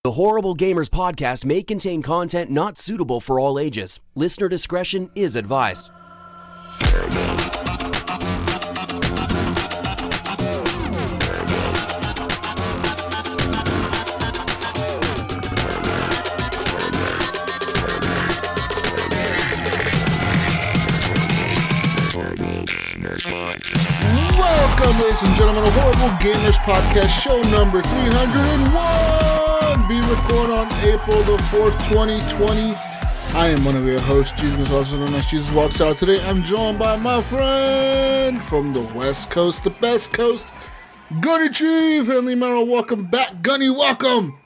The Horrible Gamers podcast may contain content not suitable for all ages. Listener discretion is advised. Welcome, ladies and gentlemen, to Horrible Gamers Podcast, show number 301, being recorded on April the 4th, 2020. I am one of your hosts, Jesus, also known as Jesus Walks Out. Today, I'm joined by my friend from the West Coast, the best coast, Gunny Chief, Henley Merrill. Welcome back, Gunny, welcome.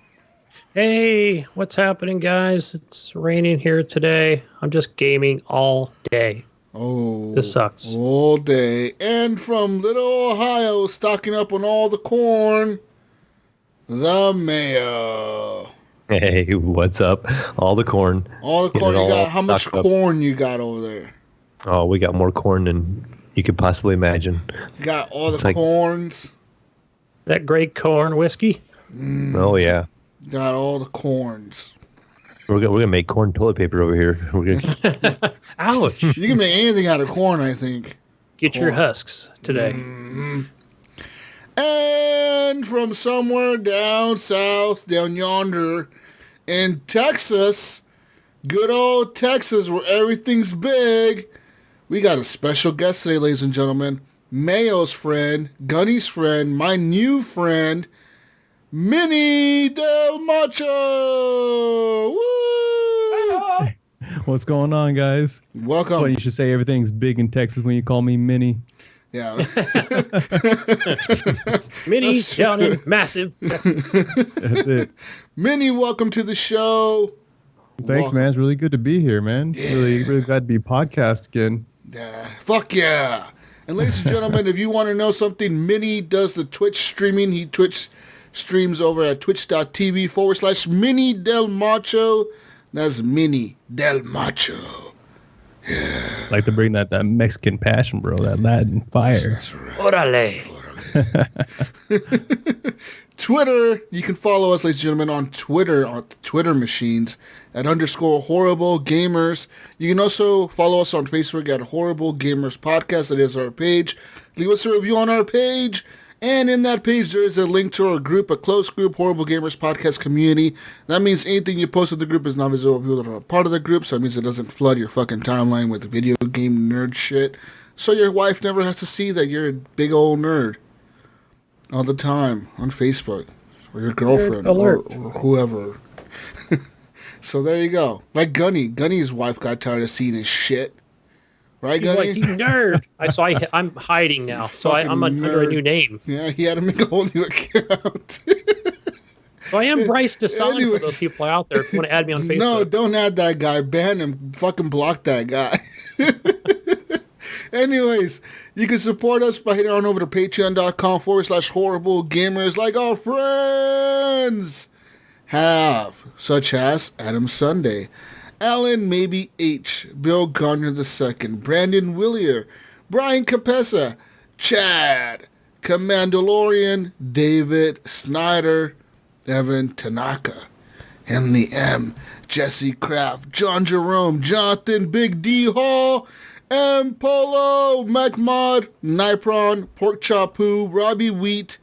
Hey, what's happening, guys? It's raining here today. I'm just gaming all day. Oh, this sucks. All day. And from Little Ohio, stocking up on all the corn, the Mayo. Hey, what's up? All the corn. All the corn you got. How much corn you got over there? Oh, we got more corn than you could possibly imagine. You got all the corns. That great corn whiskey? Oh, yeah. Got all the corns. We're gonna make corn toilet paper over here. Ouch. You can make anything out of corn, I think. Get your husks today. Mm-hmm. And from somewhere down south, down yonder, in Texas, good old Texas, where everything's big, we got a special guest today, ladies and gentlemen. Mayo's friend, Gunny's friend, my new friend, Mini Del Macho! Woo! What's going on, guys? Welcome. Well, you should say everything's big in Texas when you call me Mini. Yeah. Mini, shouting, massive. That's it. Mini, welcome to the show. Thanks, man. It's really good to be here, man. Yeah. Really glad to be podcast again. Fuck yeah. And ladies and gentlemen, if you want to know something, Mini does the Twitch streaming. He Twitch streams over at twitch.tv/Mini Del Macho. That's Mini Del Macho. Yeah. Like to bring that Mexican passion, bro. That Latin fire. That's right. Orale. Twitter, you can follow us, ladies and gentlemen, on Twitter, on the Twitter machines, at _Horrible Gamers. You can also follow us on Facebook at Horrible Gamers Podcast. That is our page. Leave us a review on our page. And in that page, there is a link to our group, a closed group, Horrible Gamers Podcast community. That means anything you post in the group is not visible to people that are a part of the group, so that means it doesn't flood your fucking timeline with video game nerd shit. So your wife never has to see that you're a big old nerd all the time on Facebook, or your girlfriend, or whoever. So there you go. Like Gunny. Gunny's wife got tired of seeing his shit. Right, He's Gunny? like, you nerd. I'm hiding now, so I'm under a new name. Yeah, he had to make a whole new account. So I am Bryce DeSalin for those people out there if you want to add me on Facebook. No, don't add that guy. Ban him. Fucking block that guy. Anyways, you can support us by heading on over to patreon.com/horrible gamers like our friends have, such as Adam Sunday, Alan Maybe H, Bill Gardner II, Brandon Willier, Brian Capessa, Chad, Commandalorian, David Snyder, Evan Tanaka, Henley M, Jesse Kraft, John Jerome, Jonathan Big D Hall, M Polo, MacMod, Nipron, Pork Chapu, Robbie Wheat.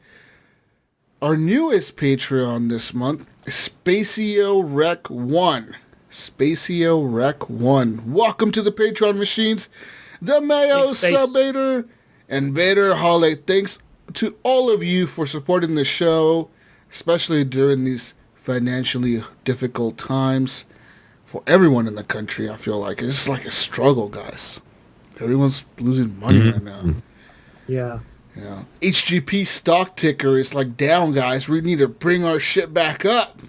Our newest Patreon this month is Spacio Rec 1. Spacio Rec 1. Welcome to the Patreon machines, the Mayo Sub-Bader and Vader Holic. Thanks to all of you for supporting the show, especially during these financially difficult times for everyone in the country. I feel like it's like a struggle, guys. Everyone's losing money right now. Yeah. Yeah. HGP stock ticker is like down, guys. We need to bring our shit back up.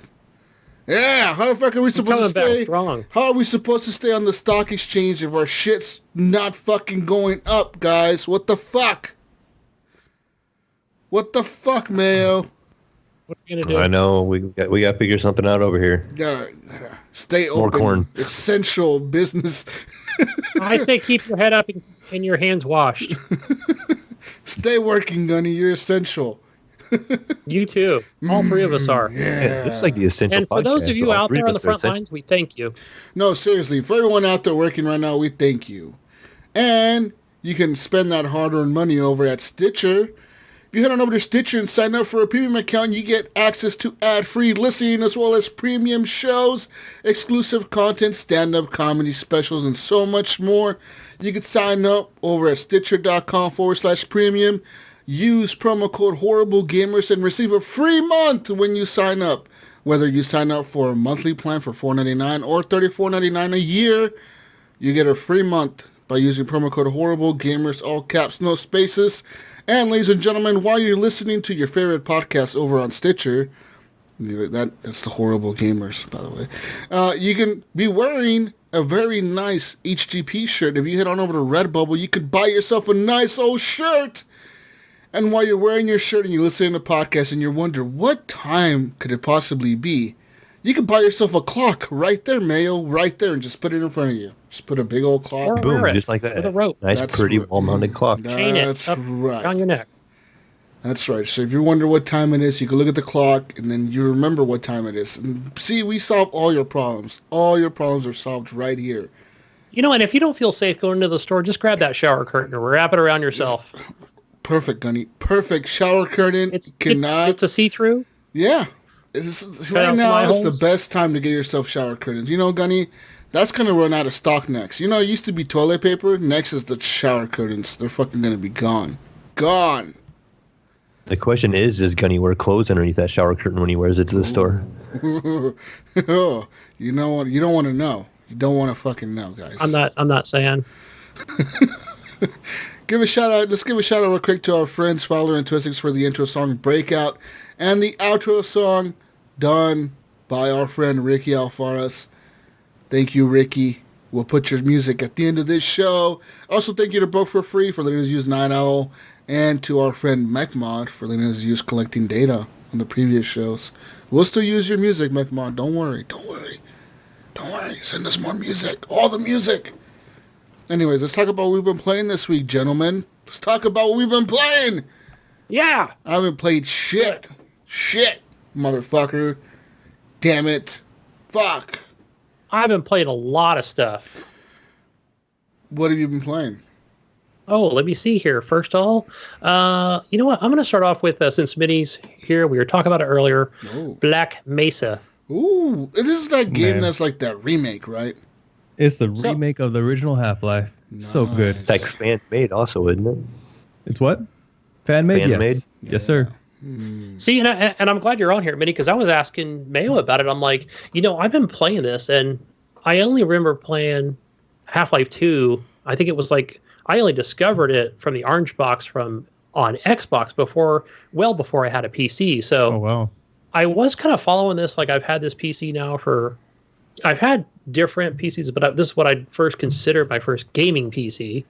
Yeah, how the fuck are we supposed to stay? How are we supposed to stay on the stock exchange if our shit's not fucking going up, guys? What the fuck? What the fuck, Mayo? What are you gonna do? I know we got to figure something out over here. Gotta stay open. More corn. Essential business. I say keep your head up and your hands washed. Stay working, Gunny. You're essential. You too. All three of us are. Yeah. This is like the essential. And for those of podcast, you so all out three there of on the us are front essential. lines, we thank you. No, seriously, for everyone out there working right now, we thank you. And you can spend that hard-earned money over at Stitcher. If you head on over to Stitcher and sign up for a premium account, you get access to ad-free listening as well as premium shows, exclusive content, stand-up comedy specials, and so much more. You can sign up over at Stitcher.com/premium. Use promo code HorribleGamers and receive a free month when you sign up. Whether you sign up for a monthly plan for $4.99 or $34.99 a year, you get a free month by using promo code HorribleGamers, all caps, no spaces. And ladies and gentlemen, while you're listening to your favorite podcast over on Stitcher, that's the Horrible Gamers, by the way, you can be wearing a very nice HGP shirt. If you head on over to Redbubble, you can buy yourself a nice old shirt. And while you're wearing your shirt and you're listening to the podcast and you wonder, what time could it possibly be? You can buy yourself a clock right there, Mayo, right there, and just put it in front of you. Just put a big old clock. Or Boom, wear it just like that. with a rope. Nice, That's pretty, right. well-mounted clock. Chain it That's up right. around your neck. That's right. So if you wonder what time it is, you can look at the clock and then you remember what time it is. And see, we solve all your problems. All your problems are solved right here. You know, and if you don't feel safe going to the store, just grab that shower curtain or wrap it around yourself. Perfect, Gunny. Perfect shower curtain. It's a see-through. Yeah. Right out some now eye is the holes. best time to get yourself shower curtains. You know, Gunny, that's going to run out of stock next. You know, it used to be toilet paper. Next is the shower curtains. They're fucking going to be gone. Gone. The question is, does Gunny wear clothes underneath that shower curtain when he wears it to the store? Oh, you know what? You don't want to know. You don't want to fucking know, guys. I'm not saying. Give a shout out. Let's give a shout out real quick to our friends Fowler and Twistix for the intro song "Breakout" and the outro song done by our friend Ricky Alfaras. Thank you, Ricky. We'll put your music at the end of this show. Also, thank you to Broke for Free for letting us use Night Owl, and to our friend MechMod for letting us use Collecting Data on the previous shows. We'll still use your music, MechMod. Don't worry. Don't worry. Don't worry. Send us more music. All the music. Anyways, let's talk about what we've been playing this week, gentlemen. Let's talk about what we've been playing. Yeah. I haven't played shit. Shit, motherfucker. Damn it. Fuck. I've been playing a lot of stuff. What have you been playing? Oh, let me see here. First of all, you know what? I'm going to start off with, since Minnie's here, we were talking about it earlier, Oh. Black Mesa. Ooh, this is that game Man. that's like that remake, right? It's the So- remake of the original Half-Life. So good. It's like fan-made also, isn't it? It's what? Fan-made? Yes. Fan-made? Yes, sir. See, and I'm glad you're on here, Minnie, because I was asking Mayo about it. I'm like, you know, I've been playing this, and I only remember playing Half-Life 2. I think it was like, I only discovered it from the orange box on Xbox before I had a PC. So Oh, wow. I was kind of following this. Like, I've had this PC now I've had different PCs, but this is what I first considered my first gaming PC.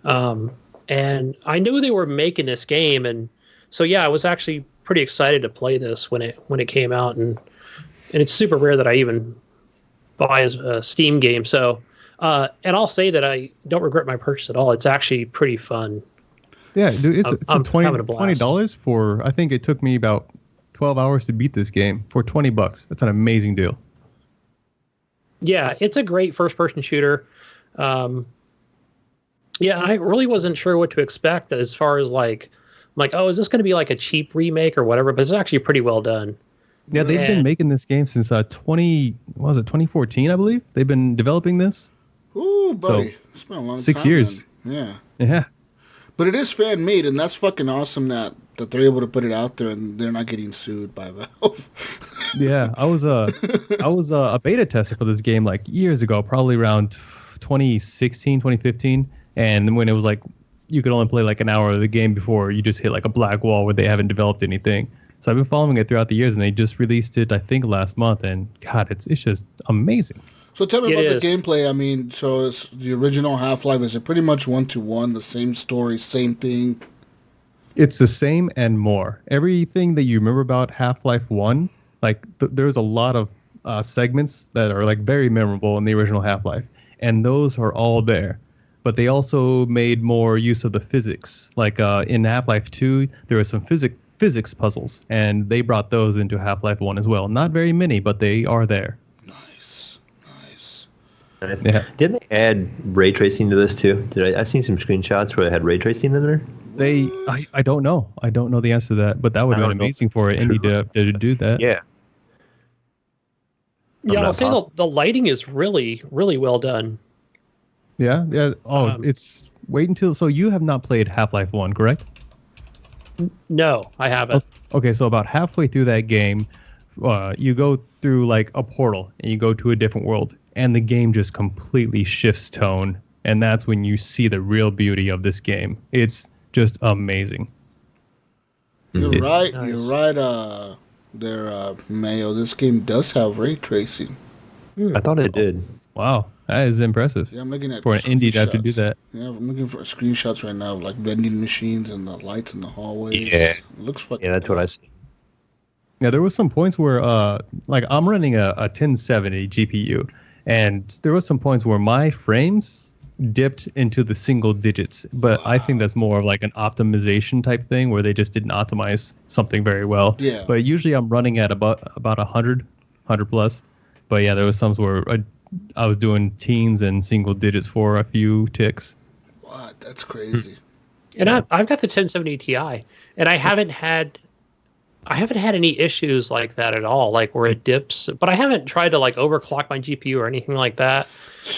And I knew they were making this game, and so yeah, I was actually pretty excited to play this when it came out, and it's super rare that I even buy a Steam game. So, and I'll say that I don't regret my purchase at all. It's actually pretty fun. Yeah, dude, it's I'm a having a blast. $20 for, I think it took me about 12 hours to beat this game for $20. That's an amazing deal. Yeah, it's a great first-person shooter. Yeah, I really wasn't sure what to expect as far as like, oh, is this going to be like a cheap remake or whatever? But it's actually pretty well done. Yeah, they've been And- making this game since 2014, I believe. They've been developing this. Ooh, buddy. It's been a long 6 time. years. Then. Yeah. Yeah. But it is fan made, and that's fucking awesome that they're able to put it out there and they're not getting sued by Valve. Yeah, I was a beta tester for this game like years ago, probably around 2016, 2015, and when it was like you could only play like an hour of the game before you just hit like a black wall where they haven't developed anything. So I've been following it throughout the years, and they just released it I think last month, and God, it's just amazing. So tell me It about is. the gameplay. I mean, so it's the original Half-Life, is it pretty much 1-to-1, the same story, same thing? It's the same and more. Everything that you remember about Half-Life 1, like there's a lot of segments that are like very memorable in the original Half-Life, and those are all there. But they also made more use of the physics. Like in Half-Life 2, there was some physics puzzles, and they brought those into Half-Life 1 as well. Not very many, but they are there. Nice. Yeah. Didn't they add ray tracing to this too? I've seen some screenshots where they had ray tracing in there. I don't know. I don't know the answer to that, but that would have been amazing for an indie to do that. Yeah. Yeah, I'll say the lighting is really, really well done. Yeah. Oh, it's wait until. So you have not played Half-Life 1, correct? No, I haven't. Okay, so about halfway through that game, you go through like a portal and you go to a different world, and the game just completely shifts tone, and that's when you see the real beauty of this game. It's just amazing. You're right. Nice. You're right. Mayo. This game does have ray tracing. I thought it did. Wow, that is impressive. Yeah, I'm looking at For an indie to have to do screenshots. that. Yeah, I'm looking for screenshots right now, of, like vending machines and the lights in the hallways. Yeah. It looks fucking. Yeah, that's what I see. Yeah, there was some points where, like, I'm running a 1070 GPU, and there was some points where my frames dipped into the single digits. But I think that's more of like an optimization type thing where they just didn't optimize something very well. Yeah. But usually I'm running at about 100 plus. But yeah, there was some where I was doing teens and single digits for a few ticks. What? That's crazy. And I've got the 1070 Ti, and I haven't had any issues like that at all, like where it dips. But I haven't tried to like overclock my GPU or anything like that.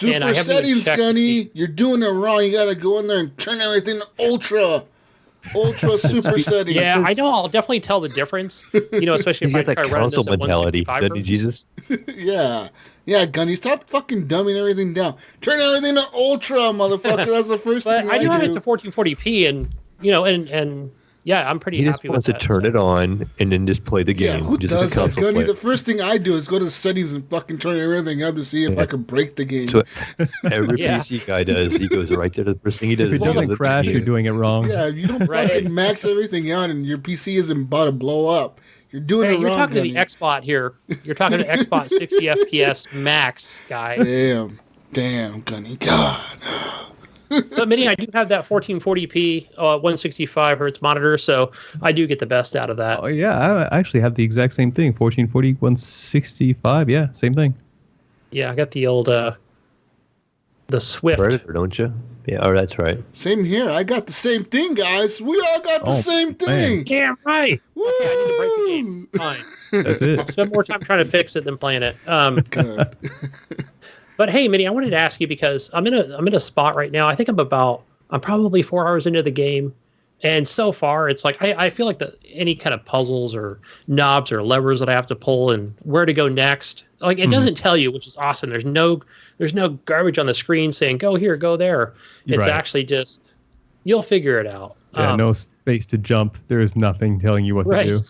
And I Super haven't even settings, checked Gunny. You're doing it wrong. You gotta go in there and turn everything to ultra super settings. Yeah, I know. I'll definitely tell the difference. Especially He's if I got try that running this council at mentality, 165 doesn't he, hertz. Jesus? Yeah, Gunny. Stop fucking dumbing everything down. Turn everything to ultra, motherfucker. That's the first But thing I do have do. it to 1440p, and yeah, I'm pretty He just happy wants with to that. turn it on and then just play the Yeah, game. who just does as a that, console Gunny? player. The first thing I do is go to settings and fucking turn everything up to see if I can break the game. So every Yeah. PC guy does. He goes right there to the first thing he does. If it is he goes doesn't to the crash, you're menu. doing it wrong. Yeah, you don't Right. fucking max everything out and your PC isn't about to blow up. You're doing Hey, it you're wrong, talking to Gunny. the Xbot here. You're talking to Xbot 60 FPS max guy. Damn, Gunny. God. But Minnie, I do have that 1440p 165 hertz monitor, so I do get the best out of that. Oh yeah, I actually have the exact same thing. 1440, 165. Yeah, same thing. Yeah, I got the old the Swift. Predator, don't you? Yeah, oh, that's right. Same here. I got the same thing, guys. We all got the Oh, same thing. Yeah, right. Woo! Okay, I need to break the game. Fine. That's I'll it. spend more time trying to fix it than playing it. Good. But hey, Minnie, I wanted to ask you because I'm in a spot right now. I think I'm probably 4 hours into the game, and so far it's like I feel like any kind of puzzles or knobs or levers that I have to pull and where to go next, like it doesn't tell you, which is awesome. There's no garbage on the screen saying go here, go there. It's Right. actually just you'll figure it out. Yeah, no space to jump. There is nothing telling you what Right. to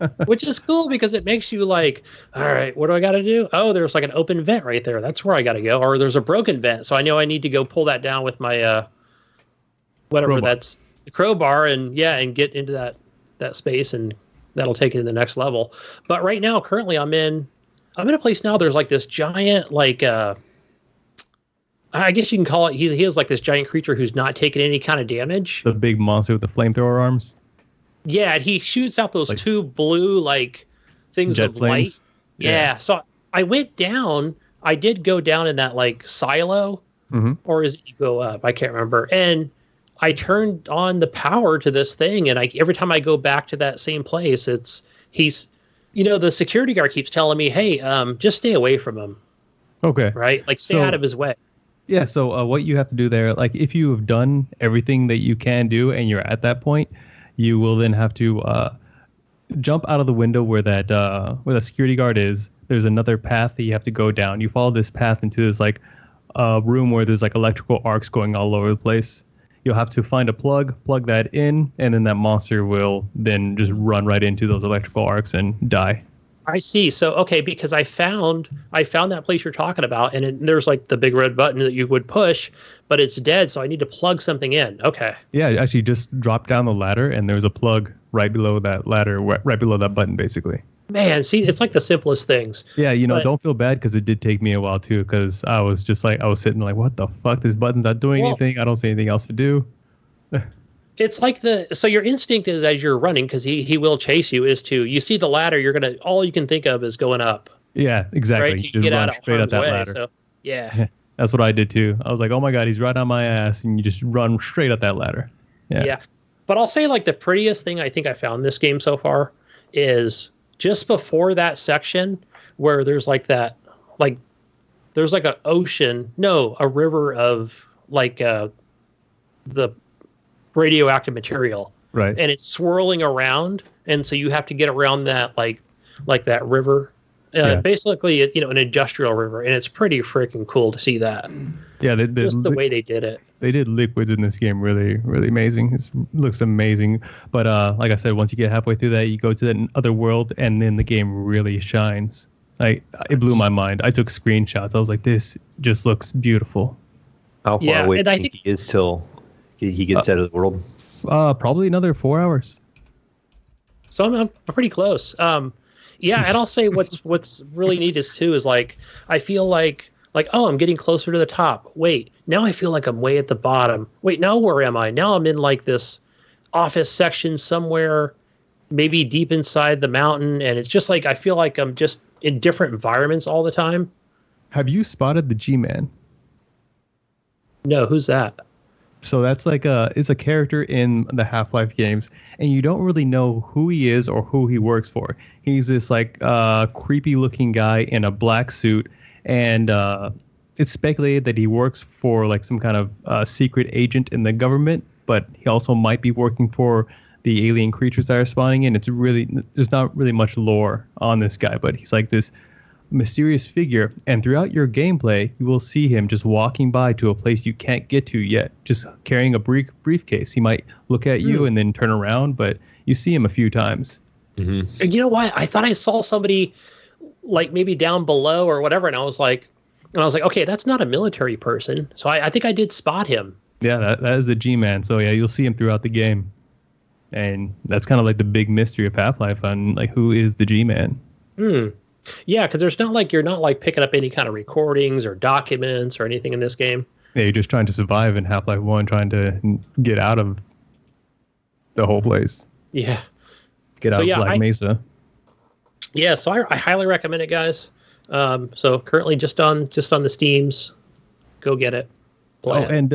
do. Which is cool because it makes you like, all right, what do I got to do? Oh, there's like an open vent right there. That's where I got to go. Or there's a broken vent. So I know I need to go pull that down with my, whatever Crowbar. that's the crowbar and get into that space and that'll take it to the next level. But right now, currently I'm in a place now. There's like this giant, like, I guess you can call it, he is like this giant creature who's not taking any kind of damage. The big monster with the flamethrower arms. Yeah, and he shoots out those Like two blue like things jet of light. flames. Yeah. So I went down. I did go down in that like silo, or is it you go up? I can't remember. And I turned on the power to this thing, and every time I go back to that same place, he's the security guard keeps telling me, "Hey, just stay away from him." Okay. Right? Like stay So- out of his way. Yeah, so what you have to do there, like if you have done everything that you can do and you're at that point, you will then have to jump out of the window where the security guard is. There's another path that you have to go down. You follow this path into this like room where there's like electrical arcs going all over the place. You'll have to find a plug that in, and then that monster will then just run right into those electrical arcs and die. I see. So, okay, because I found that place you're talking about, and there's like the big red button that you would push, but it's dead. So I need to plug something in. Okay. Yeah, actually just drop down the ladder, and there's a plug right below that ladder, right below that button, basically. Man, see, it's like the simplest things. Yeah, But- don't feel bad because it did take me a while too, because I was sitting like, what the fuck? This button's not doing Well- anything. I don't see anything else to do. It's like so your instinct is as you're running, because he will chase you, is to, you see the ladder, all you can think of is going up. Yeah, exactly. Right? You You just get run out of straight up harm's that way. ladder. So yeah. That's what I did too. I was like, oh my God, he's right on my ass. And you just run straight up that ladder. Yeah. But I'll say, like, the prettiest thing I think I found in this game so far is just before that section where there's like that, like, there's like an ocean, no, a river of like the radioactive material. Right. And it's swirling around. And so you have to get around that, like that river. Basically, an industrial river. And it's pretty freaking cool to see that. Yeah, just the way they did it. They did liquids in this game really, really amazing. It looks amazing. But like I said, once you get halfway through that, you go to that other world, and then the game really shines. It blew my mind. I took screenshots. I was like, this just looks beautiful. How far away do you think he is till he gets out of the world? Probably another 4 hours. So I'm pretty close. Yeah, and I'll say what's really neat is like, I feel like, oh, I'm getting closer to the top. Wait, now I feel like I'm way at the bottom. Wait, now where am I? Now I'm in like this office section somewhere, maybe deep inside the mountain, and it's just like I feel like I'm just in different environments all the time. Have you spotted the G-Man? No, who's that? So that's like it's a character in the Half-Life games, and you don't really know who he is or who he works for. He's this like creepy looking guy in a black suit, and it's speculated that he works for like some kind of secret agent in the government, but he also might be working for the alien creatures that are spawning in. There's not really much lore on this guy, but he's like this mysterious figure, and throughout your gameplay you will see him just walking by to a place you can't get to yet, just carrying a briefcase. He might look at you and then turn around, but you see him a few times. And you know what, I thought I saw somebody like maybe down below or whatever, and I was like, okay, that's not a military person. So I think I did spot him. Yeah, that is the G-Man. So yeah, you'll see him throughout the game, and that's kind of like the big mystery of Half-Life, on like who is the G-Man. Yeah, because you're not like picking up any kind of recordings or documents or anything in this game. Yeah, you're just trying to survive in Half-Life 1, trying to get out of the whole place. Yeah. Get out of Black Mesa. Yeah, so I highly recommend it, guys. So currently just on the Steams. Go get it. Play it. And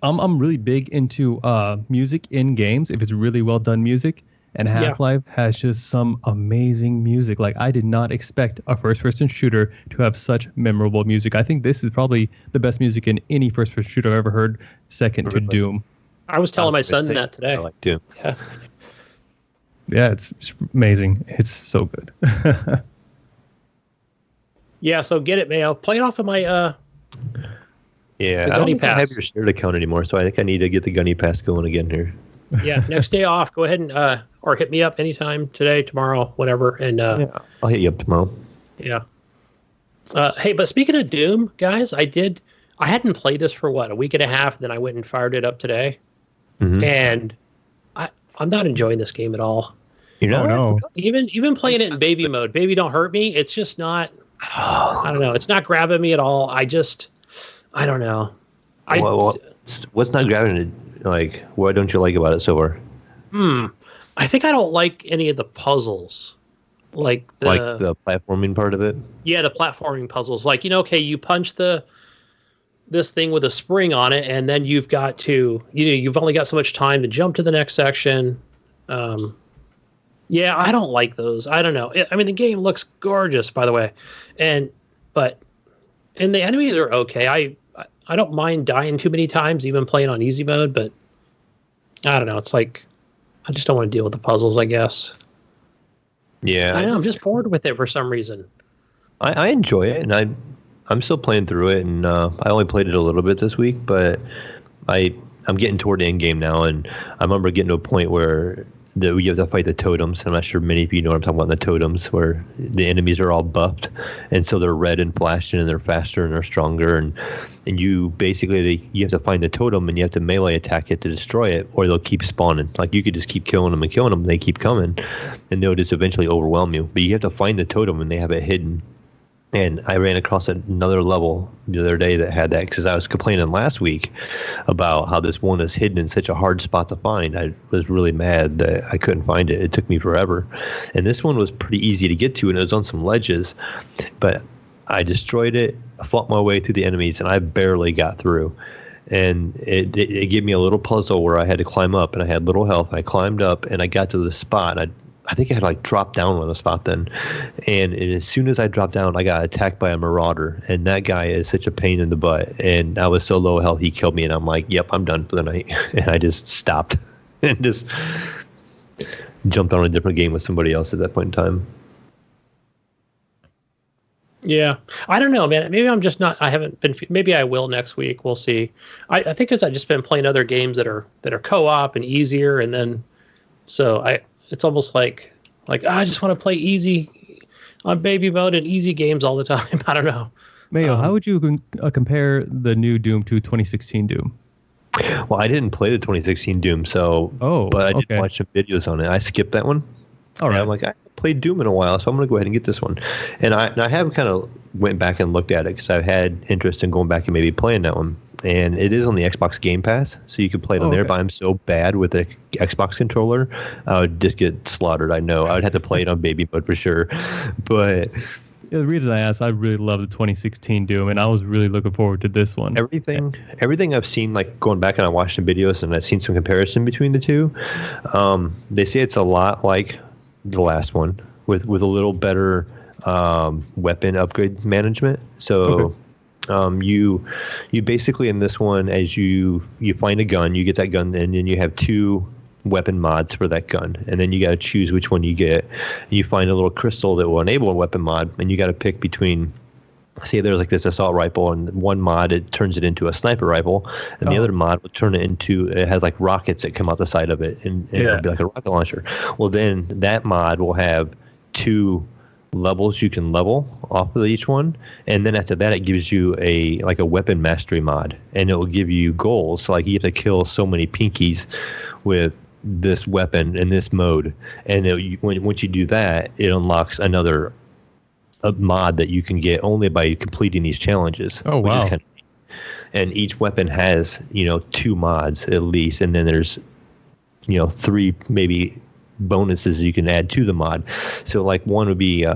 I'm really big into music in games, if it's really well done music. And Half-Life has just some amazing music. Like, I did not expect a first-person shooter to have such memorable music. I think this is probably the best music in any first-person shooter I've ever heard, second to Doom. I was telling my son that today. I like Doom. Yeah. Yeah, it's amazing. It's so good. Yeah, so get it, Mayo. Play it off of my I don't think I have your shared account anymore, so I think I need to get the Gunny Pass going again here. Yeah, next day off. Go ahead and or hit me up anytime today, tomorrow, whatever. And I'll hit you up tomorrow. Yeah. Hey, but speaking of Doom, guys, I hadn't played this for a week and a half. Then I went and fired it up today, and I'm not enjoying this game at all. You know, no. Even playing it in baby mode, baby don't hurt me. It's just not. I don't know. It's not grabbing me at all. I don't know. What's not grabbing it? Like, what don't you like about it so far? I think I don't like any of the puzzles. Like the platforming part of it? Yeah, the platforming puzzles. Like, okay, you punch this thing with a spring on it, and then you've got to, you've only got so much time to jump to the next section. Yeah, I don't like those. I don't know. I mean, the game looks gorgeous, by the way. And the enemies are okay. I don't mind dying too many times, even playing on easy mode, but I don't know. It's like, I just don't want to deal with the puzzles, I guess. Yeah. I don't know. I'm just bored with it for some reason. I enjoy it, and I'm still playing through it, and I only played it a little bit this week, but I'm getting toward the end game now, and I remember getting to a point where you have to fight the totems. I'm not sure many of you know what I'm talking about, the totems, where the enemies are all buffed, and so they're red and flashing, and they're faster and they're stronger, and you basically you have to find the totem, and you have to melee attack it to destroy it, or they'll keep spawning. Like, you could just keep killing them, and they keep coming, and they'll just eventually overwhelm you. But you have to find the totem, and they have it hidden. And I ran across another level the other day that had that, because I was complaining last week about how this one is hidden in such a hard spot to find. I was really mad that I couldn't find it. It took me forever. And this one was pretty easy to get to, and it was on some ledges. But I destroyed it, fought my way through the enemies, and I barely got through. And it gave me a little puzzle where I had to climb up, and I had little health. I climbed up, and I got to the spot. I think I had like dropped down on the spot then. And as soon as I dropped down, I got attacked by a marauder. And that guy is such a pain in the butt. And I was so low health, he killed me. And I'm like, yep, I'm done for the night. And I just stopped and just jumped on a different game with somebody else at that point in time. Yeah. I don't know, man. Maybe I'm just not, I haven't been, maybe I will next week. We'll see. I think because I've just been playing other games that are co-op and easier. And then, so it's almost like I just want to play easy on baby mode and easy games all the time. I don't know. Mayo, how would you compare the new Doom to 2016 Doom? Well, I didn't play the 2016 Doom, but I did watch some videos on it. I skipped that one. All right. I'm like, I haven't played Doom in a while, so I'm going to go ahead and get this one. And I have kind of went back and looked at it because I've had interest in going back and maybe playing that one. And it is on the Xbox Game Pass, so you can play it on there. But I'm so bad with the Xbox controller, I would just get slaughtered. I know I would have to play it on baby mode for sure. But the reason I asked, I really love the 2016 Doom, and I was really looking forward to this one. Everything I've seen, like going back and I watched some videos and I've seen some comparison between the two. They say it's a lot like the last one with a little better weapon upgrade management. So. You basically in this one, as you find a gun, you get that gun, and then you have 2 weapon mods for that gun, and then you got to choose which one you get. You find a little crystal that will enable a weapon mod, and you got to pick between. Say there's like this assault rifle, and one mod it turns it into a sniper rifle, and the other mod will turn it into, it has like rockets that come out the side of it, and it'll be like a rocket launcher. Well, then that mod will have 2 levels you can level off of each one, and then after that it gives you a weapon mastery mod, and it will give you goals. So like you have to kill so many pinkies with this weapon in this mode, and once you do that, it unlocks another mod that you can get only by completing these challenges. Oh wow. Which is kind of neat. And each weapon has 2 mods at least, and then there's 3 maybe bonuses you can add to the mod. So like one would be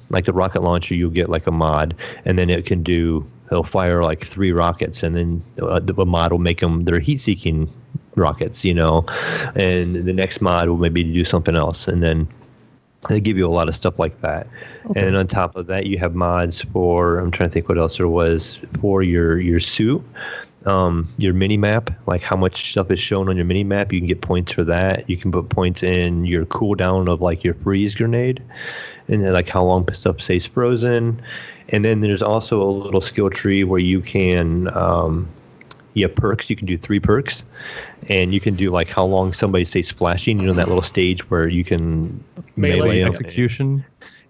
like the rocket launcher, you'll get like a mod, and then it'll fire like 3 rockets, and then the mod will make them their heat-seeking rockets, and the next mod will maybe do something else, and then they give you a lot of stuff like that. Okay. And on top of that, you have mods for, I'm trying to think what else there was, for your suit. Your mini map, like how much stuff is shown on your mini map, you can get points for that. You can put points in your cooldown of like your freeze grenade, and then like how long stuff stays frozen. And then there's also a little skill tree where you can perks. You can do 3 perks, and you can do like how long somebody stays flashing. That little stage where you can melee execution.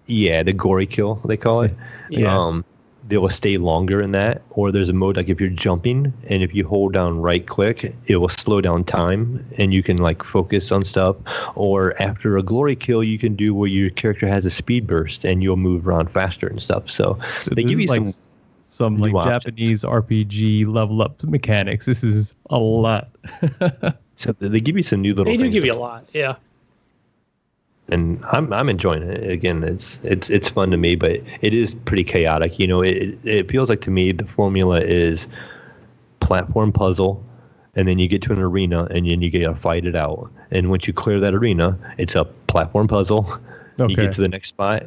Yeah, the gory kill they call it. Yeah. They will stay longer in that. Or there's a mode like if you're jumping, and if you hold down right click, it will slow down time, and you can like focus on stuff. Or after a glory kill, you can do where your character has a speed burst, and you'll move around faster and stuff. So they give you some like Japanese RPG level up mechanics. This is a lot. So they give you some new little. They do things give you a lot, yeah. And I'm enjoying it. Again, it's fun to me, but it is pretty chaotic. It feels like to me the formula is platform puzzle, and then you get to an arena, and then you get to fight it out. And once you clear that arena, it's a platform puzzle. Okay. You get to the next spot,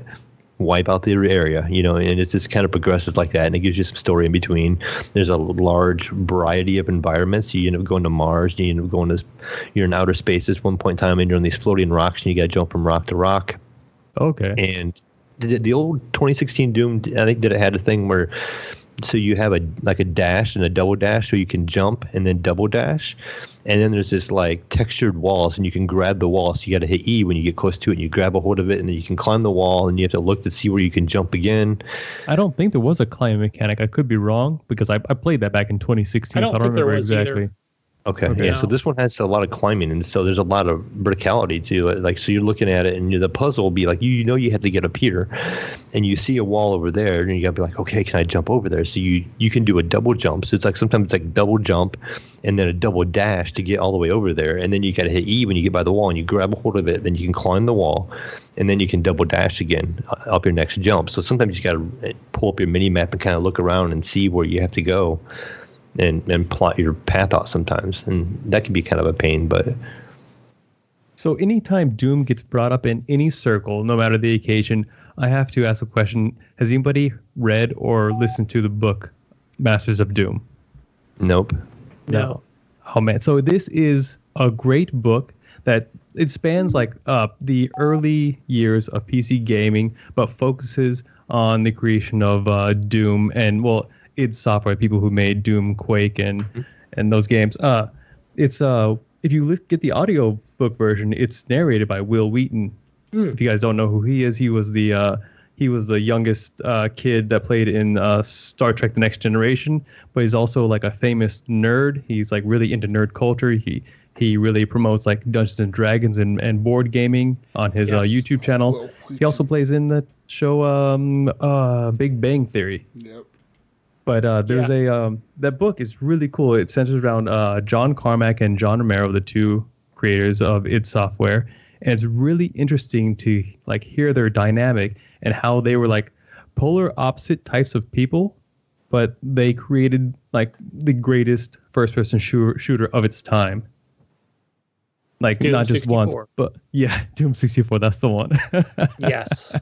wipe out the area, and it just kind of progresses like that, and it gives you some story in between. There's a large variety of environments. You end up going to Mars, you end up going to, you're in outer space at one point in time, and you're on these floating rocks, and you got to jump from rock to rock. Okay. And the old 2016 Doom, I think that it had a thing where, so you have a dash and a double dash, so you can jump and then double dash. And then there's this like textured walls, and you can grab the wall. So you got to hit E when you get close to it, and you grab a hold of it, and then you can climb the wall, and you have to look to see where you can jump again. I don't think there was a climb mechanic. I could be wrong because I played that back in 2016, so I don't remember exactly. Okay. Yeah. So this one has a lot of climbing, and so there's a lot of verticality to it. Like, so you're looking at it, and the puzzle will be like, you know, you have to get up here, and you see a wall over there, and you gotta be like, okay, can I jump over there? So you can do a double jump. So it's like sometimes it's like double jump, and then a double dash to get all the way over there, and then you gotta hit E when you get by the wall, and you grab a hold of it. Then you can climb the wall, and then you can double dash again up your next jump. So sometimes you gotta pull up your mini map and kind of look around and see where you have to go. And plot your path out sometimes, and that can be kind of a pain. But so anytime Doom gets brought up in any circle, no matter the occasion, I have to ask a question: has anybody read or listened to the book Masters of Doom? Nope. No. Oh man! So this is a great book that it spans like the early years of PC gaming, but focuses on the creation of Doom and id Software, people who made Doom, Quake, and those games. It's if you get the audio book version, it's narrated by Will Wheaton. If you guys don't know who he is, he was the youngest kid that played in Star Trek: The Next Generation, but he's also like a famous nerd. He's like really into nerd culture. He really promotes like Dungeons and Dragons and board gaming on his YouTube channel. He also plays in the show Big Bang Theory. Yep. But there's that book is really cool. It centers around John Carmack and John Romero, the two creators of id Software, and it's really interesting to like hear their dynamic and how they were like polar opposite types of people, but they created like the greatest first-person shooter of its time. Like Doom not just 64. once, but Doom 64. That's the one. Yes.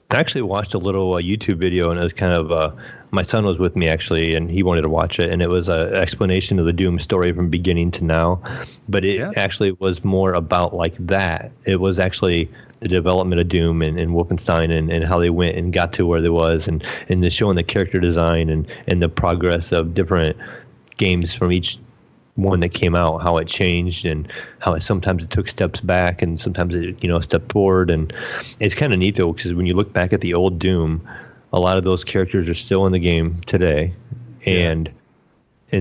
I actually watched a little YouTube video, and it was kind of my son was with me actually, and he wanted to watch it, and it was an explanation of the Doom story from beginning to now. But it actually was more about like that. It was actually the development of Doom and Wolfenstein and how they went and got to where they was, and the showing the character design and the progress of different games from each one that came out, how it changed and how sometimes it took steps back and sometimes it stepped forward. And it's kind of neat though, because when you look back at the old Doom, a lot of those characters are still in the game today. And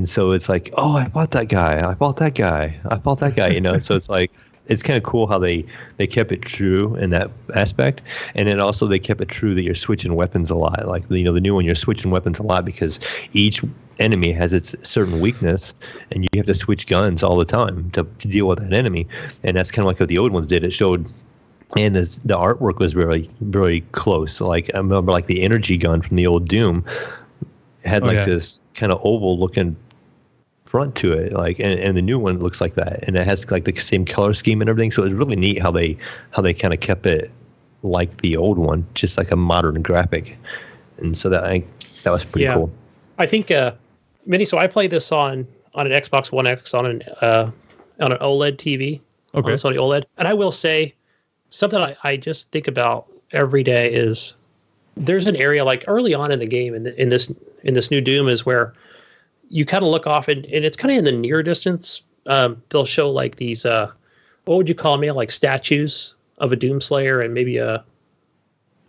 so it's like, oh, I fought that guy, so it's like it's kind of cool how they kept it true in that aspect. And then also they kept it true that you're switching weapons a lot. Like, the new one, you're switching weapons a lot because each enemy has its certain weakness, and you have to switch guns all the time to deal with that enemy. And that's kind of like what the old ones did. It showed, and the artwork was very, very close. So like, I remember like the energy gun from the old Doom had this kind of oval looking front to it, like, and the new one looks like that, and it has like the same color scheme and everything. So it's really neat how they kind of kept it like the old one, just like a modern graphic. And so that was pretty cool. I think Minnie. So I played this on an Xbox One X on an OLED TV. Okay. On Sony OLED, and I will say something I just think about every day is there's an area like early on in the game in this new Doom is where you kind of look off and it's kind of in the near distance. They'll show like these, what would you call them? Like statues of a Doom Slayer and maybe a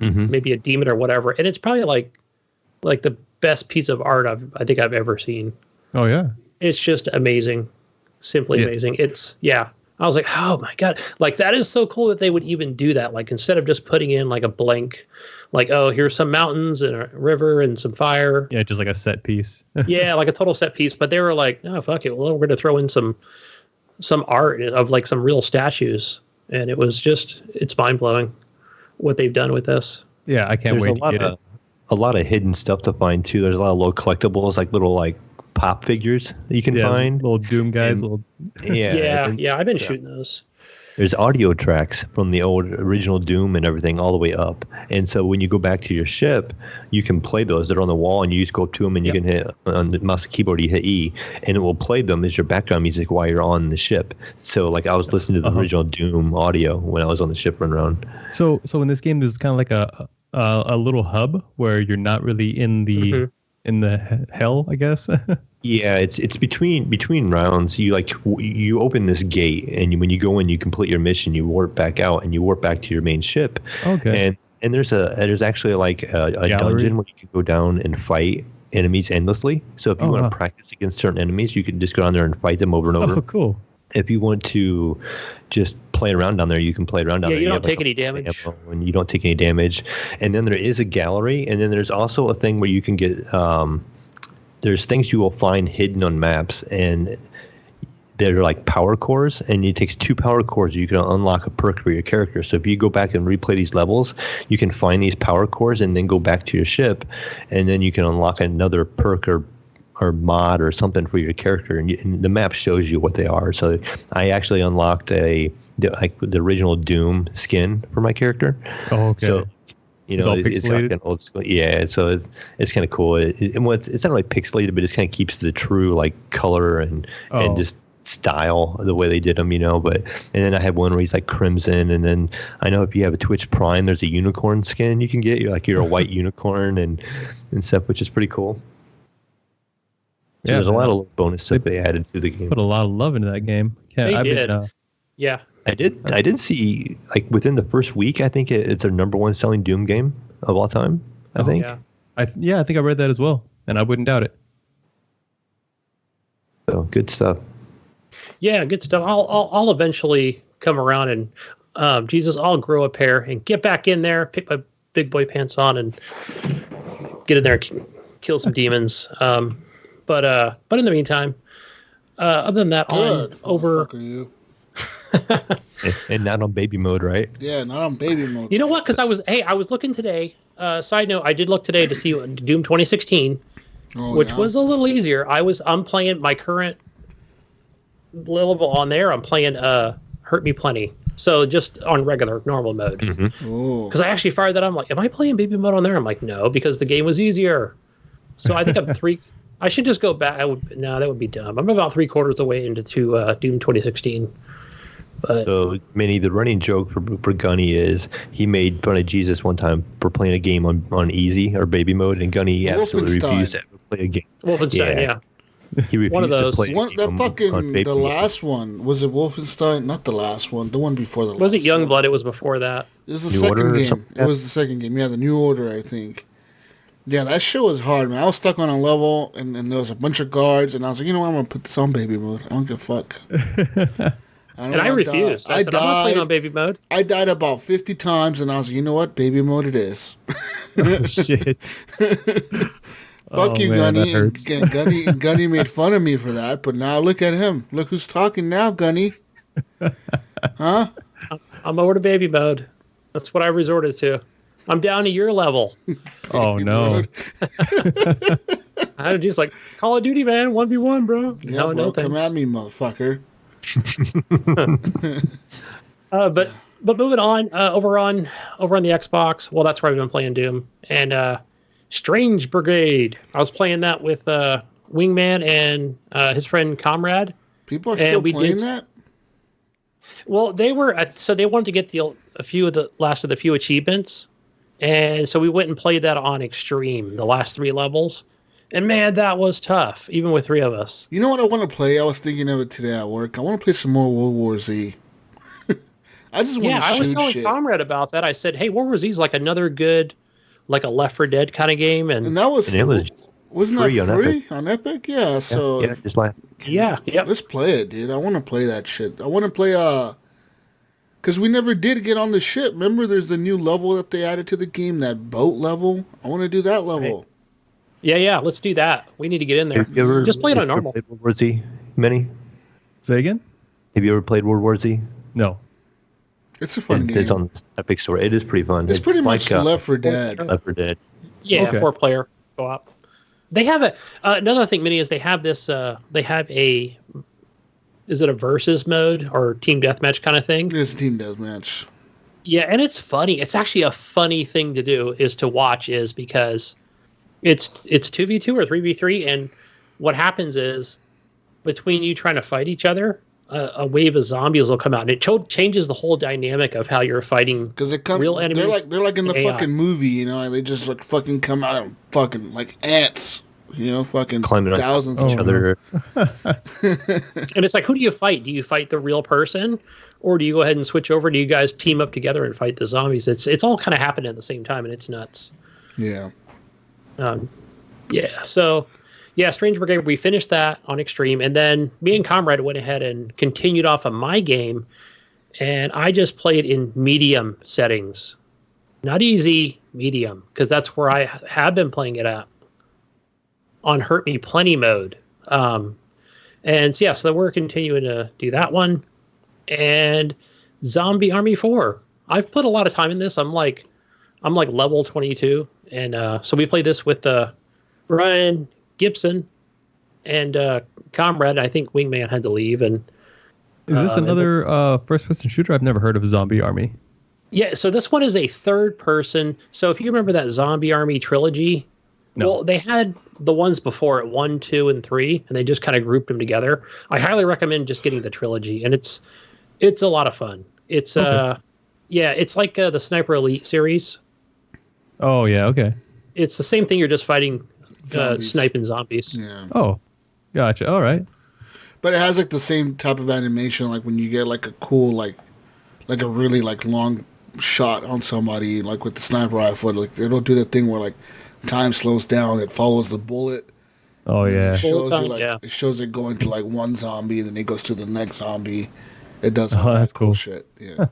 demon or whatever. And it's probably like the best piece of art I think I've ever seen. Oh yeah. It's just amazing. Simply amazing. I was like, oh my God, like that is so cool that they would even do that. Like instead of just putting in like a blank, like, oh, here's some mountains and a river and some fire. Yeah, just like a set piece. Yeah, like a total set piece. But they were like, no, fuck it. Well, we're going to throw in some art of like some real statues. And it's mind blowing what they've done with this. Yeah, I can't wait to get it. A lot of hidden stuff to find too. There's a lot of little collectibles, like little like pop figures that you can find. Little Doom guys. I've been shooting those. There's audio tracks from the old original Doom and everything all the way up. And so when you go back to your ship, you can play those. They're on the wall, and you just go up to them, and you can hit on the mouse and keyboard, you hit E, and it will play them as your background music while you're on the ship. So like I was listening to the original Doom audio when I was on the ship running around. So in this game, there's kind of like a little hub where you're not really in the in the hell, I guess. Yeah, it's between rounds. You open this gate, and when you go in, you complete your mission. You warp back out, and you warp back to your main ship. Okay. And there's actually like a dungeon where you can go down and fight enemies endlessly. So if you want wow. to practice against certain enemies, you can just go down there and fight them over and over. Oh, cool. If you want to just play around down there, you can play around down there. You don't have, take like, any damage. and you don't take any damage. And then there is a gallery, and then there's also a thing where you can get there's things you will find hidden on maps, and they're like power cores, and it takes 2 power cores. You can unlock a perk for your character. So if you go back and replay these levels, you can find these power cores and then go back to your ship, and then you can unlock another perk or mod or something for your character, and the map shows you what they are. So I actually unlocked the original Doom skin for my character. Oh, okay. So, it's like an old school. Yeah, so it's kind of cool. It's not like pixelated, but it kind of keeps the true like color and just style the way they did them, But and then I have one where he's like crimson, and then I know if you have a Twitch Prime, there's a unicorn skin you can get. You're a white unicorn and stuff, which is pretty cool. Yeah, there's a lot of bonus stuff they added to the game. Put a lot of love into that game. They did. Yeah. I did see, like, within the first week, I think it's their number 1 selling Doom game of all time, I think. Yeah. I think I read that as well, and I wouldn't doubt it. So, good stuff. Yeah, good stuff. I'll eventually come around and, I'll grow a pair and get back in there, pick my big boy pants on and get in there and kill some demons. But in the meantime, other than that, over. And not on baby mode, right? Yeah, not on baby mode. You know what? Because I was looking today. Side note, I did look today to see Doom 2016, which was a little easier. I'm playing my current level on there. I'm playing Hurt Me Plenty. So just on regular, normal mode. Because I actually fired that. I'm like, am I playing baby mode on there? I'm like, no, because the game was easier. So I think I'm 3. I should just go back. That would be dumb. I'm about 3/4 of the way into Doom 2016. But so, Minnie, the running joke for Gunny is he made fun of Jesus one time for playing a game on easy or baby mode, and Gunny absolutely refused to ever play a game. Wolfenstein, yeah. He refused one of those. to play the last one. Was it Wolfenstein? Not the last one. The one before the last one. Was it Youngblood? It was before that. It was the second game. It was the second game. Yeah, the New Order, I think. Yeah, that shit was hard, man. I was stuck on a level, and there was a bunch of guards, and I was like, you know what? I'm going to put this on baby mode. I don't give a fuck. I refused. I said, I'm not playing on baby mode. I died about 50 times, and I was like, you know what? Baby mode it is. Shit. Fuck you, man, Gunny. Gunny made fun of me for that, but now look at him. Look who's talking now, Gunny. Huh? I'm over to baby mode. That's what I resorted to. I'm down to your level. Oh, no. I had to do like Call of Duty, man. 1v1, bro. Yeah, no, thanks. Come at me, motherfucker. But moving on, over on the Xbox, well, that's where I've been playing Doom. And Strange Brigade. I was playing that with Wingman and his friend Comrade. People are still playing that? Well, they were, so they wanted to get a few of the last of the few achievements. And so we went and played that on Extreme, the last 3 levels. And man, that was tough, even with 3 of us. You know what I want to play? I was thinking of it today at work. I want to play some more World War Z. I just want to shoot shit. I was telling Comrade about that. I said, hey, World War Z is like another good, like a Left 4 Dead kind of game. And that was, wasn't that free on Epic? Yeah, yeah, so. Yeah, just like. Yeah. Let's play it, dude. I want to play that shit. I want to play, because we never did get on the ship. Remember, there's the new level that they added to the game, that boat level. I want to do that level. Right. Yeah, let's do that. We need to get in there. Just play it on normal. World War Z, Minnie? Say again? Have you ever played World War Z? No. It's a fun game. It's on Epic Store. It is pretty fun. It's pretty much like, Left 4 Dead. Left 4 Dead. Yeah, okay. 4-player co-op. They have another thing, Minnie, is they have this. They have a. Is it a versus mode or team deathmatch kind of thing? It's team deathmatch. Yeah, and it's funny. It's actually a funny thing to do is because it's 2v2 or 3v3, and what happens is between you trying to fight each other, a wave of zombies will come out, and it changes the whole dynamic of how you're fighting. Because real enemies. They're like in the fucking movie, you know. They just like fucking come out and fucking like ants. You know, fucking climbing thousands of each other. And it's like, who do you fight? Do you fight the real person? Or do you go ahead and switch over? Do you guys team up together and fight the zombies? It's all kind of happening at the same time, and it's nuts. Yeah. Yeah. So, yeah, Strange Brigade, we finished that on Extreme. And then me and Comrade went ahead and continued off of my game. And I just played in medium settings. Not easy, medium, because that's where I have been playing it at on Hurt Me Plenty mode. And so, yeah, so we're continuing to do that one. And Zombie Army 4. I've put a lot of time in this. I'm like level 22. And so we played this with Ryan Gibson and Comrade. I think Wingman had to leave. And is this another first-person shooter? I've never heard of Zombie Army. Yeah, so this one is a third person. So if you remember that Zombie Army trilogy, well, they had the ones before it, 1, 2, and 3, and they just kind of grouped them together. I highly recommend just getting the trilogy, and it's a lot of fun. It's it's like the Sniper Elite series. Oh yeah, okay. It's the same thing. You're just fighting sniping zombies. Yeah. Oh, gotcha. All right. But it has like the same type of animation, like when you get like a cool like a really like long shot on somebody, like with the sniper rifle. Like it'll do the thing where like time slows down, it follows the bullet. Oh yeah. It shows it going to like one zombie, and then it goes to the next zombie. It does. Oh, that's cool shit. Yeah.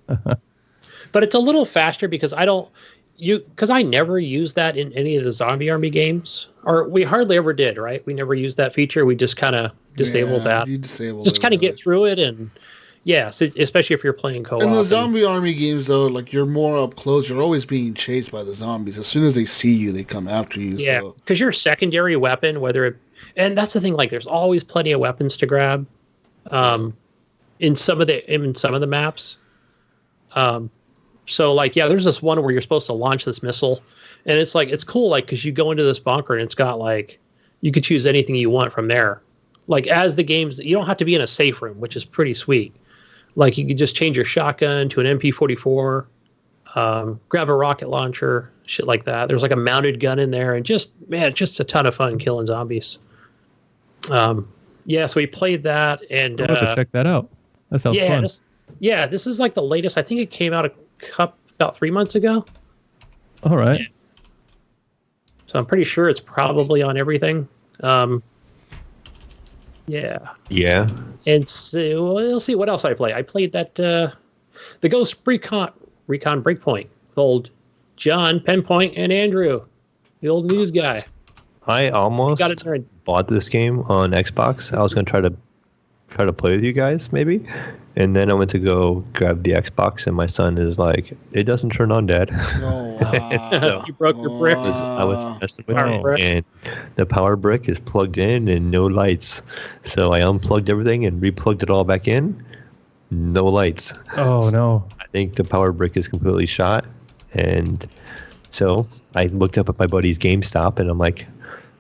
But it's a little faster because I never used that in any of the Zombie Army games, or we hardly ever did. Right? We never used that feature. We just kind of disabled that. You disabled just kind of get through it, and so especially if you're playing co-op. In the Zombie Army games, though, like you're more up close. You're always being chased by the zombies. As soon as they see you, they come after you. Yeah, because your secondary weapon, and that's the thing. Like, there's always plenty of weapons to grab. In some of the maps. So like, yeah, there's this one where you're supposed to launch this missile, and it's like, it's cool, like, because you go into this bunker and it's got like, you could choose anything you want from there. Like, as the games, you don't have to be in a safe room, which is pretty sweet. Like, you could just change your shotgun to an MP44, grab a rocket launcher, shit like that. There's like a mounted gun in there, and just a ton of fun killing zombies. So we played that, and I'm about to check that out. That sounds fun. This is like the latest. I think it came out about 3 months ago. All right. Yeah. So I'm pretty sure it's probably on everything. Yeah. And so we'll see what else I play. I played that the Ghost Recon Breakpoint with old John Penpoint and Andrew, the old news guy. I almost bought this game on Xbox. I was going to try to play with you guys maybe, and then I went to go grab the Xbox, and my son is like, "It doesn't turn on, Dad." Oh, wow. So you broke your brick. I was messing with it, and the power brick is plugged in and no lights. So I unplugged everything and replugged it all back in. No lights. Oh no! I think the power brick is completely shot, and so I looked up at my buddy's GameStop, and I'm like,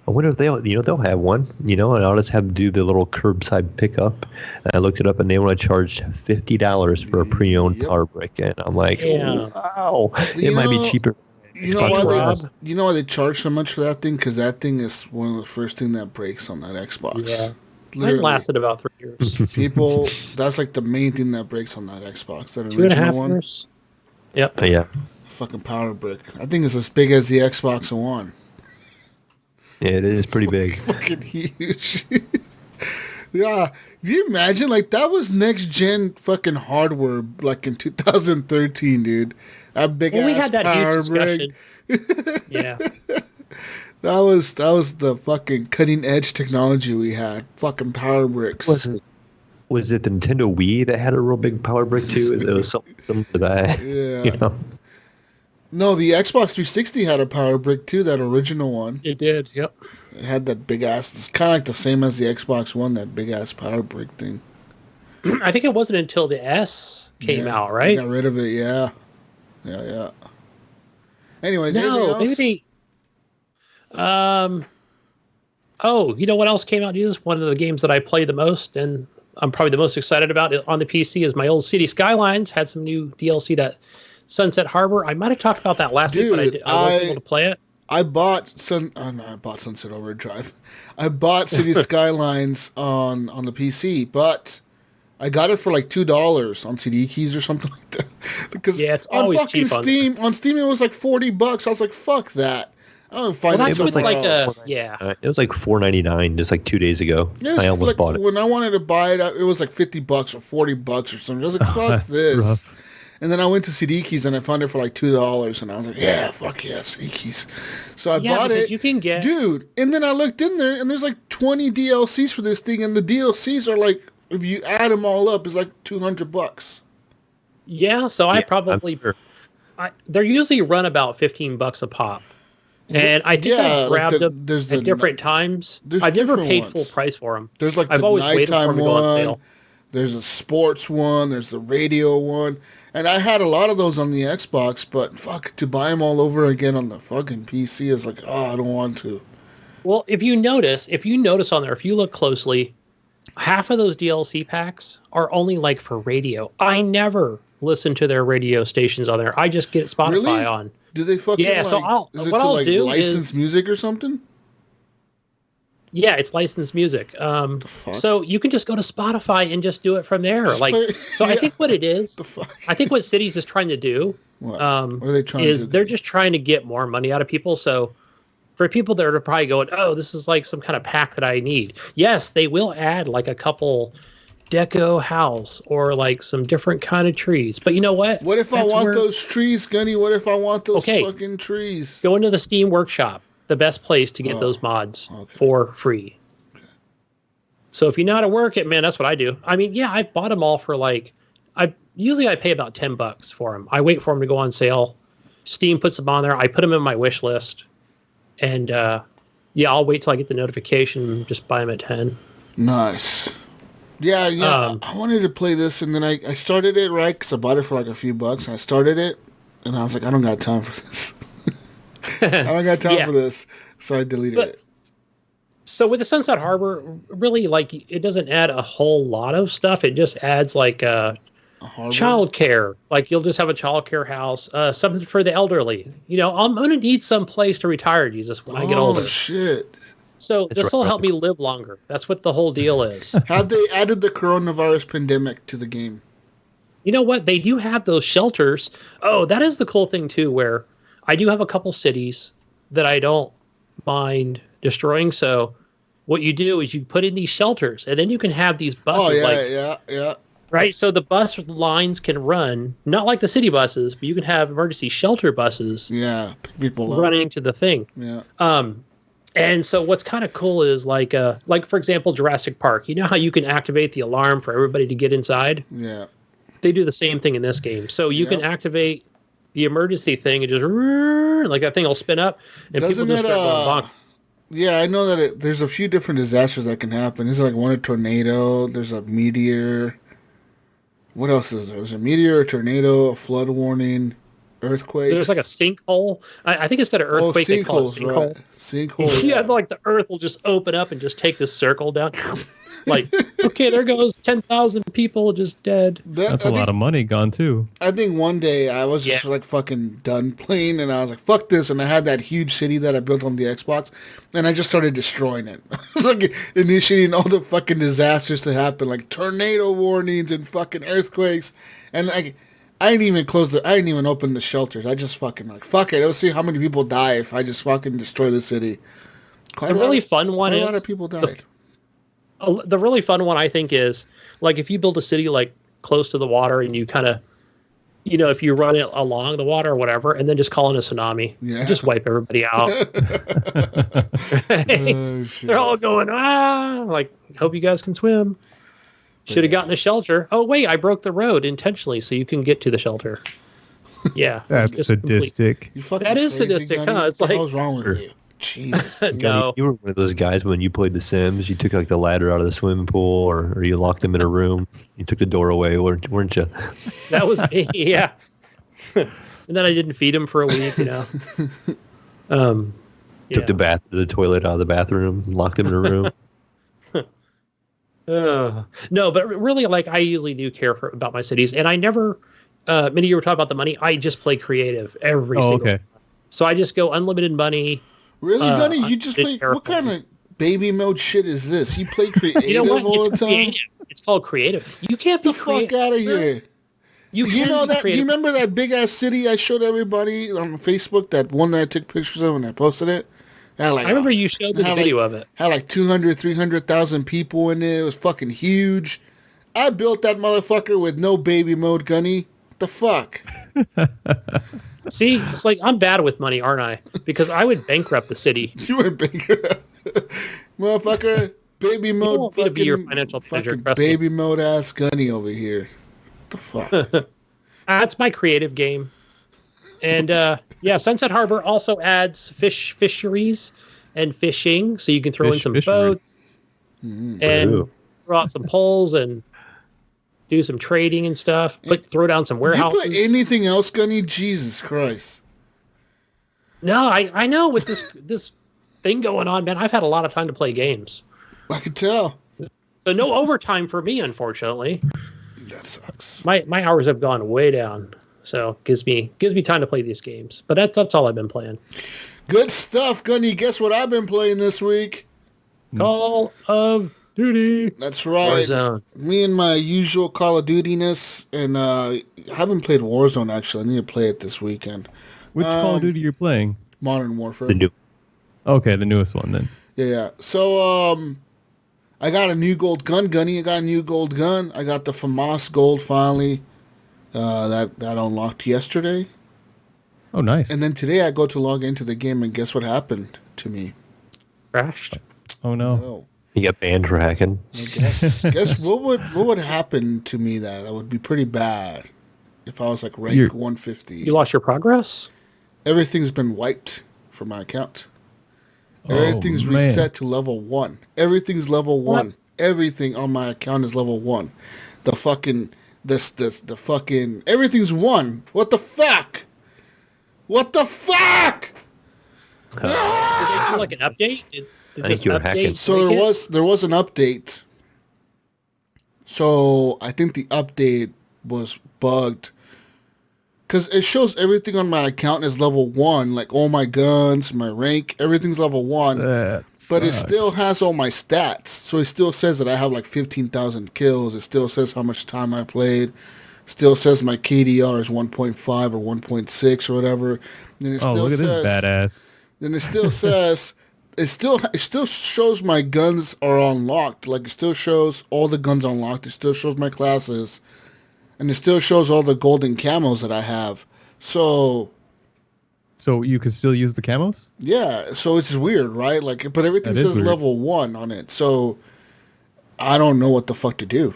I wonder if they'll have one, and I'll just have to do the little curbside pickup. And I looked it up, and they want to charge $50 for a pre-owned power brick, and I'm like, wow, it might be cheaper. You know why they charge so much for that thing? Because that thing is one of the first thing that breaks on that Xbox. Yeah, it lasted about 3 years. People, that's like the main thing that breaks on that Xbox. That 2.5 one. years. Yep. Yeah. Fucking power brick. I think it's as big as the Xbox One. Yeah, it is pretty big. Fucking huge. Yeah. Do you imagine? Like, that was next gen fucking hardware, like in 2013, dude. That big ass we had that power huge brick. Yeah. That was the fucking cutting edge technology we had. Fucking power bricks. Was it the Nintendo Wii that had a real big power brick too? It was something to that. Yeah. No, the Xbox 360 had a power brick too, that original one. It did, yep. It had that big ass, it's kind of like the same as the Xbox One, that big ass power brick thing. I think it wasn't until the S came out, right? They got rid of it, yeah. Yeah. Anyways, no, maybe you know what else came out? This is one of the games that I play the most, and I'm probably the most excited about it on the PC is my old City Skylines. Had some new DLC, that Sunset Harbor. I might have talked about that last week, but I wasn't able to play it. I bought Sunset Overdrive. I bought City Skylines on the PC, but I got it for like $2 on CD keys or something like that. Because it's always on fucking cheap Steam. On Steam, it was like $40. I was like, fuck that. I'll find Well, it that's with somewhere like else. It was like $4.99 just like 2 days ago. Yeah, I almost like, bought it. when I wanted to buy it, it was like $50 or $40 or something. I was like, fuck That's this. rough. And then I went to CD Keys and I found it for like $2, and I was like, yeah, fuck yeah, CD Keys. So I bought because it. you can get Dude, and then I looked in there and there's like 20 DLCs for this thing, and the DLCs are like, if you add them all up, it's like $200. Yeah, so I Yeah, probably I'm sure. they're usually run about $15 a pop. And I think Yeah, I've like grabbed them there's at different times. there's I've never different paid ones. full price for them. There's like I've the always waited for nighttime them to go on one. sale. There's a sports one. There's the radio one. And I had a lot of those on the Xbox, but fuck, to buy them all over again on the fucking PC is like, oh, I don't want to. Well, if you notice on there, if you look closely, half of those DLC packs are only like for radio. I never listen to their radio stations on there. I just get Spotify Really? on. Do they fucking Yeah, so is it what to I'll like do license is- music or something? Yeah, it's licensed music. fuck? So you can just go to Spotify and just do it from there. Just Like, play- so I yeah. think what it is, The fuck? I think what Cities is trying to do, What? What are they trying is to do? they're just trying to get more money out of people. So for people that are probably going, oh, this is like some kind of pack that I need. Yes, they will add like a couple deco house or like some different kind of trees. But you know what? What if I That's want where- those trees, Gunny? What if I want those Okay. fucking trees? Go into the Steam Workshop, the best place to get those mods for free. So if you know how to work it, man, that's what I do. I mean, yeah, I bought them all for like, I pay about $10 for them. I wait for them to go on sale. Steam puts them on there. I put them in my wish list, and yeah, I'll wait till I get the notification and just buy them at 10. Nice. Yeah. I wanted to play this, and then I started it, right? Because I bought it for like a few bucks, and I started it, and I was like, I don't got time for this. I don't got time Yeah. for this. So I deleted But- it. So with the Sunset Harbor, really, like, it doesn't add a whole lot of stuff. It just adds like Harbor? childcare. Like you'll just have a childcare house, something for the elderly. You know, I'm gonna need some place to retire, Jesus, when I get older. Oh, shit. So That's this will right. help me live longer. That's what the whole deal is. Have they added the coronavirus pandemic to the game? You know what? They do have those shelters. Oh, that is the cool thing too, where I do have a couple cities that I don't mind destroying. So what you do is you put in these shelters, and then you can have these buses. Oh, yeah, like, yeah. right? So the bus lines can run, not like the city buses, but you can have emergency shelter buses Yeah, pick people up. running to the thing. Yeah. And so what's kind of cool is like for example, Jurassic Park. You know how you can activate the alarm for everybody to get inside? Yeah. They do the same thing in this game. So you can Yep. activate the emergency thing and just like that thing will spin up and Doesn't people just it, start going bonk. Yeah, I know that there's a few different disasters that can happen. There's like a tornado, there's a meteor. What else is there? There's a meteor, a tornado, a flood warning, earthquakes. There's like a sinkhole. I think instead of earthquake, they call it sinkholes, sinkhole. right. Sinkhole. Yeah, like the earth will just open up and just take this circle down. Like, okay, there goes 10,000 people just dead. That's a lot of money gone too. I think one day I was just like fucking done playing, and I was like, fuck this. And I had that huge city that I built on the Xbox, and I just started destroying it. I was like initiating all the fucking disasters to happen, like tornado warnings and fucking earthquakes. And like, I didn't even open the shelters. I just fucking like, fuck it. Let's see how many people die if I just fucking destroy the city. The really fun one quite is a lot of people died. the really fun one, I think, is like if you build a city like close to the water and you kind of, you know, if you run it along the water or whatever, and then just call in a tsunami, Yeah. just wipe everybody out. Right? Oh, shit. They're all going, like, hope you guys can swim. Should have gotten a shelter. Oh, wait, I broke the road intentionally so you can get to the shelter. Yeah. That's it's complete- sadistic. You fucking That is crazy, sadistic, Gunny? huh? It's What the like- hell's wrong with you? Jesus. No. You were one of those guys when you played The Sims. You took like the ladder out of the swimming pool, or you locked them in a room. You took the door away, weren't you? That was me, yeah. And then I didn't feed him for a week, you know. Took the toilet out of the bathroom, locked them in a room. No, but really, like, I usually do care about my cities, and I never. Many of you were talking about the money. I just play creative every single. Okay. Time. So I just go unlimited money. Really, Gunny? You just it's play? What kind of baby mode shit is this? You play creative You know what? all the It's time? creative. It's called creative. You can't be Get the fuck creative. out of here. You know can be that? You creative. remember that big ass city I showed everybody on Facebook? That one that I took pictures of and I posted it. Had like, I remember you showed me the video of it. Had like 200, 300,000 people in it. It was fucking huge. I built that motherfucker with no baby mode, Gunny. What the fuck? See, it's like I'm bad with money, aren't I? Because I would bankrupt the city. You were bigger, motherfucker. Baby mode, want me to be your fucking, financial manager, fucking trust me. baby mode ass Gunny over here. What the fuck? That's my creative game. And yeah, Sunset Harbor also adds fisheries and fishing, so you can throw in some boats and throw out some poles and do some trading and stuff. But throw down some warehouses. You put anything else, Gunny? Jesus Christ! No, I know with this thing going on, man. I've had a lot of time to play games. I can tell. So no overtime for me, unfortunately. That sucks. My hours have gone way down. So gives me time to play these games. But that's all I've been playing. Good stuff, Gunny. Guess what I've been playing this week? Call of Duty. That's right. Warzone. Me and my usual Call of Duty-ness, and I haven't played Warzone, actually. I need to play it this weekend. Which Call of Duty you're playing? Modern Warfare. The new. Okay, the newest one then. Yeah. So, I got a new gold gun, Gunny. I got a new gold gun. I got the FAMAS gold finally. That unlocked yesterday. Oh, nice. And then today I go to log into the game, and guess what happened to me? Crashed. Oh, no. Oh. You got banned for hacking. I guess what would happen to me that would be pretty bad if I was like rank 150. You lost your progress? Everything's been wiped from my account. Oh, Everything's man. reset to level 1. Everything's level 1. What? Everything on my account is level 1. The fucking everything's 1. What the fuck? What the fuck? Did they do like an update? Did I think you were hacking. So there was an update. So I think the update was bugged because it shows everything on my account is level 1, like all my guns, my rank, everything's level 1. But it still has all my stats. So it still says that I have like 15,000 kills. It still says how much time I played. Still says my KDR is 1.5 or 1.6 or whatever. And it still look at says, this badass. Then it still says it still shows my guns are unlocked. Like it still shows all the guns unlocked. It still shows my classes, and it still shows all the golden camos that I have. So you can still use the camos? yeah, so it's weird, right? Like, but everything That is says weird. level 1 on it. So I don't know what the fuck to do.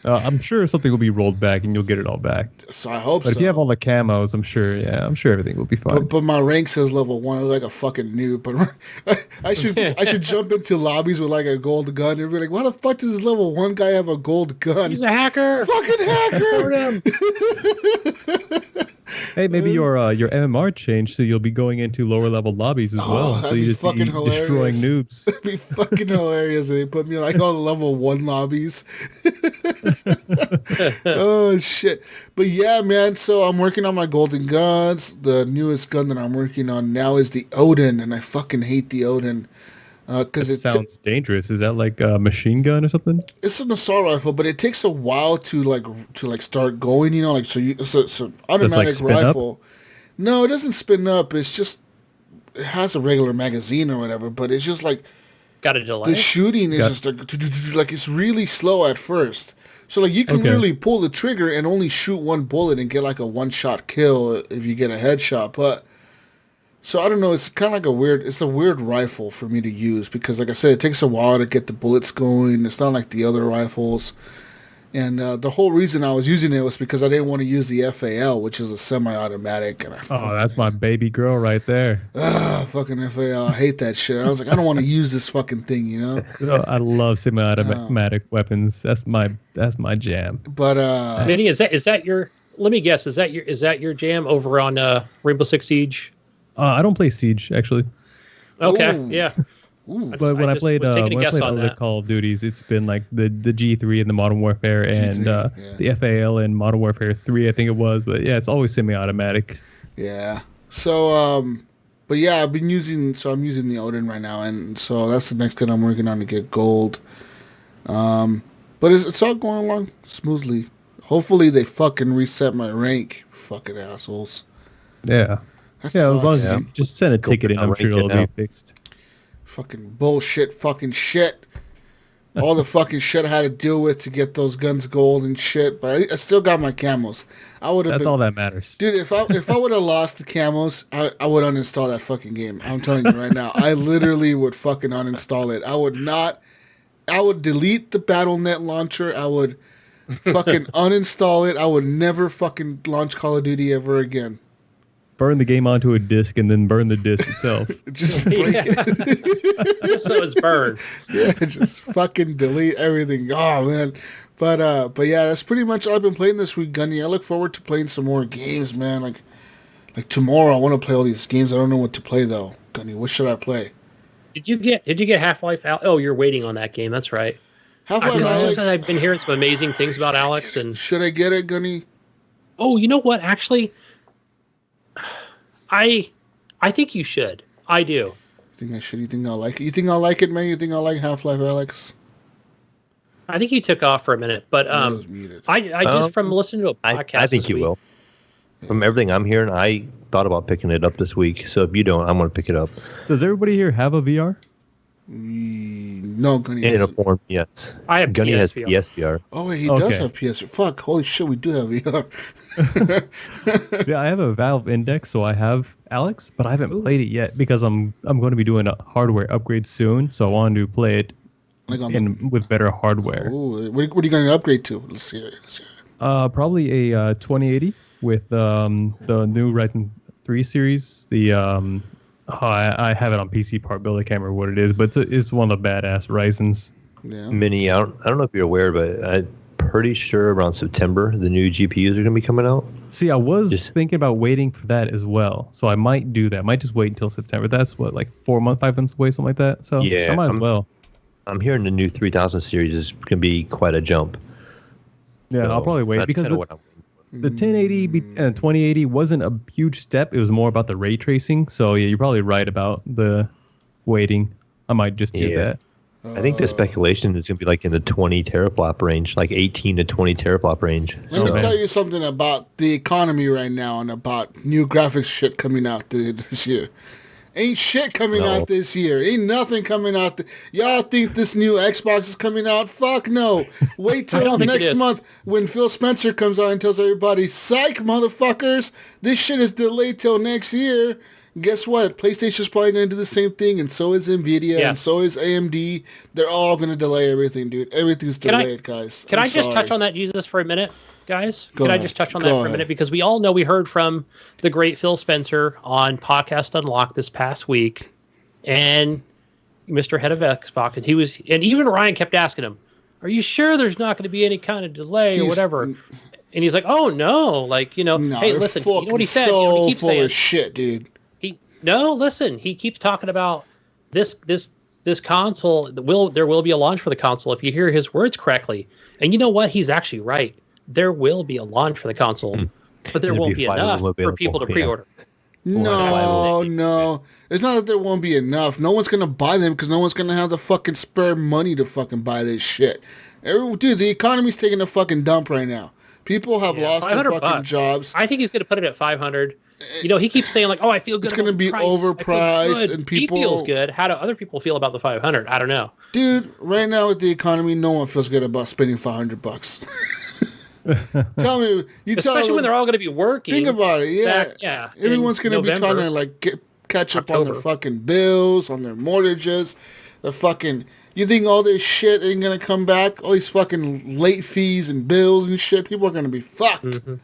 I'm sure something will be rolled back and you'll get it all back. So I hope But so. if you have all the camos, I'm sure everything will be fine. But my rank says level 1. I look like a fucking noob. But I should jump into lobbies with like a gold gun and be like, why the fuck does this level 1 guy have a gold gun? He's a hacker. Fucking hacker! Him. Hey, maybe your MMR changed, so you'll be going into lower level lobbies as well. So that'd you be just fucking be destroying hilarious. noobs. It'd be fucking hilarious if they put me like on level 1 lobbies. Oh shit. But yeah, man, so I'm working on my golden guns. The newest gun that I'm working on now is the Odin, and I fucking hate the Odin. Because It sounds dangerous. Is that like a machine gun or something? it's an assault rifle, but it takes a while to start going, you know, like it's an automatic spin up? rifle. No, it doesn't spin up. It's just it has a regular magazine or whatever, but it's just like Got a delay. the shooting is just like it's really slow at first. So like you can really pull the trigger and only shoot one bullet and get like a one-shot kill if you get a headshot. But so I don't know, it's kind of like it's a weird rifle for me to use because like I said, it takes a while to get the bullets going. It's not like the other rifles. And the whole reason I was using it was because I didn't want to use the FAL, which is a semi-automatic. And That's my baby girl right there. fucking FAL. I hate that shit. I was like, I don't want to use this fucking thing, you know? I love semi-automatic weapons. That's my jam. But Vinny, is that your? Let me guess. Is that your jam over on Rainbow Six Siege? I don't play Siege actually, Okay, Ooh. yeah. but when I played was taking a when I guess played on other that. Call of Duties, it's been like the G3 and the Modern Warfare and G3, the FAL and Modern Warfare 3, I think it was. But yeah, it's always semi-automatic. yeah. So, but yeah, I'm using the Odin right now, and so that's the next gun I'm working on to get gold. But it's all going along smoothly. Hopefully they fucking reset my rank, fucking assholes. Yeah. That Yeah, sucks. as long as you just send a ticket in, I'm sure it'll be fixed. Fucking bullshit, fucking shit. All the fucking shit I had to deal with to get those guns gold and shit, but I still got my camos. That's all that matters. Dude, if I would have lost the camos, I would uninstall that fucking game. I'm telling you right now. I literally would fucking uninstall it. I would delete the Battle.net launcher. I would fucking uninstall it. I would never fucking launch Call of Duty ever again. Burn the game onto a disc and then burn the disc itself. Just break it. Just so it's burned. Yeah, just fucking delete everything. Oh man. But yeah, that's pretty much all I've been playing this week, Gunny. I look forward to playing some more games, man. Like tomorrow I want to play all these games. I don't know what to play though. Gunny, what should I play? Did you get Half-Life out? Oh, you're waiting on that game. That's right. Half-Life Alex. I've been hearing some amazing things about Alex. And should I get it, Gunny? Oh, you know what? Actually, I think you should. I do. You think I should? You think I'll like it? You think I'll like it, man? You think I'll like Half-Life Alex? I think you took off for a minute, but I just from listening to a podcast. I think you will. From everything I'm hearing, I thought about picking it up this week. So if you don't, I'm going to pick it up. Does everybody here have a VR? No, Gunny. In a form, yes. I have Gunny has PSVR. PSVR. Oh, wait, he does have PS. Fuck, holy shit, we do have VR. See, I have a Valve Index, so I have Alex, but I haven't played it yet because I'm going to be doing a hardware upgrade soon, so I wanted to play it with better hardware. Ooh, what are you going to upgrade to? Let's hear it. Probably a 2080 with the new Ryzen 3 series. I have it on PC part build. I can't remember what it is, but it's one of the badass Ryzen's. Yeah. Mini. I don't know if you're aware, but I'm pretty sure around September the new GPUs are going to be coming out. See, I was thinking about waiting for that as well, so I might do that. I might just wait until September. That's what, like 4 months, 5 months away, something like that. So yeah, I might as well. I'm hearing the new 3000 series is going to be quite a jump. Yeah, so I'll probably wait because the 1080 and 2080 wasn't a huge step. It was more about the ray tracing. So yeah, you're probably right about the waiting. I might just do that. I think the speculation is going to be like in the 20 teraflop range, like 18 to 20 teraflop range. Let me tell you something about the economy right now and about new graphics shit coming out this year. Ain't shit coming out this year. Ain't nothing coming out. Y'all think this new Xbox is coming out? Fuck no. Wait till next month when Phil Spencer comes out and tells everybody, psych, motherfuckers. This shit is delayed till next year. Guess what? PlayStation's probably going to do the same thing, and so is Nvidia, and so is AMD. They're all going to delay everything, dude. Everything's delayed, guys. Can I just touch on that, Jesus, for a minute? Guys, I just touch on that for a minute? Because we all know we heard from the great Phil Spencer on Podcast Unlocked this past week, and Mr. Head of Xbox, and even Ryan kept asking him, "Are you sure there's not going to be any kind of delay or whatever?" And he's like, "Oh no, like hey, listen, you know what he said? So he keeps full saying of shit, dude. Listen, he keeps talking about this console. There will be a launch for the console if you hear his words correctly, and you know what? He's actually right. There will be a launch for the console, but there won't be enough for people to pre-order. No. It's not that there won't be enough. No one's going to buy them because no one's going to have the fucking spare money to fucking buy this shit. Dude, the economy's taking a fucking dump right now. People have lost their fucking jobs. I think he's going to put it at 500. He keeps saying like, "Oh, I feel good." It's going to be overpriced, and people. He feels good. How do other people feel about the 500? I don't know. Dude, right now with the economy, no one feels good about spending $500. Tell me, especially when they're all going to be working. Think about it, yeah. Everyone's going to be trying to catch up on their fucking bills, on their mortgages, the fucking. You think all this shit ain't going to come back? All these fucking late fees and bills and shit. People are going to be fucked. Mm-hmm.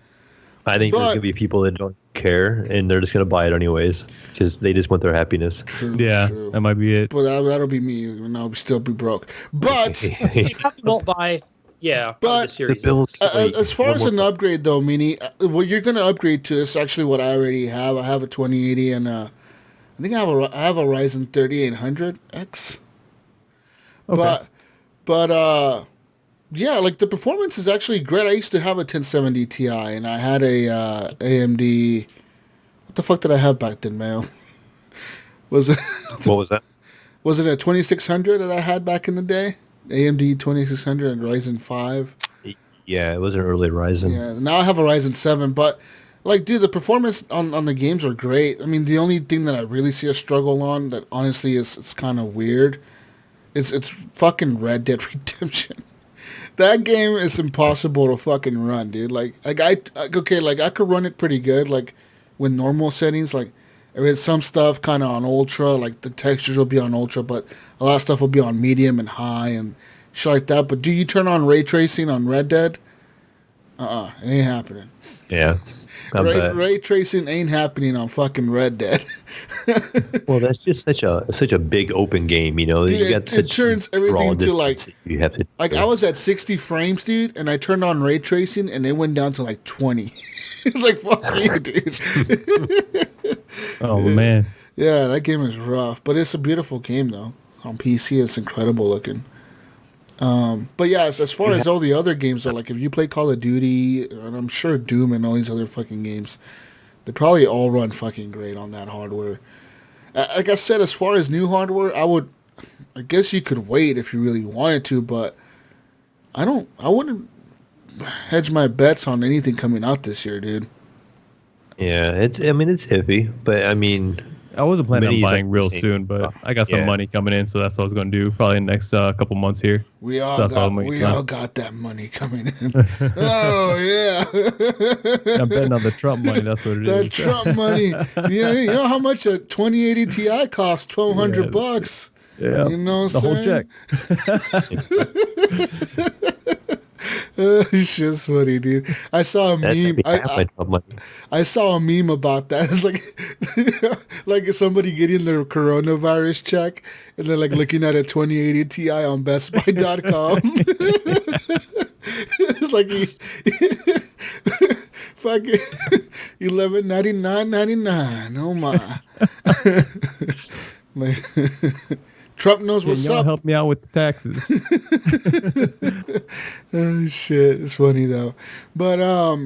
I think there's going to be people that don't care and they're just going to buy it anyways because they just want their happiness. True. That might be it. But that'll be me, and I'll still be broke. But you probably won't buy. Yeah, but the bills, as far as an upgrade though, Meanie, what you're gonna upgrade to is actually what I already have. I have a 2080 and I think I have a Ryzen 3800X. Okay. But yeah, like the performance is actually great. I used to have a 1070 Ti and I had a AMD. What the fuck did I have back then, Mayo? What was that? Was it a 2600 that I had back in the day? AMD 2600 and Ryzen 5. Yeah, it was an early Ryzen. Yeah, now I have a Ryzen 7, but like, dude, the performance on the games are great. I mean, the only thing that I really see a struggle on that honestly is it's kind of weird. It's fucking Red Dead Redemption. That game is impossible to fucking run, dude. I could run it pretty good, like with normal settings. Like, I mean, some stuff kind of on ultra, like the textures will be on ultra, but a lot of stuff will be on medium and high and shit like that. But do you turn on ray tracing on Red Dead? It ain't happening. Yeah. Ray tracing ain't happening on fucking Red Dead. Well, that's just such a big open game, you know. Dude, it turns everything to like you have to. Like, I was at 60 frames, dude, and I turned on ray tracing, and it went down to like 20. It's like, fuck you, dude. Oh man. Yeah, that game is rough, but it's a beautiful game though. On PC, it's incredible looking. But yeah, as far as all the other games are, like if you play Call of Duty, and I'm sure Doom and all these other fucking games, they probably all run fucking great on that hardware. Like I said, as far as new hardware, I guess you could wait if you really wanted to, but I wouldn't hedge my bets on anything coming out this year, dude. Yeah, it's iffy, but I mean, I wasn't planning on buying real same soon, but stuff. I got some money coming in, so that's what I was going to do probably in the next couple months here. We all got that money coming in. Oh yeah, I'm betting on the Trump money. That's what it is. That Trump money. Yeah, you know how much a 2080 Ti costs? $1,200. Yeah, you know what I'm saying? Whole check. It's just funny, dude. I saw a meme. I saw a meme about that. It's like somebody getting their coronavirus check and they're like looking at a 2080 Ti on BestBuy.com. It's like fucking $1199.99. Oh my. Like, Trump knows what's up. Help me out with the taxes. Oh shit, it's funny though. But yeah,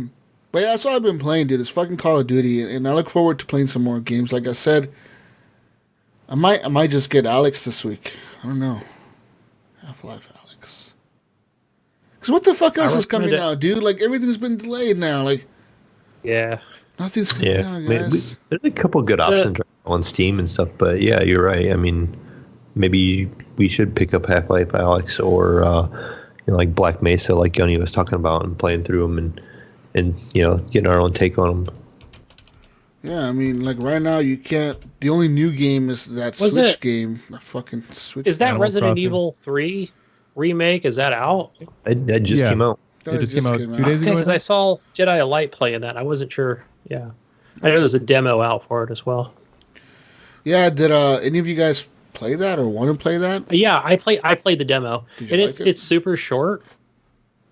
that's all I've been playing, dude. It's fucking Call of Duty, and I look forward to playing some more games. Like I said, I might just get Alex this week. I don't know. Half-Life Alex. Because what the fuck else is coming out, dude? Like, everything's been delayed now. Like, yeah, nothing's coming out, guys. There's a couple good options on Steam and stuff, but yeah, you're right. I mean, maybe we should pick up Half-Life Alex or like Black Mesa, like Gunny was talking about, and playing through them and getting our own take on them. Yeah, I mean, like right now you can't. The only new game is that Switch game. That fucking Switch. Is that Resident Evil 3 remake? Is that out? That just came out. It just came out 2 days ago. Because I saw Jedi Light playing that. I wasn't sure. Yeah, I know there's a demo out for it as well. Yeah, did any of you guys play that or want to play that? Yeah, I played the demo, and it's super short.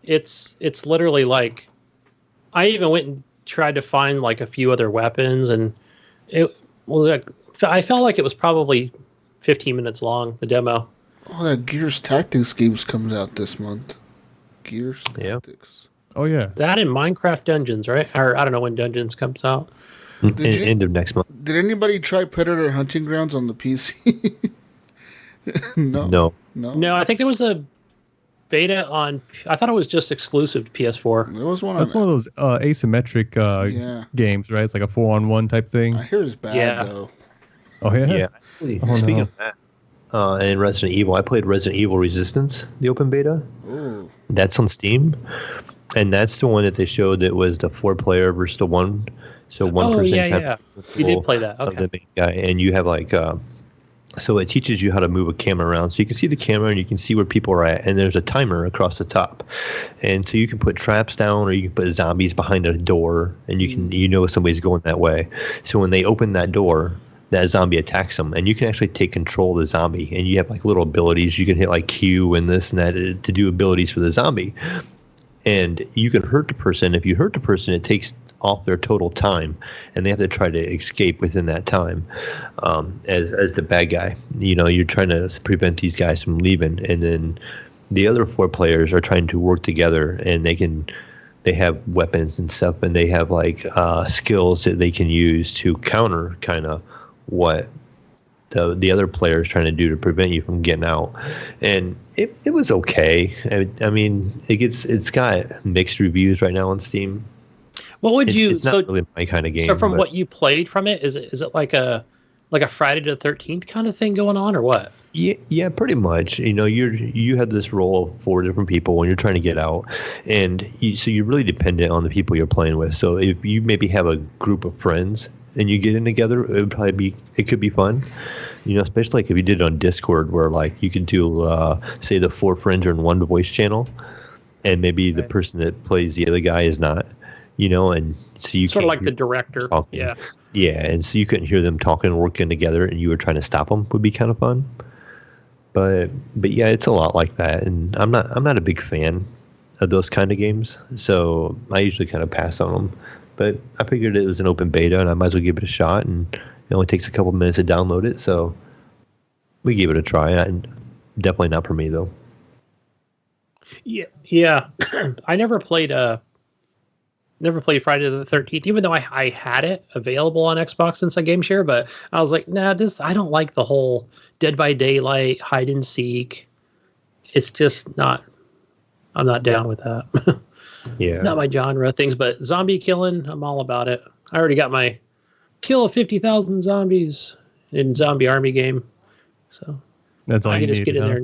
It's literally like, I even went and tried to find like a few other weapons, and it was like, I felt like it was probably 15 minutes long, the demo. Oh, that Gears Tactics games comes out this month. Gears Tactics. Oh yeah, that in Minecraft Dungeons, right? Or I don't know when Dungeons comes out. End of next month. Did anybody try Predator Hunting Grounds on the PC? No. I think there was a beta on. I thought it was just exclusive to PS4. There was one. That's one of those asymmetric games, right? It's like a 4-on-1 type thing. I hear it's bad though. Oh yeah. Yeah. Actually, speaking of that, and Resident Evil, I played Resident Evil Resistance, the open beta. Ooh. That's on Steam, and that's the one that they showed that was the 4-player versus the 1. So one person. Yeah. You did play that. Okay. The main guy, and you have like. So it teaches you how to move a camera around. So you can see the camera and you can see where people are at. And there's a timer across the top. And so you can put traps down or you can put zombies behind a door. And you know if somebody's going that way. So when they open that door, that zombie attacks them. And you can actually take control of the zombie. And you have like little abilities. You can hit like Q and this and that to do abilities for the zombie. And you can hurt the person. If you hurt the person, it takes off their total time, and they have to try to escape within that time. As the bad guy, you're trying to prevent these guys from leaving, and then the other 4 players are trying to work together, and they have weapons and stuff, and they have like skills that they can use to counter kind of what the other players trying to do to prevent you from getting out. And it was okay. I mean, it's got mixed reviews right now on Steam. What would you? It's not really my kind of game. So from what you played from it, is it like a Friday the 13th kind of thing going on, or what? Yeah, pretty much. You know, you have this role of 4 different people when you're trying to get out, and so you're really dependent on the people you're playing with. So if you maybe have a group of friends and you get in together, it could be fun. You know, especially like if you did it on Discord, where like you could do say the 4 friends are in one voice channel, and maybe the person that plays the other guy is not. You know, and so you sort of like the director. Talking. Yeah, and so you couldn't hear them talking and working together, and you were trying to stop them. Would be kind of fun. But yeah, it's a lot like that, and I'm not a big fan of those kind of games, so I usually kind of pass on them. But I figured it was an open beta, and I might as well give it a shot, and it only takes a couple minutes to download it, so we gave it a try. And definitely not for me though. Yeah. I never played Friday the 13th, even though I had it available on Xbox Inside Game Share, but I was like, nah, I don't like the whole Dead by Daylight, hide and seek. It's just not, I'm not down with that. Yeah. Not my genre things, but zombie killing, I'm all about it. I already got my kill of 50,000 zombies in Zombie Army game. So that's all I you can just need, get in there.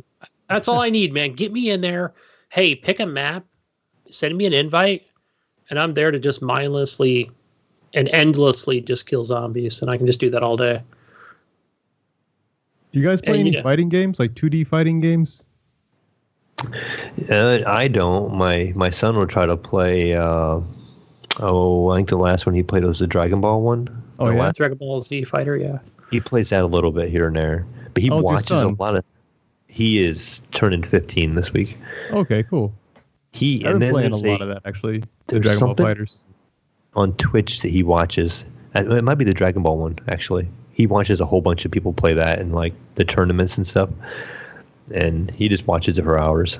That's all I need, man. Get me in there. Hey, pick a map, send me an invite, and I'm there to just mindlessly and endlessly just kill zombies, and I can just do that all day. Do you guys play any fighting games, like 2D fighting games? I don't. My son will try to play. I think the last one he played was the Dragon Ball one. Oh, yeah? Dragon Ball Z Fighter, yeah. He plays that a little bit here and there, but he watches a lot of. He is turning 15 this week. Okay, cool. I've been playing a lot of that, actually. The Dragon Ball Fighters. On Twitch that he watches. It might be the Dragon Ball one, actually. He watches a whole bunch of people play that and like the tournaments and stuff. And he just watches it for hours.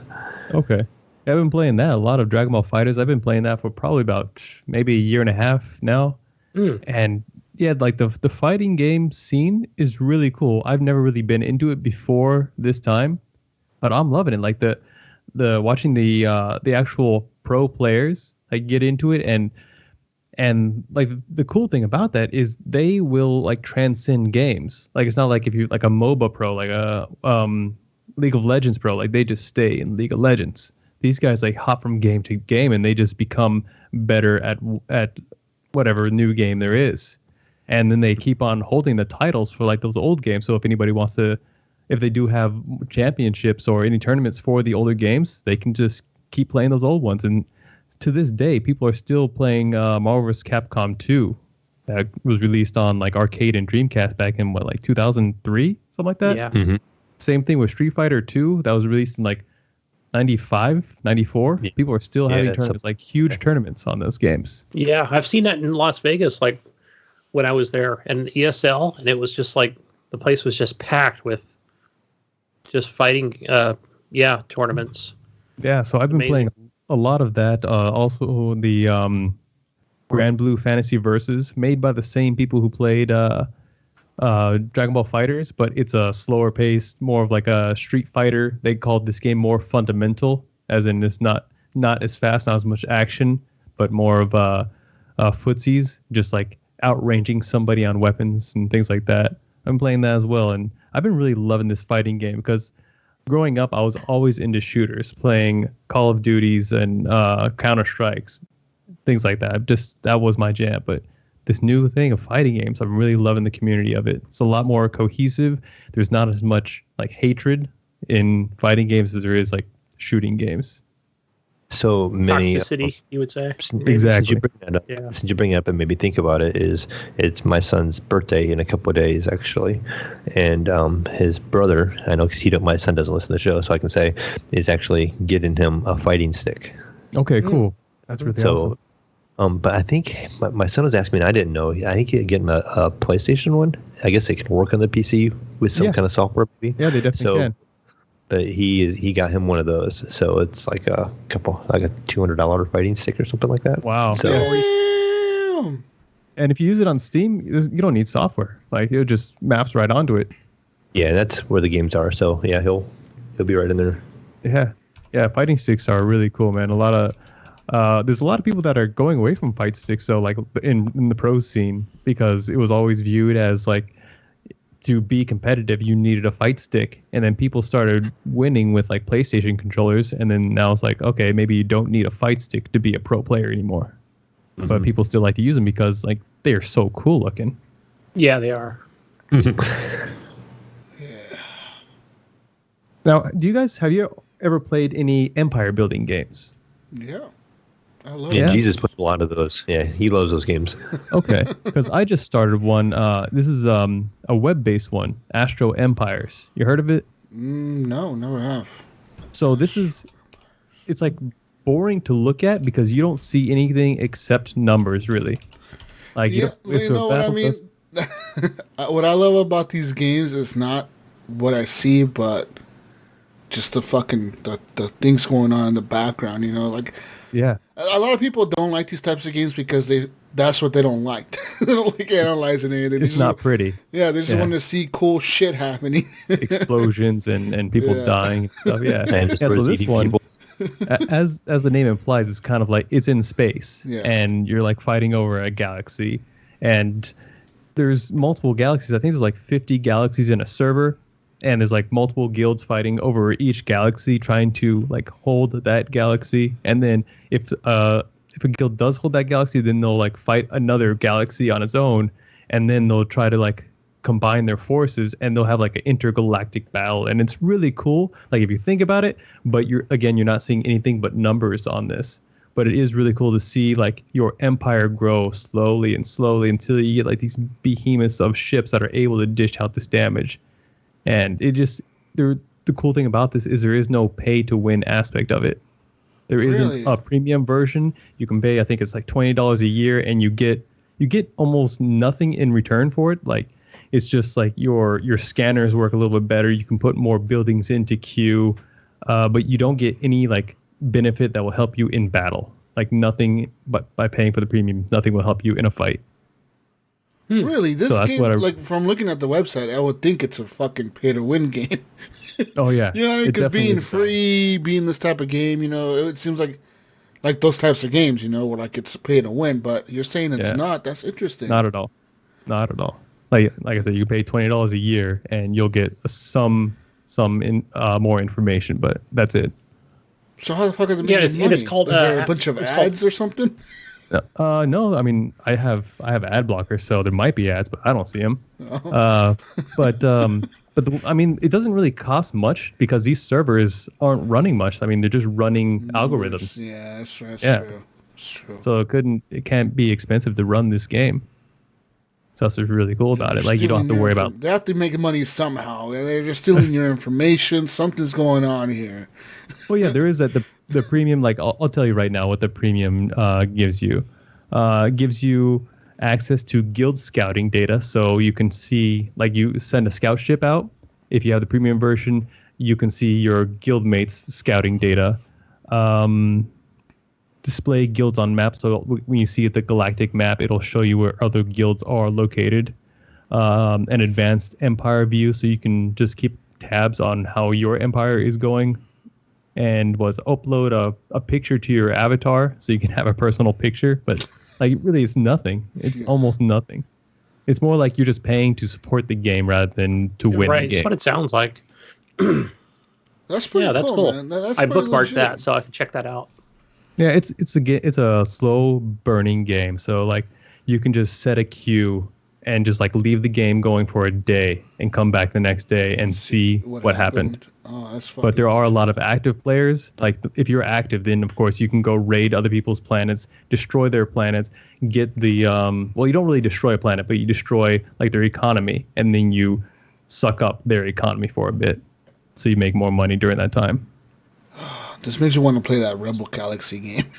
Okay. I've been playing that. A lot of Dragon Ball Fighters. I've been playing that for probably about maybe a year and a half now. And yeah, like the fighting game scene is really cool. I've never really been into it before this time, but I'm loving it. Like the watching the actual pro players like get into it, and like the cool thing about that is they will like transcend games. Like it's not like if you like a MOBA pro, like a League of Legends pro, like they just stay in League of Legends. These guys like hop from game to game and they just become better at whatever new game there is. And then they keep on holding the titles for like those old games. So if anybody wants to, if they do have championships or any tournaments for the older games, they can just keep playing those old ones. And to this day, people are still playing Marvel vs. Capcom 2 that was released on like arcade and Dreamcast back in like 2003, something like that. Yeah. Mm-hmm. Same thing with Street Fighter 2 that was released in like 95, 94. Yeah. People are still having tournaments, like huge tournaments on those games. Yeah, I've seen that in Las Vegas, like when I was there, and ESL, and it was just like the place was just packed with just fighting, tournaments. Yeah, so I've been playing a lot of that. Also, the Grand Blue Fantasy Versus, made by the same people who played Dragon Ball Fighters, but it's a slower pace, more of like a Street Fighter. They called this game more fundamental, as in it's not as fast, not as much action, but more of footsies, just like outranging somebody on weapons and things like that. I'm playing that as well, and I've been really loving this fighting game because growing up, I was always into shooters, playing Call of Duties and Counter-Strikes, things like that. That was my jam, but this new thing of fighting games, I'm really loving the community of it. It's a lot more cohesive. There's not as much like hatred in fighting games as there is like shooting games. So many toxicity, you would say. Exactly. Since you bring it up and maybe think about it, it's my son's birthday in a couple of days actually, and his brother, I know because my son doesn't listen to the show, so I can say, is actually getting him a fighting stick. Okay, cool. That's really awesome. But I think my son was asking me, and I didn't know. I think he could get him a PlayStation one. I guess it can work on the PC with some kind of software. Maybe. Yeah, they definitely can. But he got him one of those, so it's like a $200 fighting stick or something like that. Wow. So, Damn. And if you use it on Steam, you don't need software. Like it just maps right onto it. Yeah, that's where the games are. So yeah, he'll be right in there. Yeah, fighting sticks are really cool, man. There's a lot of people that are going away from fight sticks, though, like in the pro scene, because it was always viewed as like to be competitive, you needed a fight stick, and then people started winning with like PlayStation controllers, and then now it's like, okay, maybe you don't need a fight stick to be a pro player anymore, but people still like to use them because like they are so cool looking. Yeah, they are. Now, have you ever played any empire building games? Yeah. I love Yeah, it. Jesus put a lot of those. Yeah, he loves those games. Okay, because I just started one. This is a web-based one, Astro Empires. You heard of it? No, never have. So it's like boring to look at because you don't see anything except numbers, really. Like Yeah, you know what I mean? What I love about these games is not what I see, but just the things going on in the background, you know? Like, yeah, a lot of people don't like these types of games because that's what they don't like. They don't like analyzing anything. it's not pretty. Yeah, they just want to see cool shit happening. Explosions and people dying and stuff. Yeah, And just so this eating one, people. as the name implies, it's kind of like it's in space, Yeah. and you're like fighting over a galaxy, and there's multiple galaxies. I think there's like 50 galaxies in a server, and there's like multiple guilds fighting over each galaxy, trying to like hold that galaxy. And then if a guild does hold that galaxy, then they'll like fight another galaxy on its own, and then they'll try to like combine their forces, and they'll have like an intergalactic battle. And it's really cool, like if you think about it, but you're not seeing anything but numbers on this. But it is really cool to see like your empire grow slowly and slowly until you get like these behemoths of ships that are able to dish out this damage. And the cool thing about this is there is no pay to win aspect of it. There isn't Really? a premium version. You can pay, I think it's like $20 a year, and you get almost nothing in return for it. Like it's just like your scanners work a little bit better. You can put more buildings into queue, but you don't get any like benefit that will help you in battle. Like nothing, but by paying for the premium, nothing will help you in a fight. Really? This So that's game, what like from looking at the website, I would think it's a fucking pay-to-win game. Oh yeah, You know what I mean? it Because definitely being is. free, being this type of game, you know, it seems like those types of games, you know, where like it's a pay to win. But you're saying it's Yeah. not. That's interesting. Not at all. Not at all. Like I said, you pay $20 a year and you'll get some more information, but that's it. So how the fuck are they Yeah, making and it's money? called, Is there a uh, bunch of it's called- ads or something? No, I mean I have ad blockers, so there might be ads, but I don't see them. I mean it doesn't really cost much because these servers aren't running much. I mean they're just running algorithms, Yeah, that's true. That's Yeah. true. That's true. so it can't be expensive to run this game. So that's what's really cool about it. Like you don't have to worry about. They have to make money somehow. They're just stealing your information. Something's going on here. Well, yeah, there is the premium. Like I'll tell you right now what the premium gives you. Gives you access to guild scouting data, so you can see like you send a scout ship out. If you have the premium version, you can see your guild mates scouting data. Display guilds on maps, so when you see the galactic map, it'll show you where other guilds are located. An advanced empire view, so you can just keep tabs on how your empire is going. And upload a picture to your avatar so you can have a personal picture, but like really it's nothing. It's almost nothing. It's more like you're just paying to support the game rather than to win Right, the game. that's what it sounds like. That's pretty Yeah, that's cool, cool. man. That's I pretty bookmarked legit. that so I can check that out. Yeah, it's a slow burning game. So like you can just set a queue and just like leave the game going for a day and come back the next day and see what happened. Oh, that's fucking But there are a lot of active players. Like if you're active, then of course you can go raid other people's planets, destroy their planets, get the well, you don't really destroy a planet, but you destroy like their economy, and then you suck up their economy for a bit, so you make more money during that time. This makes you want to play that Rebel Galaxy game.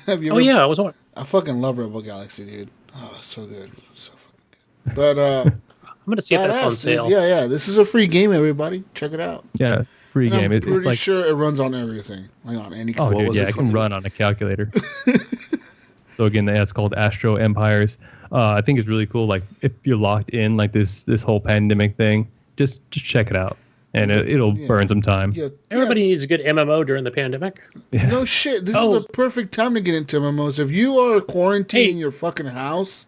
Have you Oh ever- yeah, I was on. I fucking love Rebel Galaxy, dude. Oh, it's so good. So fucking good. But I'm gonna see if that's on badass, dude. sale. Yeah. This is a free game, everybody. Check it out. Yeah, it's a free And game. I'm It's pretty like sure it runs on everything. Like on any oh, console. dude, was yeah, this it can called? run on a calculator. So again, that's called Astro Empires. I think it's really cool. Like if you're locked in like this whole pandemic thing, just check it out, and it'll burn some time. Yeah, Everybody needs a good MMO during the pandemic. Yeah. No shit. This is the perfect time to get into MMOs. If you are quarantined in your fucking house,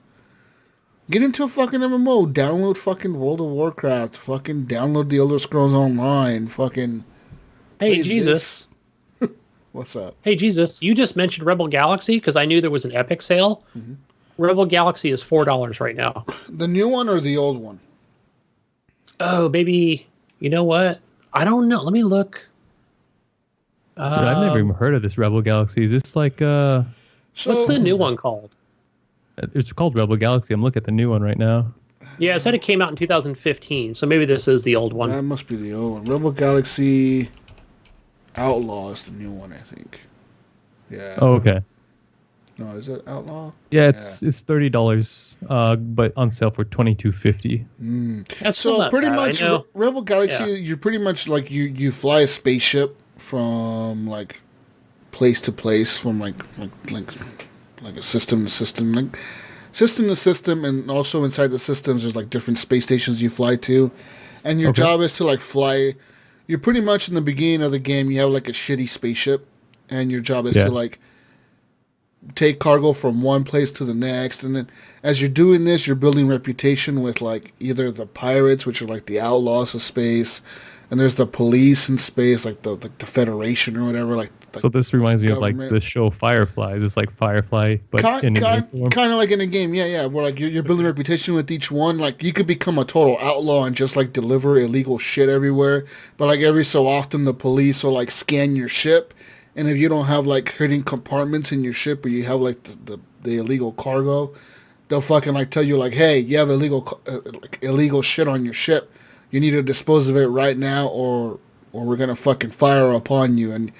get into a fucking MMO. Download fucking World of Warcraft. Fucking download the Elder Scrolls Online. Fucking. Hey, Jesus. What's up? Hey, Jesus. You just mentioned Rebel Galaxy because I knew there was an Epic sale. Mm-hmm. Rebel Galaxy is $4 right now. The new one or the old one? Oh, maybe. You know what? I don't know. Let me look. Dude, I've never even heard of this Rebel Galaxy. Is this like what's the new one called? It's called Rebel Galaxy. I'm looking at the new one right now. Yeah, it said it came out in 2015, so maybe this is the old one. That must be the old one. Rebel Galaxy Outlaw is the new one, I think. Yeah. Oh, okay. No, is it Outlaw? Yeah, it's $30, but on sale for $22.50. So pretty much, Rebel Galaxy, you're pretty much like you fly a spaceship from like place to place, from like a system to system, and also inside the systems there's like different space stations you fly to, and your job is to like fly. You're pretty much in the beginning of the game. You have like a shitty spaceship, and your job is to like take cargo from one place to the next, and then as you're doing this, you're building reputation with like either the pirates, which are like the outlaws of space, and there's the police in space, like the Federation or whatever. Like so, this reminds me of like the show Firefly. It's like Firefly, but in a game form. Kind of like in a game, yeah. Where like you're building reputation with each one. Like you could become a total outlaw and just like deliver illegal shit everywhere, but like every so often the police will like scan your ship. And if you don't have like hidden compartments in your ship, or you have like the illegal cargo, they'll fucking like tell you like, hey, you have illegal shit on your ship. You need to dispose of it right now, or we're gonna fucking fire upon you. And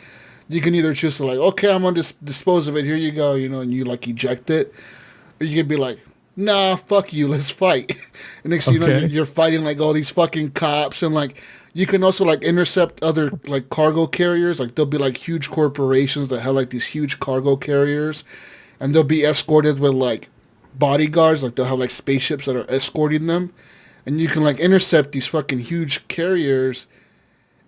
you can either choose to like, okay, I'm gonna dispose of it. Here you go, and you like eject it, or you can be like, nah, fuck you, let's fight. And next thing you know, you're fighting like all these fucking cops, and like. You can also like intercept other like cargo carriers. Like there'll be like huge corporations that have like these huge cargo carriers, and they'll be escorted with like bodyguards. Like they'll have like spaceships that are escorting them, and you can like intercept these fucking huge carriers,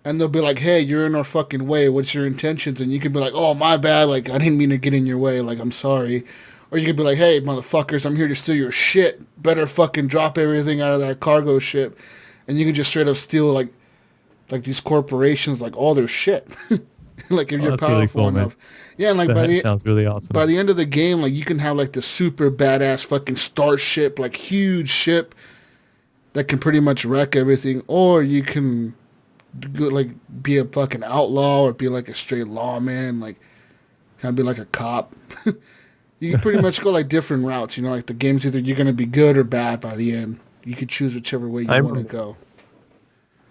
and they'll be like, "Hey, you're in our fucking way. What's your intentions?" And you can be like, "Oh, my bad. Like I didn't mean to get in your way. Like I'm sorry." Or you could be like, "Hey, motherfuckers, I'm here to steal your shit. Better fucking drop everything out of that cargo ship," and you can just straight up steal like these corporations, like all their shit. Like if you're powerful really cool, enough. Man. Yeah, and like sounds really awesome. By the end of the game, like you can have like the super badass fucking starship, like huge ship that can pretty much wreck everything, or you can go, like be a fucking outlaw or be like a straight lawman, like kind of be like a cop. You can pretty much go like different routes, like the game's either you're gonna be good or bad by the end. You could choose whichever way you want to go.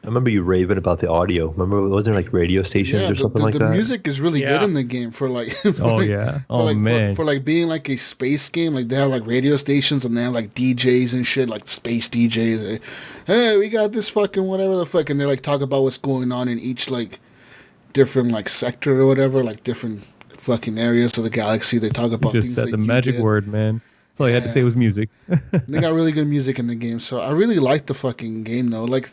I remember you raving about the audio. Remember, wasn't there like radio stations or something like that? The music is really good in the game for like. For being like a space game, like they have like radio stations and they have like DJs and shit, like space DJs. Hey, we got this fucking whatever the fuck, and they like talk about what's going on in each like different like sector or whatever, like different fucking areas of the galaxy. They talk about. You just said the magic word, man. That's all I had to say was music. They got really good music in the game, so I really like the fucking game though. Like.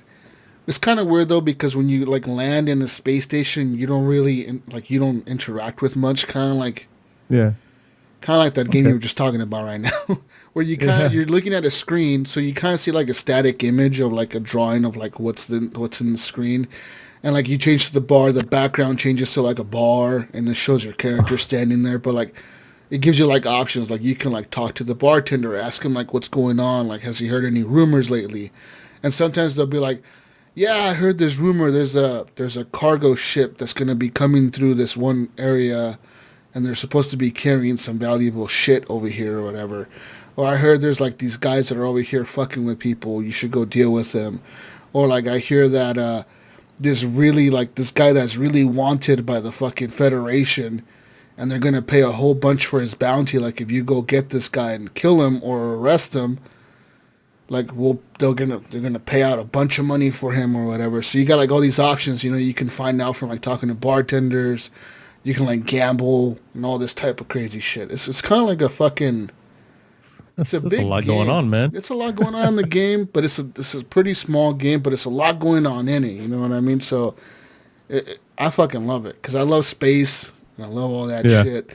It's kind of weird though because when you like land in a space station, you don't really you don't interact with much. Kind of like that game you were just talking about right now, where you're looking at a screen, so you kind of see like a static image of like a drawing of like what's in the screen, and like you change to the bar, the background changes to like a bar, and it shows your character standing there, but like. It gives you like options, like you can like talk to the bartender, ask him like what's going on, like has he heard any rumors lately, and sometimes they'll be like. Yeah, I heard this rumor. There's a cargo ship that's going to be coming through this one area, and they're supposed to be carrying some valuable shit over here or whatever. Or I heard there's like these guys that are over here fucking with people. You should go deal with them. Or like I hear that this guy that's really wanted by the fucking Federation, and they're going to pay a whole bunch for his bounty. Like if you go get this guy and kill him or arrest him. Like they're gonna pay out a bunch of money for him or whatever. So you got like all these options, you can find out from like talking to bartenders. You can like gamble and all this type of crazy shit. It's kind of like a fucking It's a That's big a lot game. going on, man. It's a lot going on in the game, but it's a pretty small game, but it's a lot going on in it. You know what I mean? So I fucking love it because I love space and I love all that shit.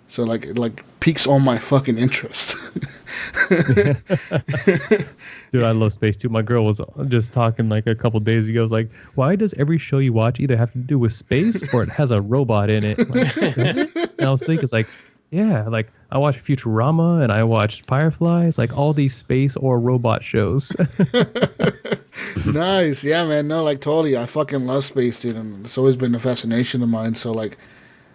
So like it piques all my fucking interest. Dude, I love space too. My girl was just talking like a couple days ago. Was like, why does every show you watch either have to do with space or it has a robot in it? Like, does it? And I was thinking, it's like, yeah, like I watched Futurama and I watched Firefly. It's like all these space or robot shows. Nice. Yeah, man. No, like totally. I fucking love space, dude. And it's always been a fascination of mine. So like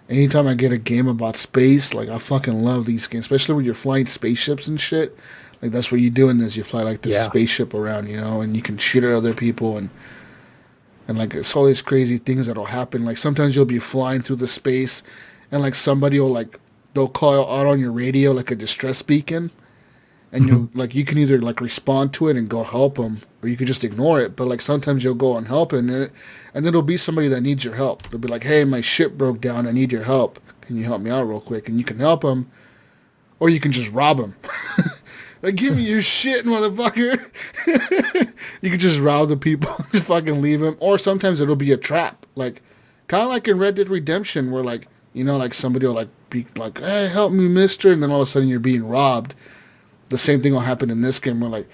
anytime I get a game about space, like I fucking love these games, especially when you're flying spaceships and shit. Like that's what you're doing is you fly like this spaceship around, you know, and you can shoot at other people and like it's all these crazy things that'll happen. Like sometimes you'll be flying through the space and like somebody will like they'll call out on your radio like a distress beacon. And you can either like respond to it and go help them, or you can just ignore it. But like sometimes you'll go and help, and then there'll be somebody that needs your help. They'll be like, "Hey, my ship broke down. I need your help. Can you help me out real quick?" And you can help them, or you can just rob them. Like, give me your shit, motherfucker. You can just rob the people, just fucking leave them. Or sometimes it'll be a trap, like kind of like in Red Dead Redemption, where like like somebody will like be like, "Hey, help me, mister," and then all of a sudden you're being robbed. The same thing will happen in this game where, like,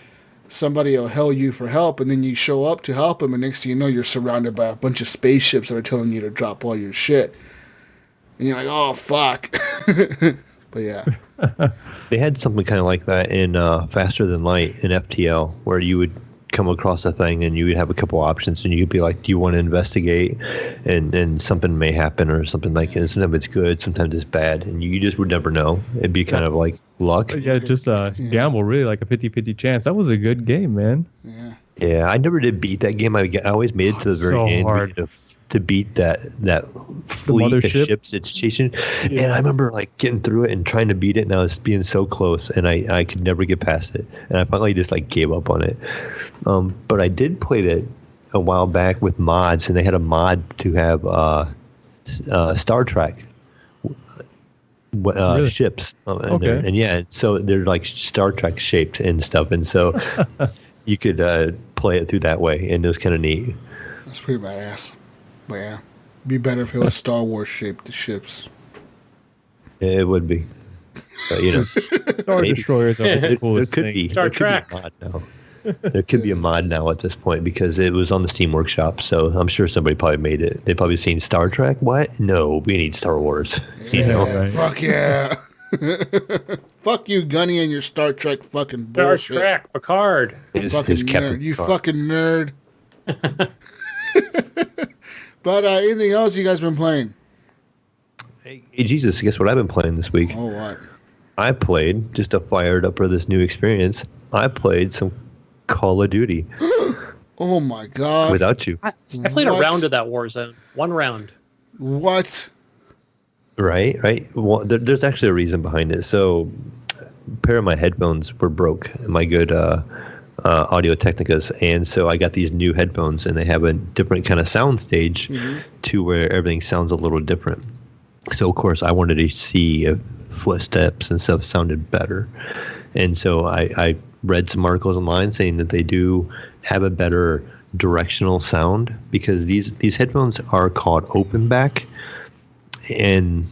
somebody will hail you for help, and then you show up to help them, and next thing you know, you're surrounded by a bunch of spaceships that are telling you to drop all your shit. And you're like, oh, fuck. But, yeah. They had something kind of like that in Faster Than Light in FTL, where you would come across a thing and you would have a couple options and you'd be like, do you want to investigate? And something may happen or something like that. Sometimes it's good, sometimes it's bad, and you just would never know. It'd be kind of like luck. Yeah, just gamble, really, like a 50-50 chance. That was a good game, man. Yeah, I never did beat that game. I always made it to the very end. Hard. To beat that fleet of ships it's chasing. And I remember like getting through it and trying to beat it, and I was being so close, and I could never get past it, and I finally just like gave up on it. But I did play it a while back with mods, and they had a mod to have Star Trek Really? ships, Okay. and yeah, so they're like Star Trek shaped and stuff, and so you could play it through that way, and it was kind of neat. That's pretty badass. But yeah, it'd be better if it was Star Wars shaped ships. It would be, but Star Destroyers are the coolest thing. Star Trek. There could be a mod now at this point because it was on the Steam Workshop, so I'm sure somebody probably made it. They've probably seen Star Trek. What? No, we need Star Wars. Right. Fuck yeah. Fuck you, Gunny, and your Star Trek fucking bullshit. Star Trek, Picard. His Captain nerd. You Picard. fucking nerd. But anything else you guys been playing? Hey, Jesus, guess what I've been playing this week? Oh, what? I played, just to fire it up for this new experience, I played some Call of Duty. Oh, my God. Without you. I played What? a round of that Warzone. One round. What? Right. Well, there's actually a reason behind it. So, a pair of my headphones were broke, my good Audio Technicas, and so I got these new headphones, and they have a different kind of sound stage to where everything sounds a little different. So, of course, I wanted to see if footsteps and stuff sounded better. And so I read some articles online saying that they do have a better directional sound because these headphones are called open back, and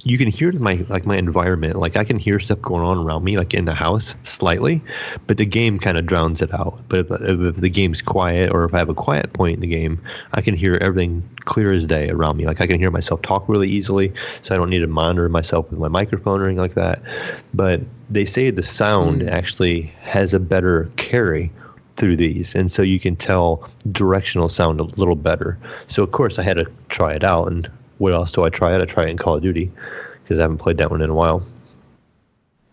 you can hear my environment. Like I can hear stuff going on around me, like in the house slightly, but the game kind of drowns it out. But if the game's quiet, or if I have a quiet point in the game, I can hear everything clear as day around me. Like I can hear myself talk really easily, so I don't need to monitor myself with my microphone or anything like that. But they say the sound actually has a better carry through these, and so you can tell directional sound a little better. So of course I had to try it out, and what else do I try it? I try it in Call of Duty because I haven't played that one in a while.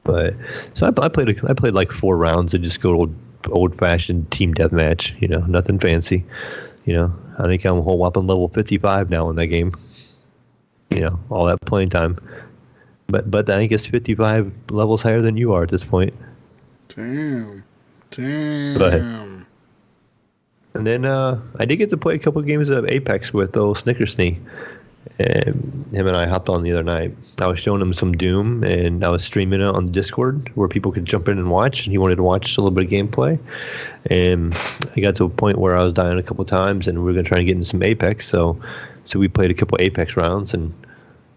But so I played like 4 rounds of just good old fashioned team deathmatch. Nothing fancy. I think I'm a whole whopping level 55 now in that game. All that playing time. But I think it's 55 levels higher than you are at this point. Damn. Go ahead. And then I did get to play a couple of games of Apex with old Snickersnee. And him and I hopped on the other night. I was showing him some Doom, and I was streaming it on Discord where people could jump in and watch. And he wanted to watch a little bit of gameplay. And I got to a point where I was dying a couple of times, and we were going to try and get into some Apex. So we played a couple Apex rounds and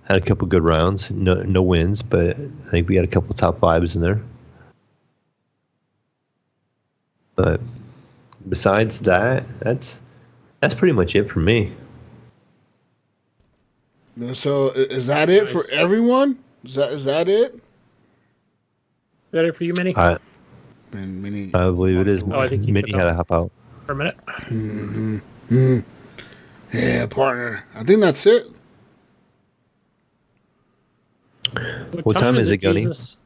had a couple good rounds. No wins, but I think we had a couple top fives in there. But besides that, that's pretty much it for me. So is that it for everyone? Is that it? Is that it for you, Minnie? Minnie. I believe it is. Oh, I think you Minnie had to hop out for a minute. Mm-hmm. Yeah, partner. I think that's it. What time is it, Gunny? Jesus?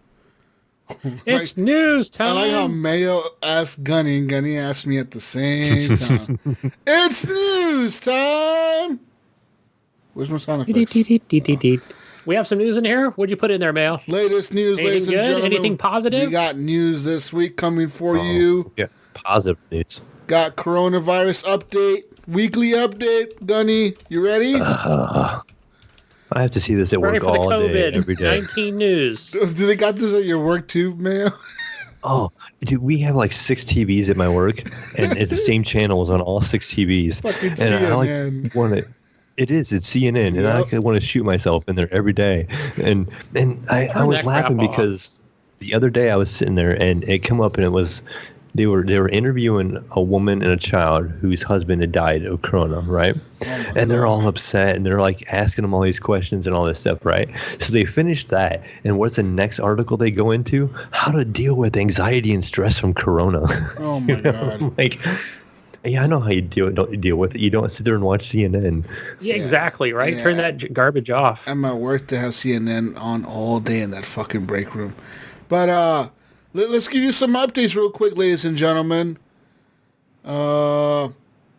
It's news time. I like how Mayo asked Gunny, and Gunny asked me at the same time. It's news time. Where's my sound effects? We have some news in here. What'd you put in there, Mayo? Latest news, Anything ladies and good? gentlemen. Anything positive? We got news this week coming for you. Yeah, positive news. Got coronavirus update, weekly update. Gunny, you ready? I have to see this at Ready work for the all day, every day. COVID-19 news. Do they got this at your work too, Mayo? Oh, dude, we have like 6 TVs at my work, and it's the same channel is on all 6 TVs. Fucking and CNN. I like want to. It's CNN, and I want to shoot myself in there every day. And I was laughing because the other day I was sitting there, and it came up, and it was they were interviewing a woman and a child whose husband had died of corona, right? And they're all upset, and they're like asking them all these questions and all this stuff, right? So they finished that, and what's the next article they go into? How to deal with anxiety and stress from corona. Oh my God! Like, yeah, I know how you deal with it. You don't sit there and watch CNN. Yeah, exactly, right? Yeah. Turn that garbage off. At my work, they have CNN on all day in that fucking break room. But let's give you some updates real quick, ladies and gentlemen.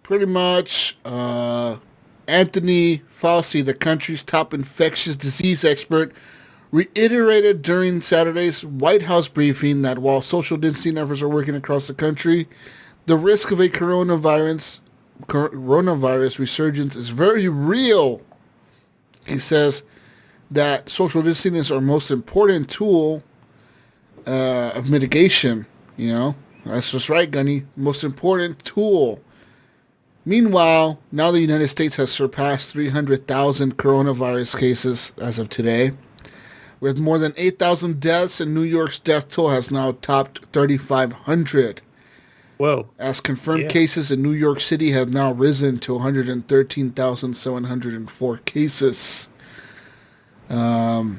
Pretty much, Anthony Fauci, the country's top infectious disease expert, reiterated during Saturday's White House briefing that while social distancing efforts are working across the country, the risk of a coronavirus resurgence is very real. He says that social distancing is our most important tool of mitigation. You know, that's just right, Gunny. Most important tool. Meanwhile, now the United States has surpassed 300,000 coronavirus cases as of today, with more than 8,000 deaths, and New York's death toll has now topped 3,500. Whoa. As confirmed cases in New York City have now risen to 113,704 cases. So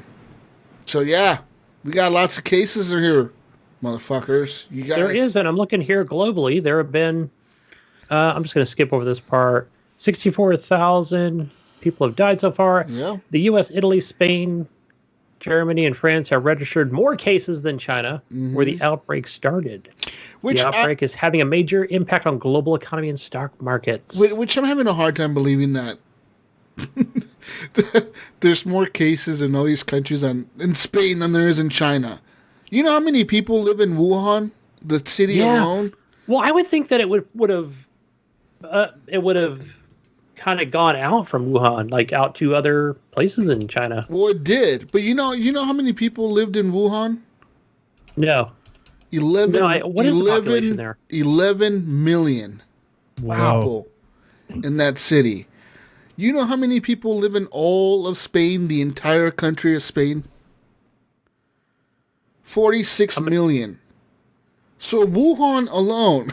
yeah, we got lots of cases in here, motherfuckers. You guys. There is, and I'm looking here globally. There have been, I'm just going to skip over this part, 64,000 people have died so far. Yeah. The U.S., Italy, Spain, Germany, and France have registered more cases than China, where the outbreak started. The outbreak is having a major impact on global economy and stock markets. Which I'm having a hard time believing that there's more cases in all these countries in Spain than there is in China. You know how many people live in Wuhan, the city alone? Well, I would think that it would have kind of gone out from Wuhan, like out to other places in China. Well, it did, but you know how many people lived in Wuhan? No. 11. What is the population there? 11 million people in that city. You know how many people live in all of Spain, the entire country of Spain? 46 million. So Wuhan alone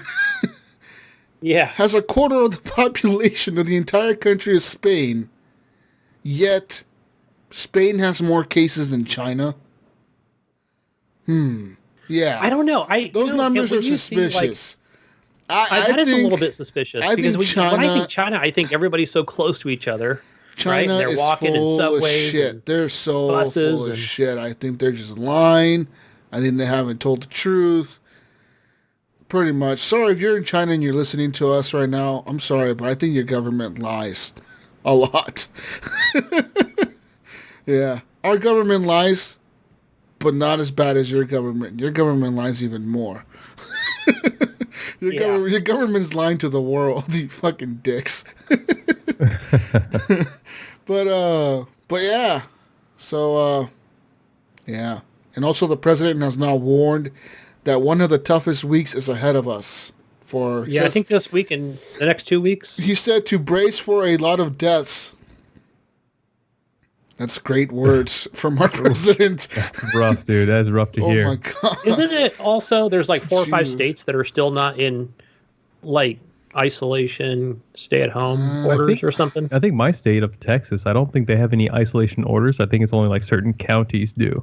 has a quarter of the population of the entire country of Spain, yet Spain has more cases than China. Yeah. I don't know. Those numbers are suspicious. That is a little bit suspicious. Because when I think China, I think everybody's so close to each other. China right? They're is walking in full subways of shit. They're so buses full of shit. I think they're just lying. I think they haven't told the truth. Pretty much. Sorry if you're in China and you're listening to us right now. I'm sorry, but I think your government lies a lot. Yeah. Our government lies, but not as bad as your government. Your government lies even more. Your government's lying to the world, you fucking dicks. But yeah. So, yeah. And also the president has now warned that one of the toughest weeks is ahead of us. I think this week and the next 2 weeks. He said to brace for a lot of deaths. That's great words from our president. That's rough, dude. That's rough to hear. Oh, my God. Isn't it also, there's like 4 or 5 states that are still not in, like, isolation, stay-at-home orders or something? I think my state of Texas, I don't think they have any isolation orders. I think it's only like certain counties do.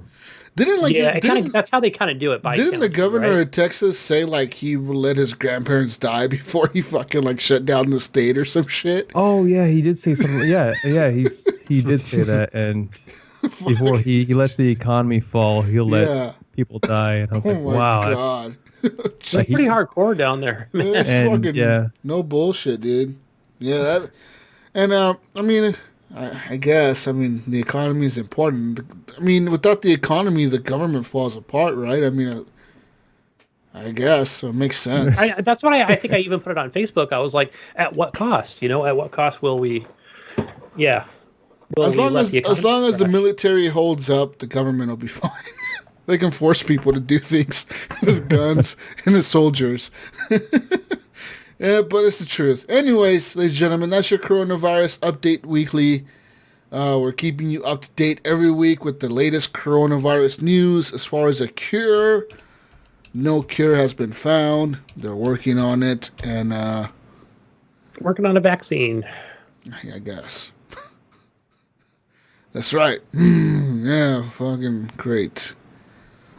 That's how they kind of do it. Didn't the governor of Texas say like he would let his grandparents die before he fucking like shut down the state or some shit? Oh yeah, he did say something. Yeah, he did say that, and before he lets the economy fall, he'll let people die. And I was like, wow, God. It's pretty hardcore down there. It's fucking no bullshit, dude. Yeah, that, and I mean, I guess the economy is important. I mean, without the economy, the government falls apart, right? I mean, I guess it makes sense. That's why I think I even put it on Facebook. I was like, at what cost? At what cost will we? Yeah. As long as the military holds up, the government will be fine. They can force people to do things with guns and the soldiers. Yeah, but it's the truth. Anyways, ladies and gentlemen, that's your coronavirus update weekly. We're keeping you up to date every week with the latest coronavirus news. As far as a cure, no cure has been found. They're working on it and working on a vaccine. I guess. That's right. Yeah, fucking great.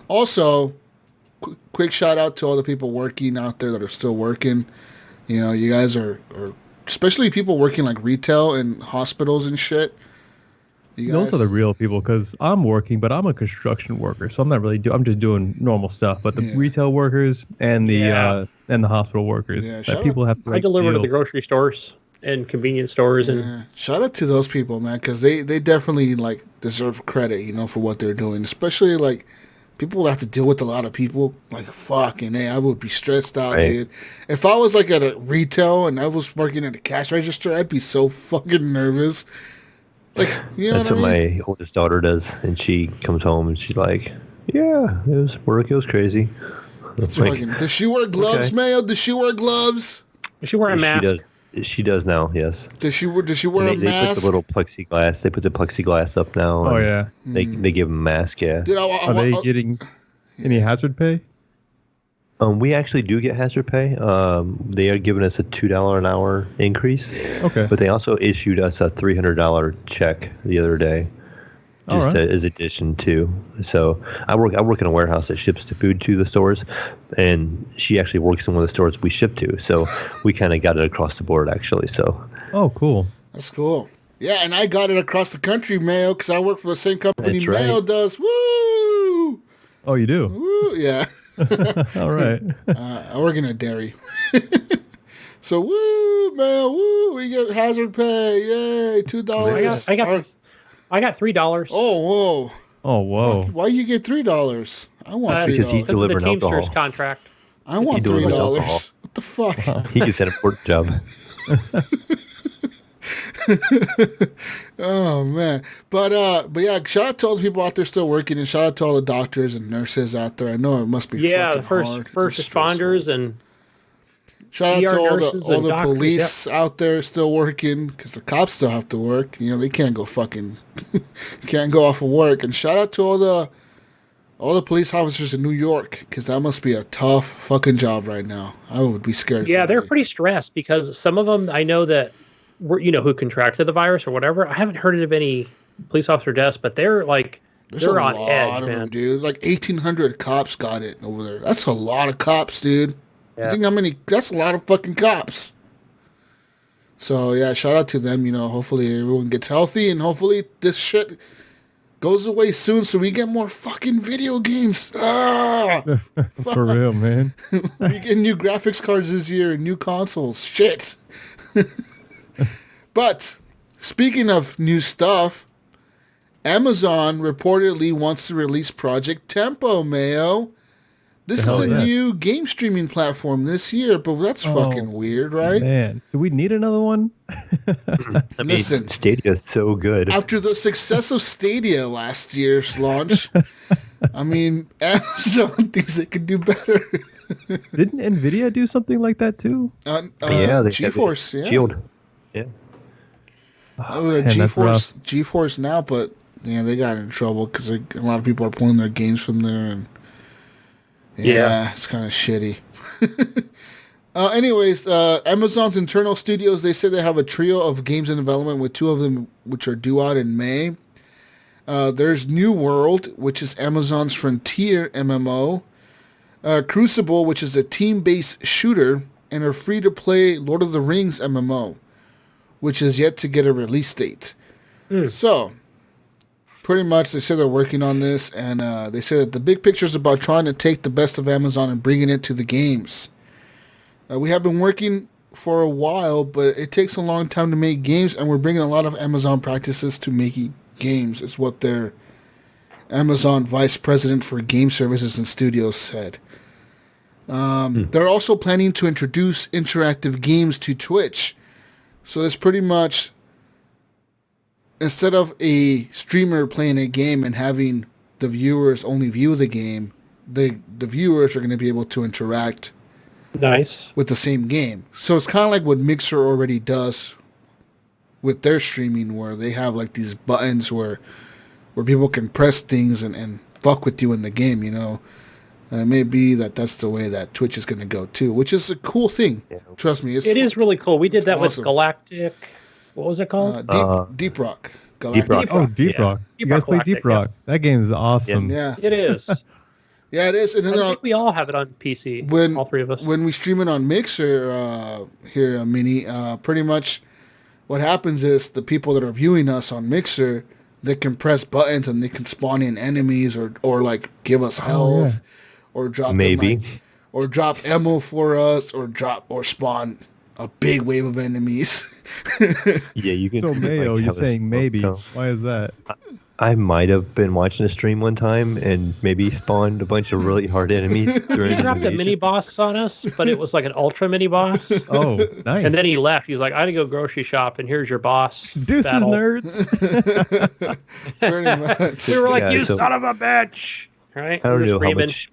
Also, quick shout out to all the people working out there that are still working. You guys are especially people working like retail and hospitals and shit. Those are the real people, because I'm working, but I'm a construction worker, so I'm not really I'm just doing normal stuff. But the retail workers and the hospital workers, people have to. I deliver to the grocery stores and convenience stores, and shout out to those people, man, because they definitely like deserve credit, for what they're doing, especially like. People have to deal with a lot of people. Like, fucking I would be stressed out, dude. If I was, like, at a retail and I was working at a cash register, I'd be so fucking nervous. Like, That's what my oldest daughter does. And she comes home and she's like, yeah, it was work. It was crazy. Does she wear gloves, Mayo? Does she wear gloves? Does she wear a mask? She does now, yes. Does she wear a mask? They put the little plexiglass. They put the plexiglass up now. Oh, yeah. They give them a mask, yeah. Dude, are they getting any hazard pay? We actually do get hazard pay. They are giving us a $2 an hour increase. Okay. But they also issued us a $300 check the other day. Just as addition to. So I work in a warehouse that ships the food to the stores, and she actually works in one of the stores we ship to. So we kind of got it across the board, actually. So. Oh, cool. That's cool. Yeah, and I got it across the country, Mayo, because I work for the same company Mayo does. Woo! Oh, you do? Woo! Yeah. All right. I work in a dairy. So woo, Mayo, woo! We get hazard pay. Yay! $2. I got $3. Oh, whoa. Fuck, why you get $3? I want $3. Because he's delivering the Teamsters alcohol. Contract. I want $3. What the fuck? Wow. He gets an important job. Oh man, but yeah, shout out to all the people out there still working, and shout out to all the doctors and nurses out there. I know it must be the hard. first responders and shout out to all the doctors, police out there still working, because the cops still have to work. They can't go can't go off of work. And shout out to all the police officers in New York, because that must be a tough fucking job right now. I would be scared. Yeah, they're pretty stressed, because some of them I know that were who contracted the virus or whatever. I haven't heard of any police officer deaths, but they're like they're on edge, man. Them, dude. Like 1,800 cops got it over there. That's a lot of cops, dude. Yeah. You think how many? That's a lot of fucking cops. So yeah, shout out to them. Hopefully everyone gets healthy, and hopefully this shit goes away soon, so we get more fucking video games. For real, man. We get new graphics cards this year, and new consoles. Shit. But speaking of new stuff, Amazon reportedly wants to release Project Tempo, Mayo. This is hell a is that? new game streaming platform this year, but that's fucking weird, right? Man, do we need another one? I mean, Listen. Stadia's so good. After the success of Stadia last year's launch, I mean, Amazon thinks they could do better. Didn't Nvidia do something like that too? Yeah, they have GeForce, yeah. Shield. Yeah. Man, that's rough. GeForce now, but yeah, they got in trouble because a lot of people are pulling their games from there, and yeah. It's kind of shitty. Anyways, Amazon's internal studios, they say they have a trio of games in development with 2 of them which are due out in May. There's New World, which is Amazon's Frontier MMO. Crucible, which is a team-based shooter, and a free-to-play Lord of the Rings MMO, which is yet to get a release date. So, pretty much they say they're working on this, and they say that the big picture is about trying to take the best of Amazon and bringing it to the games. We have been working for a while, but it takes a long time to make games, and we're bringing a lot of Amazon practices to making games, is what their Amazon Vice President for Game Services and Studios said. They're also planning to introduce interactive games to Twitch. So it's pretty much, instead of a streamer playing a game and having the viewers only view the game, the viewers are going to be able to interact with the same game. So it's kind of like what Mixer already does with their streaming, where they have like these buttons where people can press things and fuck with you in the game, you know. It may be that's the way that Twitch is going to go too, which is a cool thing. Yeah. Trust me. It is really cool. We did that awesome. With Galactic. What was it called? Deep Rock. Galactic. Deep Rock. Oh, Deep Rock. You guys play Deep Rock. That game is awesome. Yeah. It is. Yeah, it is. And then I think we all have it on PC, all 3 of us. When we stream it on Mixer here, Mini, pretty much what happens is the people that are viewing us on Mixer, they can press buttons and they can spawn in enemies or like give us health or drop or drop ammo for us or spawn a big wave of enemies. Yeah, you can. So Mayo, you're saying maybe. Why is that? I might have been watching a stream one time and maybe spawned a bunch of really hard enemies during He dropped a mini boss on us, but it was like an ultra mini boss. Oh, nice. And then he left. He was like, I had to go grocery shop, and here's your boss. Deuces, battle. nerds. Pretty much. We were like, son of a bitch. Right? I don't know how screaming. much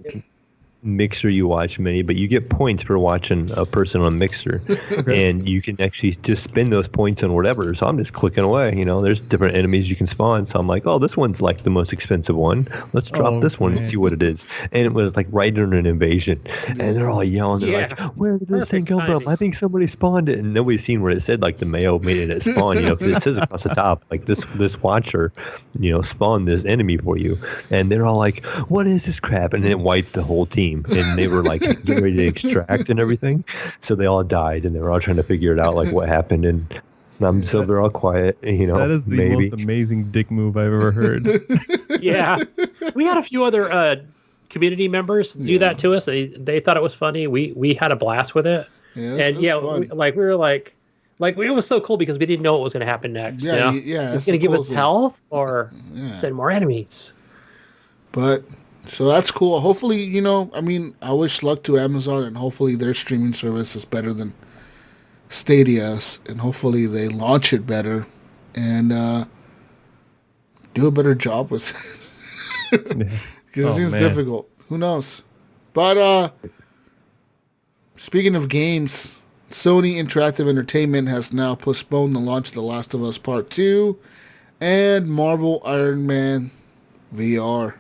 Mixer you watch, Mini, but you get points for watching a person on Mixer. And you can actually just spend those points on whatever. So I'm just clicking away. You know, there's different enemies you can spawn. So I'm like, oh, this one's like the most expensive one. Let's drop this one and see what it is. And it was like right under an invasion. And they're all yelling. They're like, where did this thing come from? I think somebody spawned it. And nobody's seen where it said like the Mayo made it at spawn. You know, 'cause it says across the top, like this watcher, you know, spawned this enemy for you. And they're all like, what is this crap? And then it wiped the whole team. And they were like getting ready to extract and everything. So they all died and they were all trying to figure it out, like what happened. And so they're all quiet, you know. That is the most amazing dick move I've ever heard. Yeah. We had a few other community members do that to us. They thought it was funny. We had a blast with it. And we were like, it was so cool because we didn't know what was going to happen next. Yeah, you know? It's going to give us health or send more enemies. But so that's cool. Hopefully, you know, I mean, I wish luck to Amazon, and hopefully their streaming service is better than Stadia's, and hopefully they launch it better and do a better job with it. Because it seems difficult. Who knows? But speaking of games, Sony Interactive Entertainment has now postponed the launch of The Last of Us Part 2 and Marvel Iron Man VR.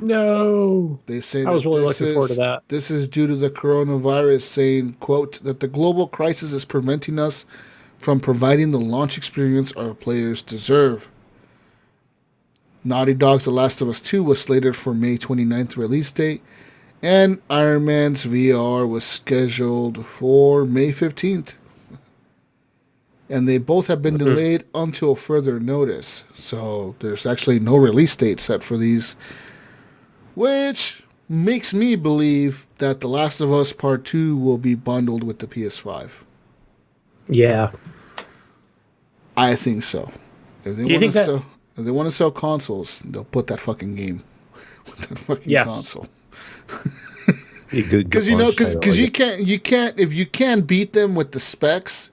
No. They say I was really looking forward to that. This is due to the coronavirus, saying, quote, that the global crisis is preventing us from providing the launch experience our players deserve. Naughty Dog's The Last of Us 2 was slated for May 29th release date, and Iron Man's VR was scheduled for May 15th. And they both have been delayed until further notice. So there's actually no release date set for these, which makes me believe that The Last of Us Part 2 will be bundled with the PS5. Yeah. I think so. If they want to sell consoles, they'll put that fucking game with that fucking console. Because you can't if you can't beat them with the specs,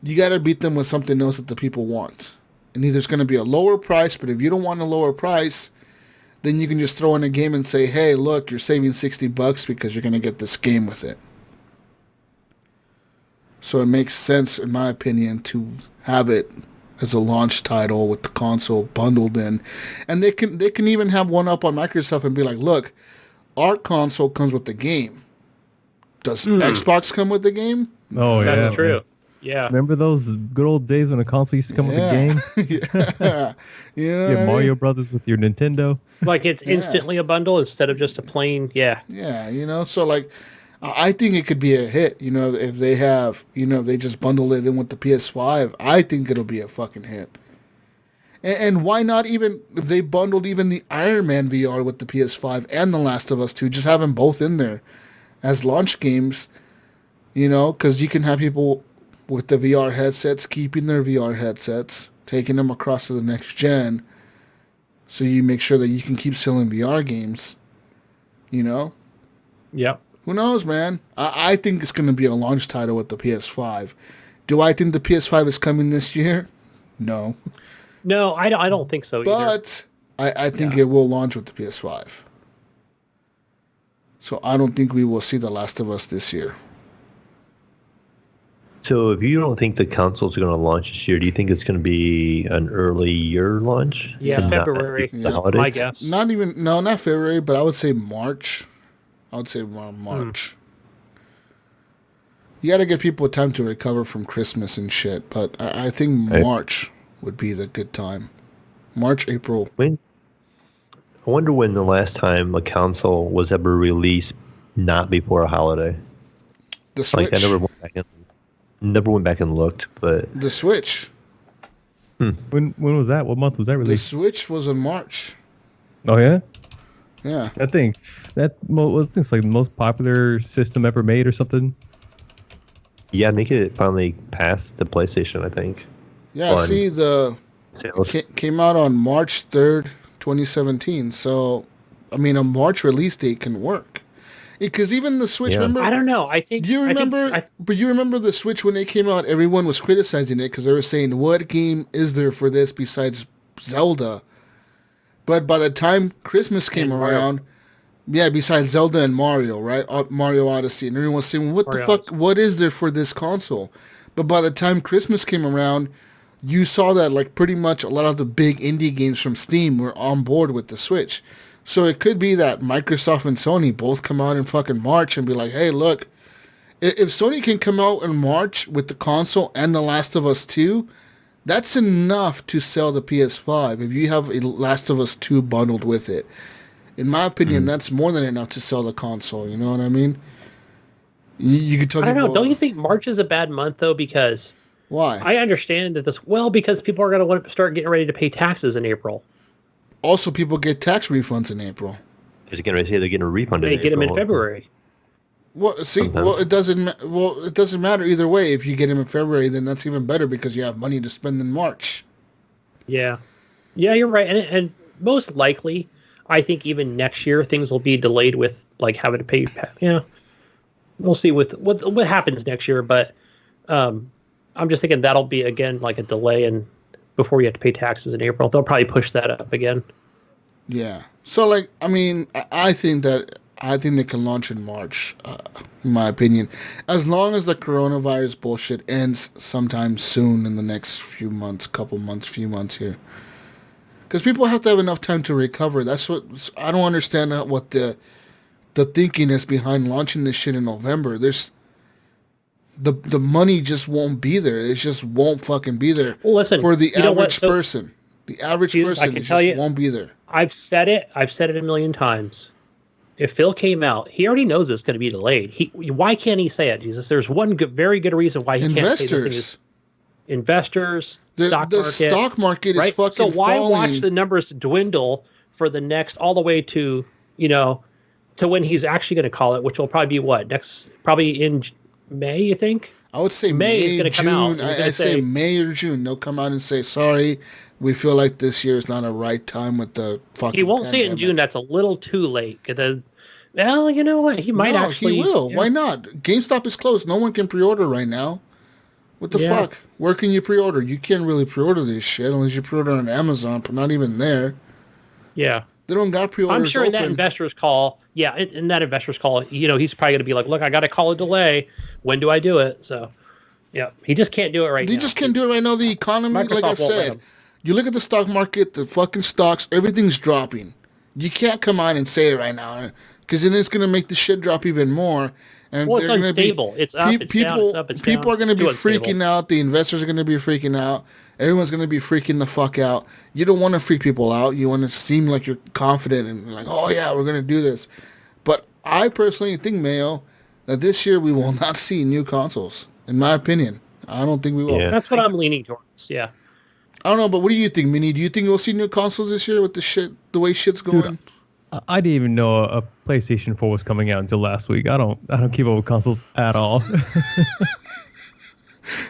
you got to beat them with something else that the people want. And either it's going to be a lower price, but if you don't want a lower price, then you can just throw in a game and say, hey, look, you're saving $60 because you're going to get this game with it. So it makes sense, in my opinion, to have it as a launch title with the console bundled in. And they can even have one up on Microsoft and be like, look, our console comes with the game. Does Xbox come with the game? Oh, yeah. That's true. Yeah. Remember those good old days when a console used to come with a game? Yeah. You have Mario Brothers with your Nintendo. Like it's instantly a bundle instead of just a plain, Yeah, so like, I think it could be a hit, if they have, they just bundle it in with the PS5. I think it'll be a fucking hit. And why not even, if they bundled even the Iron Man VR with the PS5 and The Last of Us 2, just have them both in there as launch games, because you can have people with the VR headsets keeping their VR headsets, taking them across to the next gen, so you make sure that you can keep selling VR games, Yep. Who knows, man? I think it's going to be a launch title with the PS5. Do I think the PS5 is coming this year? No. No, I don't think so either. But I think it will launch with the PS5. So I don't think we will see The Last of Us this year. So if you don't think the consoles are going to launch this year, do you think it's going to be an early year launch? Yeah, February. Holidays? My guess. Not February, but I would say March. I would say around March. You got to give people time to recover from Christmas and shit, but I think March would be the good time. March, April. I wonder when the last time a console was ever released not before a holiday. The Switch. Like I never went back and looked, but the Switch. When was that? What month was that released? The Switch was in March. Oh yeah. Yeah. I think it's like the most popular system ever made or something. Yeah, I think it finally passed the PlayStation, I think. Yeah, see, the sales came out on March 3rd, 2017. So, I mean, a March release date can work. Because even the Switch, remember? I don't know. I think... You remember... But you remember the Switch when they came out, everyone was criticizing it because they were saying, what game is there for this besides Zelda? But by the time Christmas came around... Yeah, besides Zelda and Mario, right? Mario Odyssey. And everyone's saying, what the fuck? What is there for this console? But by the time Christmas came around, you saw that like pretty much a lot of the big indie games from Steam were on board with the Switch. So it could be that Microsoft and Sony both come out in fucking March and be like, hey, look, if Sony can come out in March with the console and The Last of Us 2, that's enough to sell the PS5 if you have a Last of Us 2 bundled with it. In my opinion, that's more than enough to sell the console. You know what I mean? You could tell. I don't know. Don't you think March is a bad month though? Because why? I understand that because people are going to want to start getting ready to pay taxes in April. Also, people get tax refunds in April. They're getting a refund. They get them in February. Well, see, it doesn't matter either way. If you get them in February, then that's even better because you have money to spend in March. Yeah, you're right, and most likely. I think even next year things will be delayed with like having to pay. Yeah, we'll see with what happens next year. But I'm just thinking that'll be again like a delay, and before you have to pay taxes in April, they'll probably push that up again. Yeah. So like, I mean, I think they can launch in March, in my opinion, as long as the coronavirus bullshit ends sometime soon in the next few months here. Because people have to have enough time to recover. That's what I don't understand. What the thinking is behind launching this shit in November. There's the money just won't be there. It just won't fucking be there. Well, listen, for the average person. The average person won't be there. I've said it a million times. If Phil came out, he already knows it's going to be delayed. Why can't he say it, Jesus? There's one very good reason why he can't say this thing is investors. The stock market is fucking So why falling. watch the numbers dwindle for the next all the way to to when he's actually going to call it, which will probably be probably in May, you think? I would say May is going to come out. I'd say May or June. They'll come out and say, sorry, we feel like this year is not a right time with the fucking He won't pandemic. say it in June. That's a little too late. Well, you know what? He might No, actually. he will. Yeah. Why not? GameStop is closed. No one can pre-order right now. What the Yeah. fuck? Where can you pre-order? You can't really pre-order this shit unless you pre-order on Amazon, but not even there. Yeah. They don't got pre-orders I'm sure in that open. investor's call, in that investor's call, he's probably going to be like, look, I got to call a delay. When do I do it? So, yeah, he just can't do it right now. They just can't do it right now. The economy, like I Microsoft won't let said, him. you look at the stock market, the fucking stocks, everything's dropping. You can't come out and say it right now because then it's going to make the shit drop even more. And Well, it's they're gonna unstable. It's up, it's down, it's up, it's down. People are going to be Too unstable. freaking out. The investors are going to be freaking out. Everyone's going to be freaking the fuck out. You don't want to freak people out. You want to seem like you're confident and like, oh yeah, we're going to do this. But I personally think, Mayo, that this year we will not see new consoles. In my opinion, I don't think we will. Yeah. That's what I'm leaning towards. Yeah. I don't know, but what do you think, Minnie? Do you think we'll see new consoles this year with the way shit's going? Dude, I didn't even know a PlayStation 4 was coming out until last week. I don't keep up with consoles at all.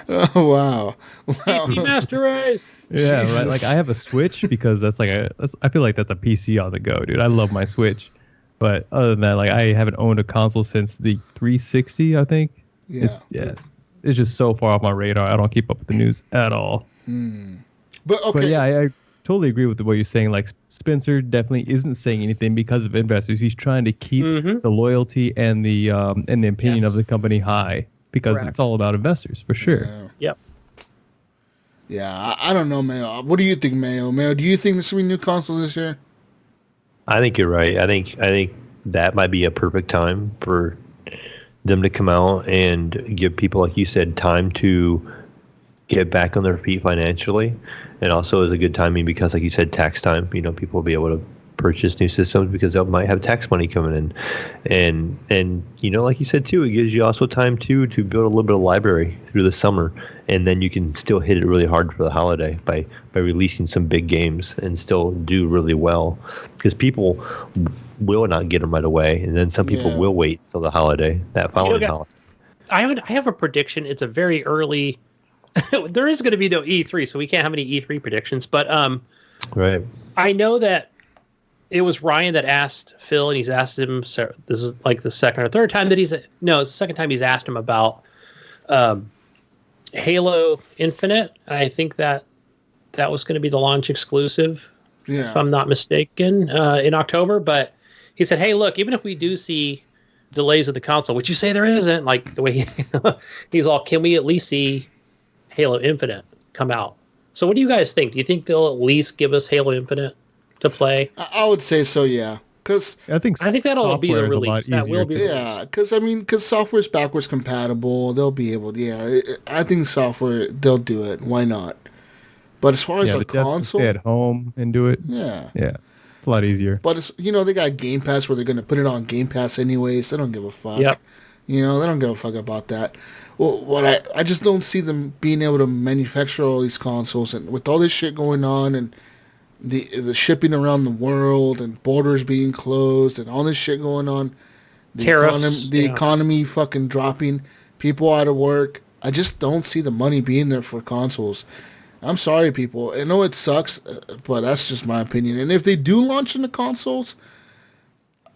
Oh wow! PC Master Race. Yeah, Jesus. right. Like I have a Switch because I feel like that's a PC on the go, dude. I love my Switch, but other than that, like I haven't owned a console since the 360. I think. Yeah. It's just so far off my radar. I don't keep up with the news at all. But okay, But yeah, I totally agree with what you're saying. Like Spencer definitely isn't saying anything because of investors. He's trying to keep the loyalty and the opinion Yes. of the company high because Correct. it's all about investors for sure. Yep. yeah. I don't know, Mayo. What do you think, Mayo? Mayo, do you think there's gonna be new consoles this year? I think you're right. I think that might be a perfect time for them to come out and give people, like you said, time to get back on their feet financially, and also is a good timing because, like you said, tax time. People will be able to purchase new systems because they might have tax money coming in, and like you said too, it gives you also time to build a little bit of library through the summer, and then you can still hit it really hard for the holiday by releasing some big games and still do really well because people will not get them right away, and then some people Yeah. will wait till the holiday, that following holiday. I have a prediction. It's a very early. There is going to be no E3, so we can't have any E3 predictions. But Right. I know that it was Ryan that asked Phil, and he's asked him. So this is like the second or third time that it's the second time he's asked him about Halo Infinite. And I think that was going to be the launch exclusive, Yeah. if I'm not mistaken, in October. But he said, "Hey, look, even if we do see delays of the console, which you say there isn't, like the way he's all, can we at least see Halo Infinite come out?" So what do you guys think? Do you think they'll at least give us Halo Infinite to play? I would say so. Yeah, because I think that'll be the software is a lot release. That will be. yeah, because software's backwards compatible. They'll be able. Yeah, I think software they'll do it. Why not? But as far as Yeah, a the devs can console, stay at home and do it. yeah. Yeah, it's a lot easier. But it's they got Game Pass where they're gonna put it on Game Pass anyways. They don't give a fuck. Yep. They don't give a fuck about that. Well, what I just don't see them being able to manufacture all these consoles, and with all this shit going on, and the shipping around the world, and borders being closed, and all this shit going on, Tariffs, economy fucking dropping, people out of work. I just don't see the money being there for consoles. I'm sorry, people. I know it sucks, but that's just my opinion. And if they do launch into consoles,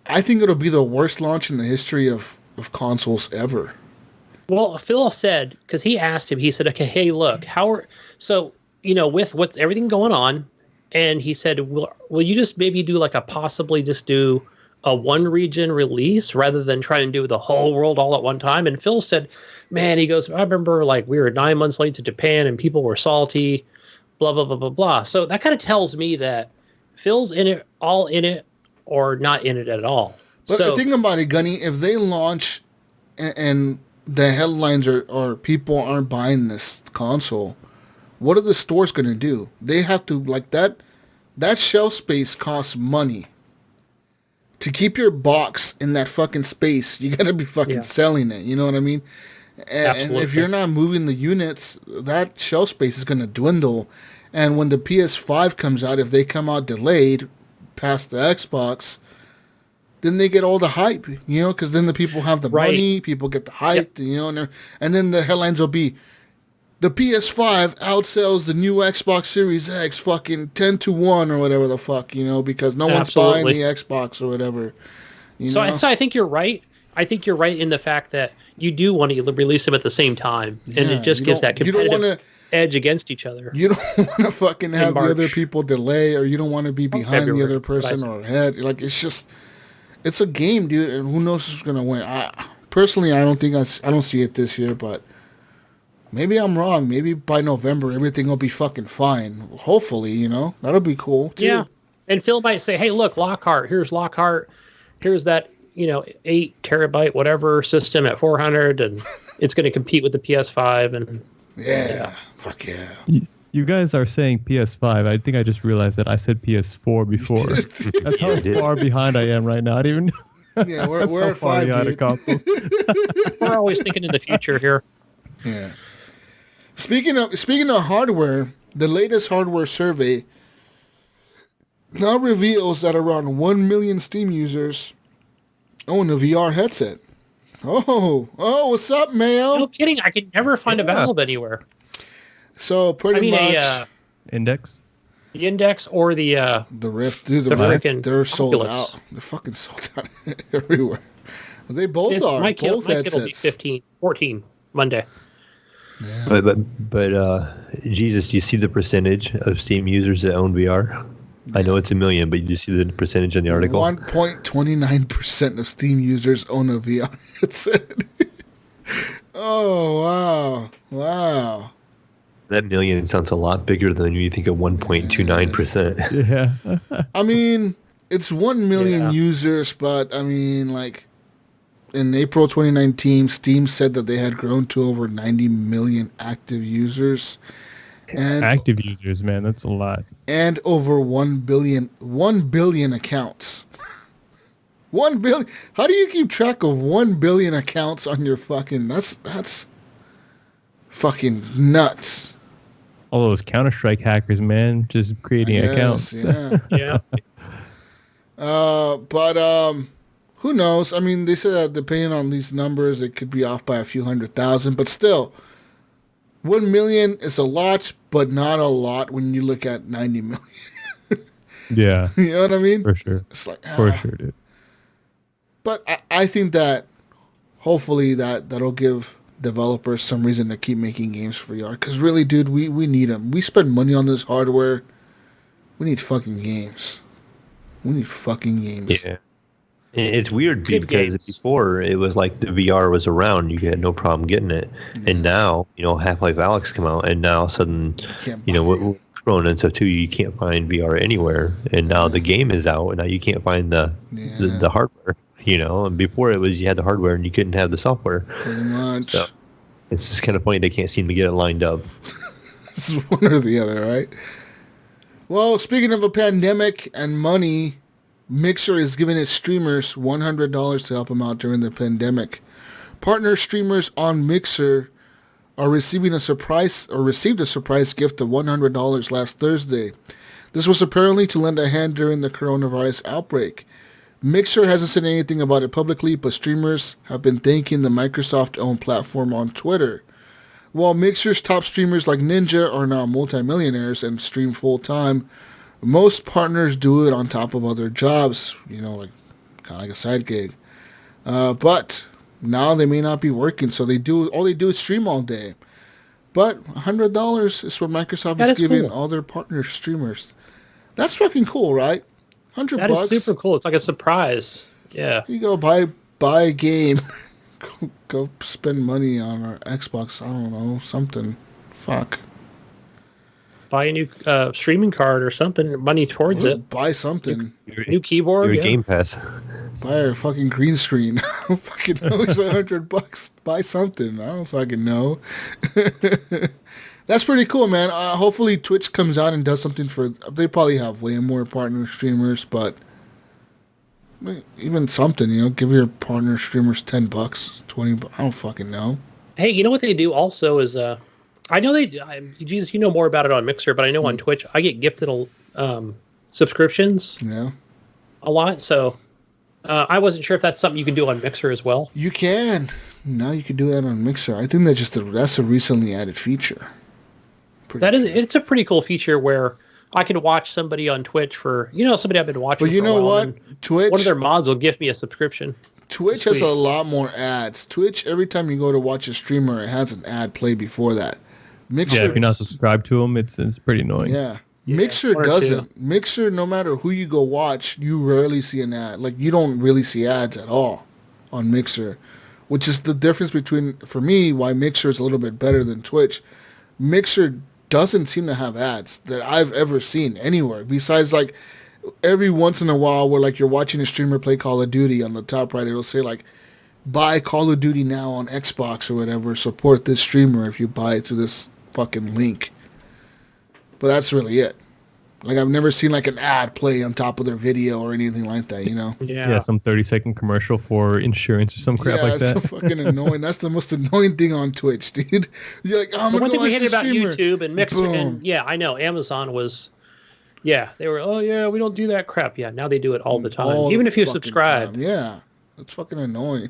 I think it'll be the worst launch in the history of consoles ever. Well, Phil said, because he asked him, he said, okay, hey, look, with everything going on, and he said, will you just maybe do possibly just do a one region release rather than try and do the whole world all at one time? And Phil said, man, he goes, I remember we were 9 months late to Japan and people were salty, blah, blah, blah, blah, blah. So that kind of tells me that Phil's all in it, or not in it at all. But think about it, Gunny. If they launch and the headlines or people aren't buying this console, what are the stores going to do? They have to, that shelf space costs money. To keep your box in that fucking space, you got to be fucking selling it. You know what I mean? And if you're not moving the units, that shelf space is going to dwindle. And when the PS5 comes out, if they come out delayed past the Xbox, then they get all the hype, because then the people have the money, people get the hype, and then the headlines will be, the PS5 outsells the new Xbox Series X fucking 10-1 or whatever the fuck, because no one's buying the Xbox or whatever. You So, know? so I think you're right. I think you're right in the fact that you do want to release them at the same time, and Yeah, it just gives that you don't competitive wanna edge against each other. you don't want to fucking have the other March. people delay, or you don't want to be behind the February, other what I person said. or ahead. Like, it's a game, dude, and who knows who's gonna win. Personally, I don't think I don't see it this year, but maybe I'm wrong. Maybe by November everything will be fucking fine. Hopefully, that'll be cool too. Yeah, and Phil might say, "Hey, look, Lockhart. Here's Lockhart. Here's that 8 terabyte whatever system at 400, and it's going to compete with the PS5." And Yeah, fuck yeah. You guys are saying PS5. I think I just realized that I said PS4 before. That's how far behind I am right now. I didn't even. Yeah, we're That's how at far 5, behind dude. of consoles. we're always thinking in the future here. Yeah. Speaking of hardware, the latest hardware survey now reveals that around 1 million Steam users own a VR headset. Oh, what's up, Mayo? No kidding. I can never find a Valve anywhere. So pretty much Index. The Index or the the Rift, dude, the Rift, frickin' they're sold Oculus. out. They're fucking sold out everywhere. They both are. My kid Both will be headsets. 14 Monday. But Jesus, do you see the percentage of Steam users that own VR? I know it's 1 million, but you just see the percentage in the article. 1.29% of Steam users own a VR headset. Oh, wow. That million sounds a lot bigger than you think of 1.29%. Yeah. I mean, it's 1 million Yeah. users, but I mean, like, in April 2019, Steam said that they had grown to over 90 million active users and Active users, man, that's a lot. and over 1 billion accounts. 1 billion. How do you keep track of 1 billion accounts on your fucking? That's fucking nuts. All those Counter-Strike hackers, man, just creating Yes, accounts. Yeah. Yeah. But who knows? I mean, they said that depending on these numbers, it could be off by a few 100,000. But still, 1 million is a lot, but not a lot when you look at 90 million. Yeah, You know what I mean? for sure. It's like, For sure, dude. But I think that hopefully that'll give developers some reason to keep making games for VR. Because really, dude, we need them. We spend money on this hardware. We need fucking games. We need fucking games. Yeah. And it's weird Good because games. before it was like the VR was around, you had no problem getting it. And now, Half-Life Alyx come out, and now all of a sudden, can't with Corona and stuff too, you can't find VR anywhere. And now the game is out, and now you can't find the hardware. And before it was you had the hardware and you couldn't have the software. Pretty much. So it's just kind of funny they can't seem to get it lined up. It's one or the other, right? Well, speaking of a pandemic and money, Mixer is giving its streamers $100 to help them out during the pandemic. Partner streamers on Mixer are received a surprise gift of $100 last Thursday. This was apparently to lend a hand during the coronavirus outbreak. Mixer hasn't said anything about it publicly, but streamers have been thanking the Microsoft-owned platform on Twitter. While Mixer's top streamers like Ninja are now multimillionaires and stream full-time, most partners do it on top of other jobs, like kind of like a side gig. But now they may not be working, so all they do is stream all day. But $100 is what Microsoft is giving all their partner streamers. That's fucking cool, right? $100. That is super cool. It's like a surprise. Yeah. You go buy a game. Go spend money on our Xbox. I don't know, something. Fuck. Buy a new streaming card or something. Money towards it. Buy something. New keyboard. Your Game Pass. Buy a fucking green screen. I don't fucking know. It's $100. Buy something. I don't fucking know. That's pretty cool, man. Hopefully Twitch comes out and does something for... They probably have way more partner streamers, but... Even something, give your partner streamers $10, $20. I don't fucking know. Hey, you know what they do also is... I know Jesus, you know more about it on Mixer, but I know on Twitch, I get gifted subscriptions a lot, so... I wasn't sure if that's something you can do on Mixer as well. You can. Now you can do that on Mixer. I think that's a recently added feature. It's a pretty cool feature where I can watch somebody on Twitch for somebody I've been watching. But you for a know while, what? Twitch. One of their mods will give me a subscription. Twitch has a lot more ads. Twitch, every time you go to watch a streamer, it has an ad play before that. Mixer, if you're not subscribed to them, it's pretty annoying. Yeah. Mixer doesn't. Mixer, no matter who you go watch, you rarely see an ad. Like, you don't really see ads at all on Mixer, which is the difference between, for me, why Mixer is a little bit better than Twitch. Mixer doesn't seem to have ads that I've ever seen anywhere, besides, like, every once in a while where, like, you're watching a streamer play Call of Duty, on the top right, it'll say, like, buy Call of Duty now on Xbox or whatever, support this streamer if you buy it through this fucking link. But that's really it. Like, I've never seen, like, an ad play on top of their video or anything like that, Yeah, some 30-second commercial for insurance or some crap like that. Yeah, it's so fucking annoying. That's the most annoying thing on Twitch, dude. You're like, I'm going to go watch this streamer. One thing we hated about YouTube and Mixer, and I know, Amazon was, they were, we don't do that crap. Yeah, now they do it all the time. Even if you subscribe. Yeah, it's fucking annoying.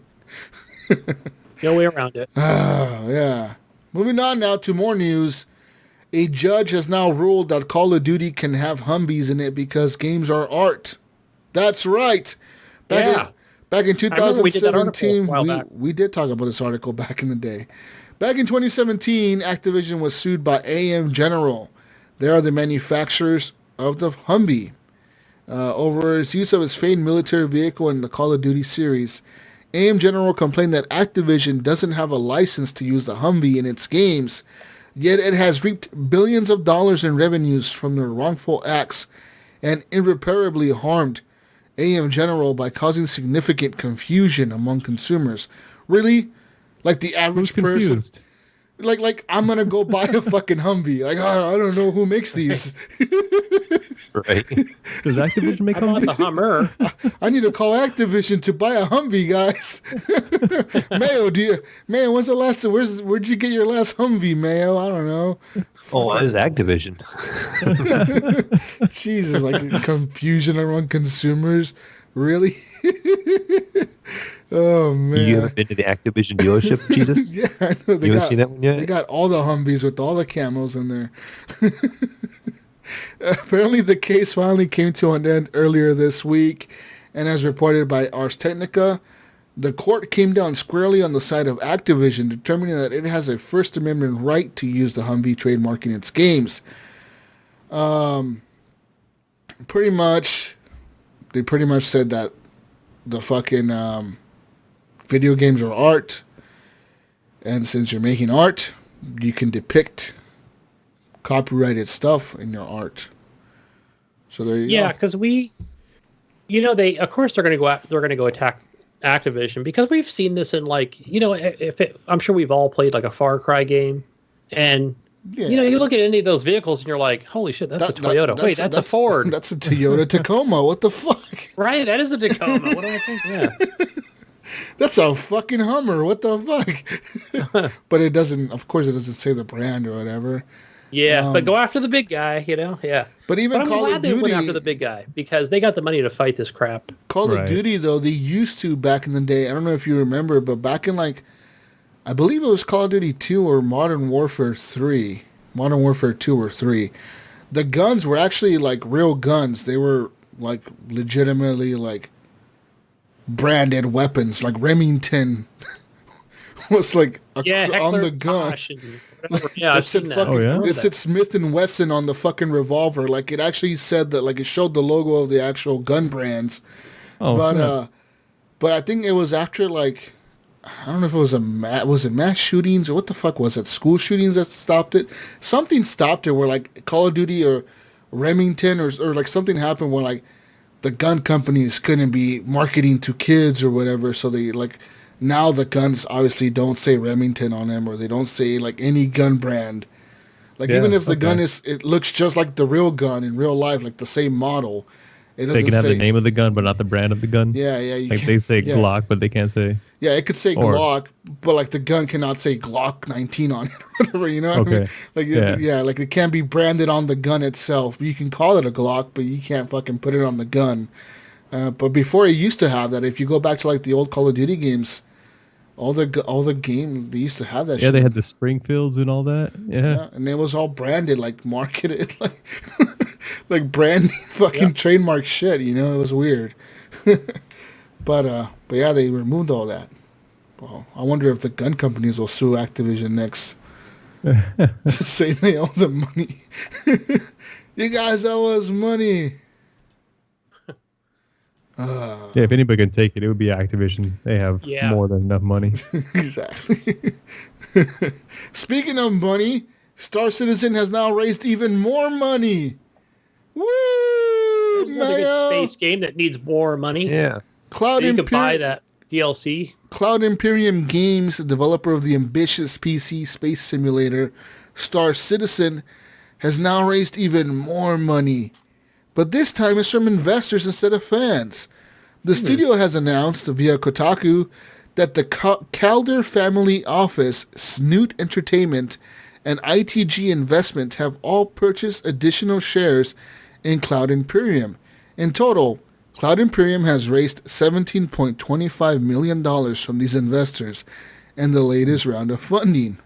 No way around it. Yeah. Moving on now to more news. A judge has now ruled that Call of Duty can have Humvees in it because games are art. That's right. Back in 2017, we did talk about this article back in the day. Back in 2017, Activision was sued by AM General. They are the manufacturers of the Humvee. Over its use of its famed military vehicle in the Call of Duty series. AM General complained that Activision doesn't have a license to use the Humvee in its games, yet it has reaped billions of dollars in revenues from their wrongful acts and irreparably harmed AM General by causing significant confusion among consumers. Really? Like the average person? Like I'm going to go buy a fucking Humvee. Like, I don't know who makes these. Right. Does Activision make Humvees? The Hummer. I need to call Activision to buy a Humvee, guys. Mayo, when's the last time? Where'd you get your last Humvee, Mayo? I don't know. Oh, that is Activision. Jesus, like confusion among consumers. Really? Oh, man. You ever been to the Activision dealership, Jesus? Yeah, I know. You haven't seen that one yet? They got all the Humvees with all the camos in there. Apparently, the case finally came to an end earlier this week, and as reported by Ars Technica, the court came down squarely on the side of Activision, determining that it has a First Amendment right to use the Humvee trademark in its games. Pretty much, they pretty much said that the fucking video games are art, and since you're making art, you can depict copyrighted stuff in your art. So there you go. Yeah, because they of course they're going to go attack Activision because we've seen this in I'm sure we've all played like a Far Cry game, and you look at any of those vehicles and you're like, holy shit, that's a Toyota. Wait, that's a Ford. That's a Toyota Tacoma. What the fuck? Right, that is a Tacoma. What do I think? Yeah. That's a fucking Hummer. What the fuck? But it doesn't. Of course, it doesn't say the brand or whatever. Yeah, but go after the big guy, Yeah. But even I'm Call glad of Duty, they went after the big guy because they got the money to fight this crap. Call of Duty, though, they used to back in the day. I don't know if you remember, but back in I believe it was Call of Duty 2 or Modern Warfare 3, Modern Warfare 2 or 3. The guns were actually like real guns. They were like legitimately like branded weapons. Like Remington was like on the gun. Yeah, I've seen that. It said Smith & Wesson on the fucking revolver. Like, it actually said that, like, it showed the logo of the actual gun brands. But I think it was after, like, I don't know if it was was it mass shootings or what the fuck was it? School shootings that stopped it? Something stopped it where, like, Call of Duty or Remington or like, something happened where, like, the gun companies couldn't be marketing to kids or whatever, so they, like... Now the guns obviously don't say Remington on them, or they don't say like any gun brand. Like even if the gun it looks just like the real gun in real life, like the same model. It doesn't they can have the name of the gun, but not the brand of the gun. Yeah. They say Glock, but they can't say. Yeah, it could say Glock, but like the gun cannot say Glock 19 on it or whatever. You know what I mean? Like like it can't be branded on the gun itself. You can call it a Glock, but you can't fucking put it on the gun. But before it used to have that. If you go back to like the old Call of Duty games. All the game they used to have that. Yeah, shit. They had the Springfields and all that. Yeah, and it was all branded, like marketed, like. like branding fucking trademark shit. You know, it was weird. But yeah, they removed all that. Well, I wonder if the gun companies will sue Activision next, saying they owe them money. You guys owe us money. Yeah, if anybody can take it, it would be Activision. They have more than enough money. Exactly. Speaking of money, Star Citizen has now raised even more money. Woo! There's another good space game that needs more money. Yeah. You could buy that DLC. Cloud Imperium Games, the developer of the ambitious PC space simulator Star Citizen, has now raised even more money. But this time it's from investors instead of fans. The studio has announced via Kotaku that the Calder family office, Snoot Entertainment, and ITG Investment have all purchased additional shares in Cloud Imperium. In total, Cloud Imperium has raised $17.25 million from these investors in the latest round of funding.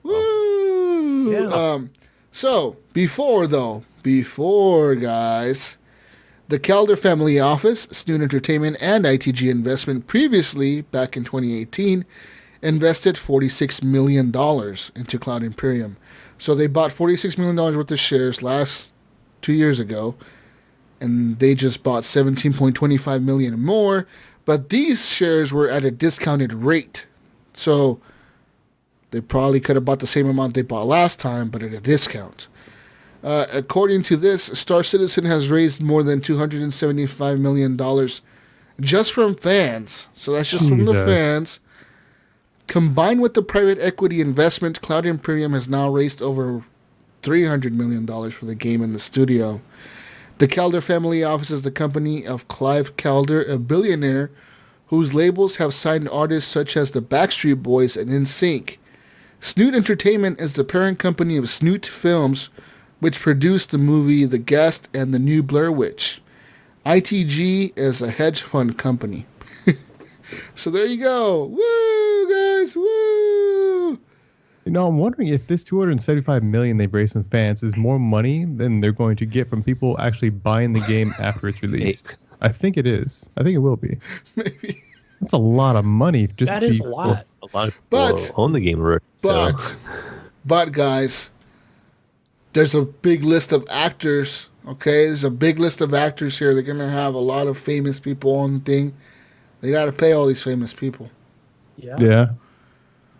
Woo! Yeah. So, before, guys, the Calder family office, Snoot Entertainment, and ITG Investment previously, back in 2018, invested $46 million into Cloud Imperium. So they bought $46 million worth of shares last 2 years ago, and they just bought $17.25 million more, but these shares were at a discounted rate. So they probably could have bought the same amount they bought last time, but at a discount. According to this, Star Citizen has raised more than $275 million just from fans. So that's just from the fans. Combined with the private equity investment, Cloud Imperium has now raised over $300 million for the game in the studio. The Calder family office is the company of Clive Calder, a billionaire whose labels have signed artists such as the Backstreet Boys and NSYNC. Snoot Entertainment is the parent company of Snoot Films, which produced the movie The Guest and the new Blair Witch. ITG is a hedge fund company. So there you go. Woo, guys, woo! You know, I'm wondering if this $275 million they've raised from fans is more money than they're going to get from people actually buying the game after it's released. I think it is. I think it will be. Maybe. That's a lot of money. That is a lot. A lot of people own the game already. But guys, there's a big list of actors, okay? There's a big list of actors here. They're going to have a lot of famous people on the thing. They got to pay all these famous people. Yeah.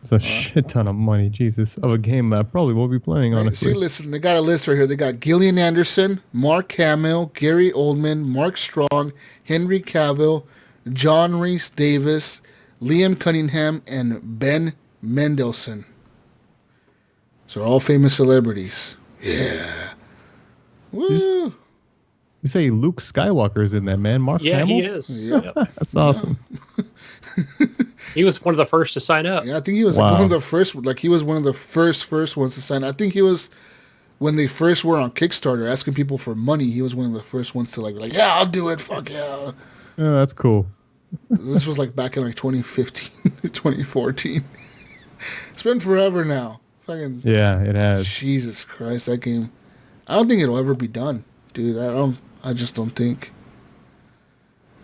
It's a shit ton of money, Jesus, of a game that I probably won't be playing, honestly. See, listen, they got a list right here. They got Gillian Anderson, Mark Hamill, Gary Oldman, Mark Strong, Henry Cavill, John Rhys Davis, Liam Cunningham, and Ben Mendelsohn. So all famous celebrities. Yeah. Woo! You say Luke Skywalker's in that, man. Mark Hamill? Yeah, he is. Yep. That's awesome. He was one of the first to sign up. Yeah, I think he was one of the first. Like, he was one of the first ones to sign. I think he was, when they first were on Kickstarter asking people for money, he was one of the first ones to like, yeah, I'll do it. Fuck yeah. Yeah, that's cool. This was like back in like 2015, 2014. It's been forever now. Fucking yeah, it has. Jesus Christ, that game. I don't think it'll ever be done, dude. I just don't think.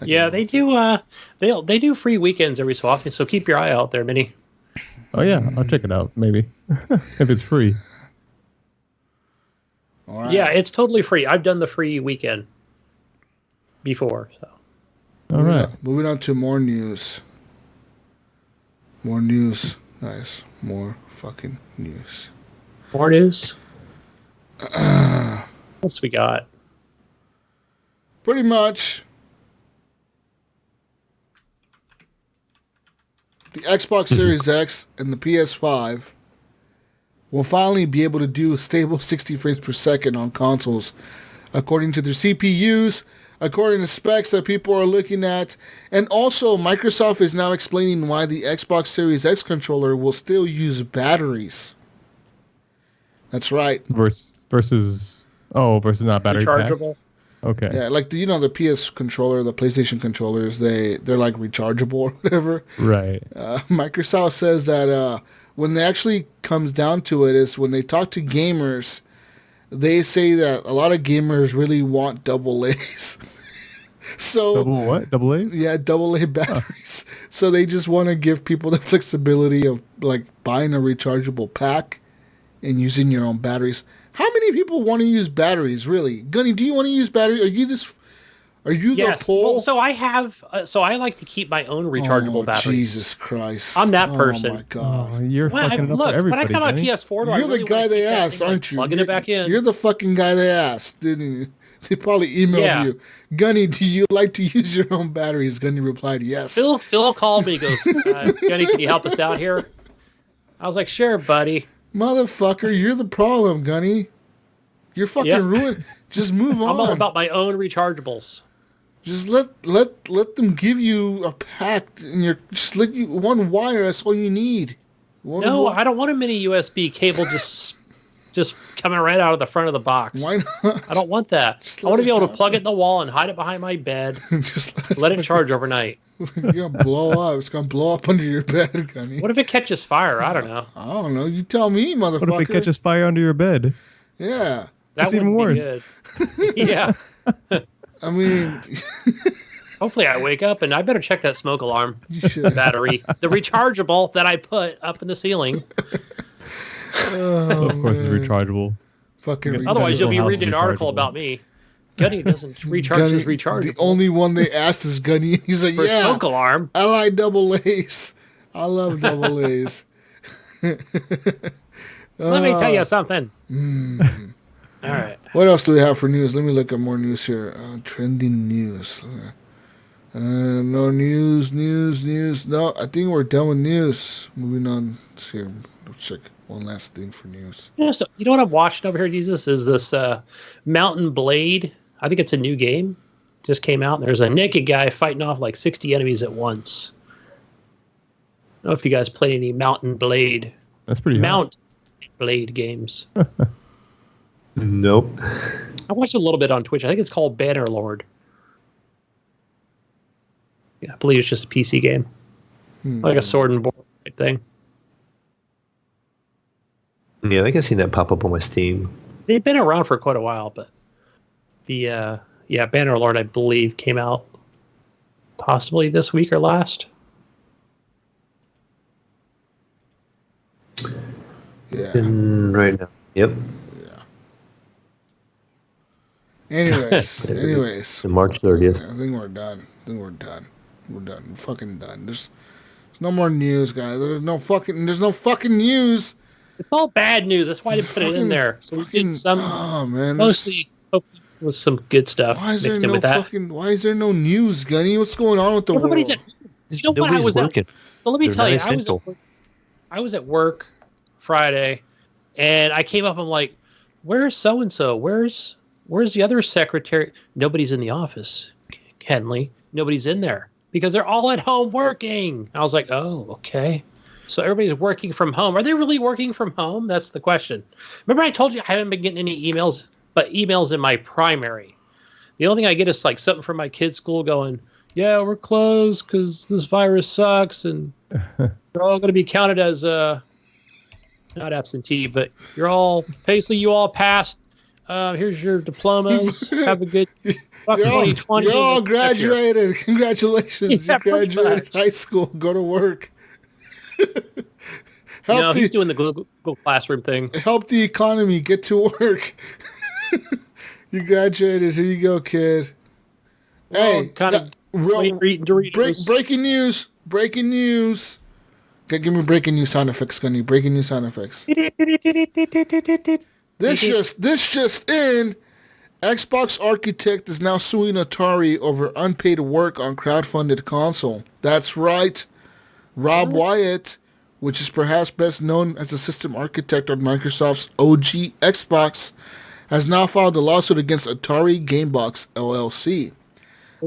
Yeah, they do. They do free weekends every so often. So keep your eye out there, Minnie. Oh yeah, I'll check it out. Maybe if it's free. All right. Yeah, it's totally free. I've done the free weekend before. So. All right. Moving on to more news. More news, guys. More fucking news. More news. What's we got? Pretty much. The Xbox Series X and the PS5 will finally be able to do stable 60 frames per second on consoles, according to their CPUs, according to specs that people are looking at. And also, Microsoft is now explaining why the Xbox Series X controller will still use batteries. That's right. Versus not battery Rechargeable. pack? Okay. Yeah, like the PS controller, the PlayStation controllers, they're like rechargeable or whatever. Right. Microsoft says that when it actually comes down to it is when they talk to gamers, they say that a lot of gamers really want double A's. So Double what? Double A's? yeah, double A batteries. So they just want to give people the flexibility of like buying a rechargeable pack and using your own batteries. How many people want to use batteries, really? Gunny, do you want to use batteries? Are you Yes. the pole? Well, so I have. So I like to keep my own rechargeable batteries. Jesus Christ! I'm that person. Oh my God! Oh, you're fucking it up for everybody. When I got my Gunny. PS4, You're the guy they asked, aren't you? Plugging it back in. You're the fucking guy they asked, didn't you? They probably emailed you. Gunny, do you like to use your own batteries? Gunny replied, yes. Phil called me. Goes, Gunny, can you help us out here? I was like, sure, buddy. Motherfucker, you're the problem, Gunny. You're fucking ruined. Just move on. I'm all about my own rechargeables. Just let them give you a pack, and just let you one wire. That's all you need. I don't want a mini USB cable just coming right out of the front of the box. Why not? I don't want that. I want to be able to plug it in the wall and hide it behind my bed. Just let it charge overnight. You're gonna blow up. It's gonna blow up under your bed, Gunny. What if it catches fire? I don't know. I don't know. You tell me, motherfucker. What if it catches fire under your bed? Yeah. That's even worse. Yeah. I mean, hopefully I wake up and I better check that smoke alarm battery, the rechargeable that I put up in the ceiling. Oh, of course, it's rechargeable. Fucking. Otherwise, you'll be reading an article about me. Gunny doesn't recharge his rechargeable. The only one they asked is Gunny. He's like, For smoke alarm. I like double A's. I love double A's. Let me tell you something. All right. What else do we have for news? Let me look at more news here. Trending news. No news. No, I think we're done with news. Moving on. Let's see. Let's check one last thing for news. Yeah, so you know what I'm watching over here, Jesus? Is this Mountain Blade? I think it's a new game. Just came out. And there's a naked guy fighting off like 60 enemies at once. I don't know if you guys played any Mountain Blade. That's pretty Mount Blade games. Nope. I watched a little bit on Twitch. I think it's called Bannerlord. Yeah, I believe it's just a PC game. Like a sword and board type thing. Yeah, I think I've seen that pop up on my Steam. They've been around for quite a while, but the Bannerlord, I believe, came out possibly this week or last. Yeah. Right now. Yep. Anyways. March 30th. I think we're done. We're done. We're fucking done. There's no more news, guys. There's no fucking news. It's all bad news. That's why they put it in there. So we did some, mostly with some good stuff mixed in with that. Why is there no news, Gunny? What's going on with the world? You know what? I was working. So let me tell you, I was at work Friday, and I came up. I'm like, "Where's so and so? Where's the other secretary?" Nobody's in the office, Henley. Nobody's in there because they're all at home working. I was like, "Oh, okay." So everybody's working from home. Are they really working from home? That's the question. Remember I told you I haven't been getting any emails, but emails in my primary. The only thing I get is like something from my kid's school going, yeah, we're closed because this virus sucks and you're all going to be counted as, not absentee, but you're all, basically you all passed. Here's your diplomas. Have a good 2020. You're all graduated. Congratulations. Yeah, you graduated high school. Go to work. He's doing the Google Classroom thing. Help the economy. Get to work. You graduated. Here you go, kid. Hey, breaking news. Breaking news. Okay, give me breaking news sound effects, Gunny. Breaking news sound effects. This just in. Xbox architect is now suing Atari over unpaid work on crowdfunded console. That's right. Rob Wyatt, which is perhaps best known as the system architect on Microsoft's OG Xbox, has now filed a lawsuit against Atari Gamebox LLC.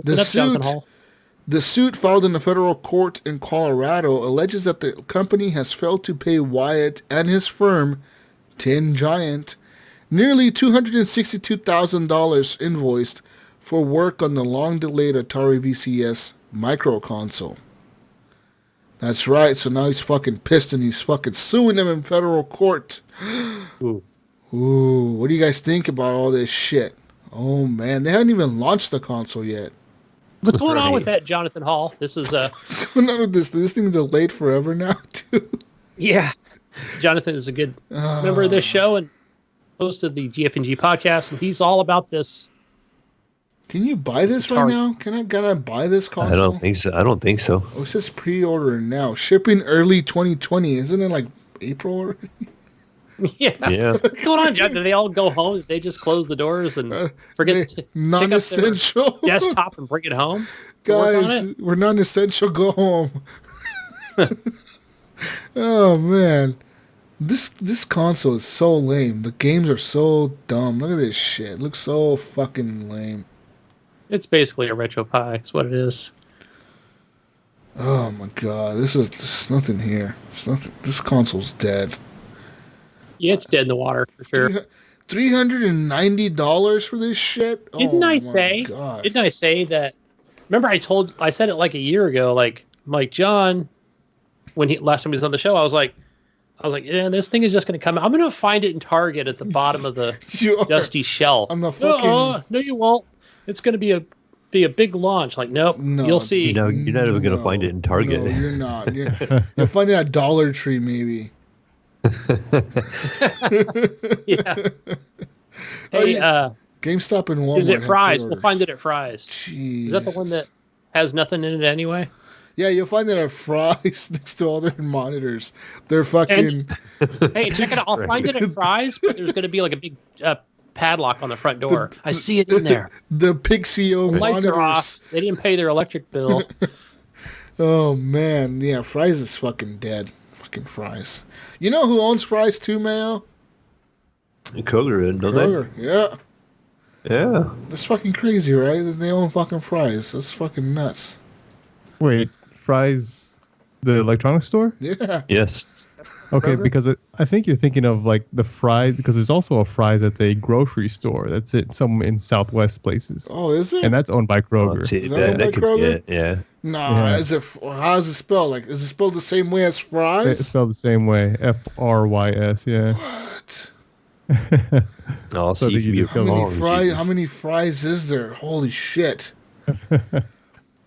The suit filed in the federal court in Colorado alleges that the company has failed to pay Wyatt and his firm, Tin Giant, nearly $262,000 invoiced for work on the long-delayed Atari VCS microconsole. That's right. So now he's fucking pissed and he's fucking suing them in federal court. Ooh. Ooh, what do you guys think about all this shit? Oh man, they haven't even launched the console yet. What's going on with that, Jonathan Hall? This is What's going on with this? This thing delayed forever now, too. yeah. Jonathan is a good member of this show and host of the GFNG podcast, and he's all about this. Can you buy this right now? Can I buy this console? I don't think so. Oh, it says pre-order now. Shipping early 2020. Isn't it like April already? Yeah. What's going on, John? Do they all go home? Did they just close the doors and forget to non-essential pick up their desktop and bring it home? Guys, we're non-essential. Go home. Oh man, this console is so lame. The games are so dumb. Look at this shit. It looks so fucking lame. It's basically a RetroPie. It's what it is. Oh my god, there's nothing here. There's nothing. This console's dead. Yeah, it's dead in the water for sure. $390 for this shit? Didn't I say that? Remember, I said it like a year ago. Like John, when last time he was on the show, I was like, yeah, this thing is just going to come out. I'm going to find it in Target at the bottom of the dusty shelf. On the fucking... No, you won't. It's going to be a big launch. Like, nope, you'll see. You're not even going to find it in Target. No, you're not. You'll find it at Dollar Tree, maybe. Yeah. Hey, GameStop and Walmart. Is it Fry's? We'll find it at Fry's. Jeez. Is that the one that has nothing in it anyway? Yeah, you'll find it at Fry's next to all their monitors. They're fucking... Hey, check it out. I'll find it at Fry's, but there's going to be like a big padlock on the front door. I see it in there. The Pixio monitors. Lights are off. They didn't pay their electric bill. Oh, man. Yeah, Fry's is fucking dead. Fucking Fry's. You know who owns Fry's too, Mayo? Kroger, don't they? Yeah. Yeah. That's fucking crazy, right? They own fucking Fry's. That's fucking nuts. Wait, Fry's, the electronics store? Yeah. Yes. Okay, Kroger? because I think you're thinking of like the Fry's, because there's also a Fry's that's a grocery store. That's it, some in Southwest places. Oh, is it? And that's owned by Kroger. Is that owned by could Kroger? be it, yeah. Nah, Yeah. is it? How's it spelled? Like, is it spelled the same way as Fry's? It's spelled the same way, Frys. Yeah. What? I'll So see did you you just go How many Fry's is there? Holy shit!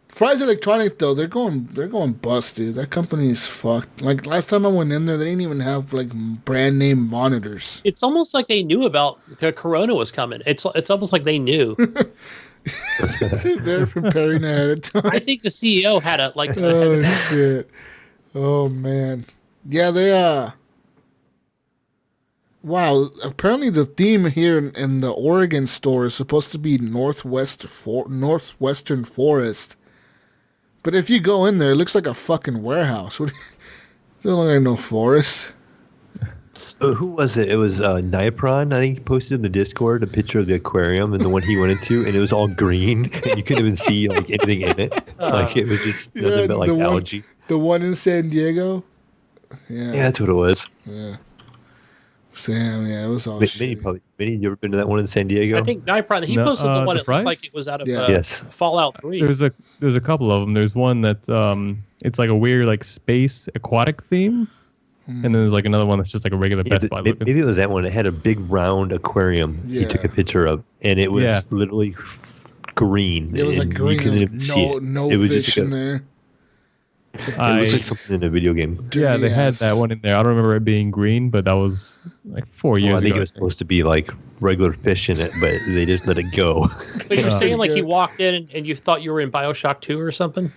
Fry's Electronic though, they're going bust, dude. That company's fucked. Like last time I went in there, they didn't even have like brand name monitors. It's almost like they knew about the corona was coming. It's almost like they knew. They're preparing ahead of time. I think the CEO had a Oh shit! Oh man, yeah, they Wow, apparently the theme here in the Oregon store is supposed to be northwestern forest. But if you go in there, it looks like a fucking warehouse. It doesn't look like no forest. So who was it? It was Nipron, I think he posted in the Discord a picture of the aquarium and the one he went into, and it was all green, and you couldn't even see like anything in it. Like it was just nothing but like algae. The one in San Diego? Yeah, that's what it was. Yeah. Sam, yeah, it was all Minnie, you ever been to that one in San Diego? I think Nipron. He posted the one the that looked like Fry's? it was out of Yes. Fallout 3. There's a couple of them. There's one that's it's like a weird like space aquatic theme, and then there's like another one that's just like a regular Best Buy looking. Maybe it was that one. It had a big round aquarium he took a picture of, and it was literally green. It was like green. You couldn't even see it. No It was fish just in there. It looked like something in a video game. Yeah, they had that one in there. I don't remember it being green, but that was like 4 years ago. I think it was supposed to be like regular fish in it, but they just let it go. But you're saying like you walked in and you thought you were in BioShock 2 or something?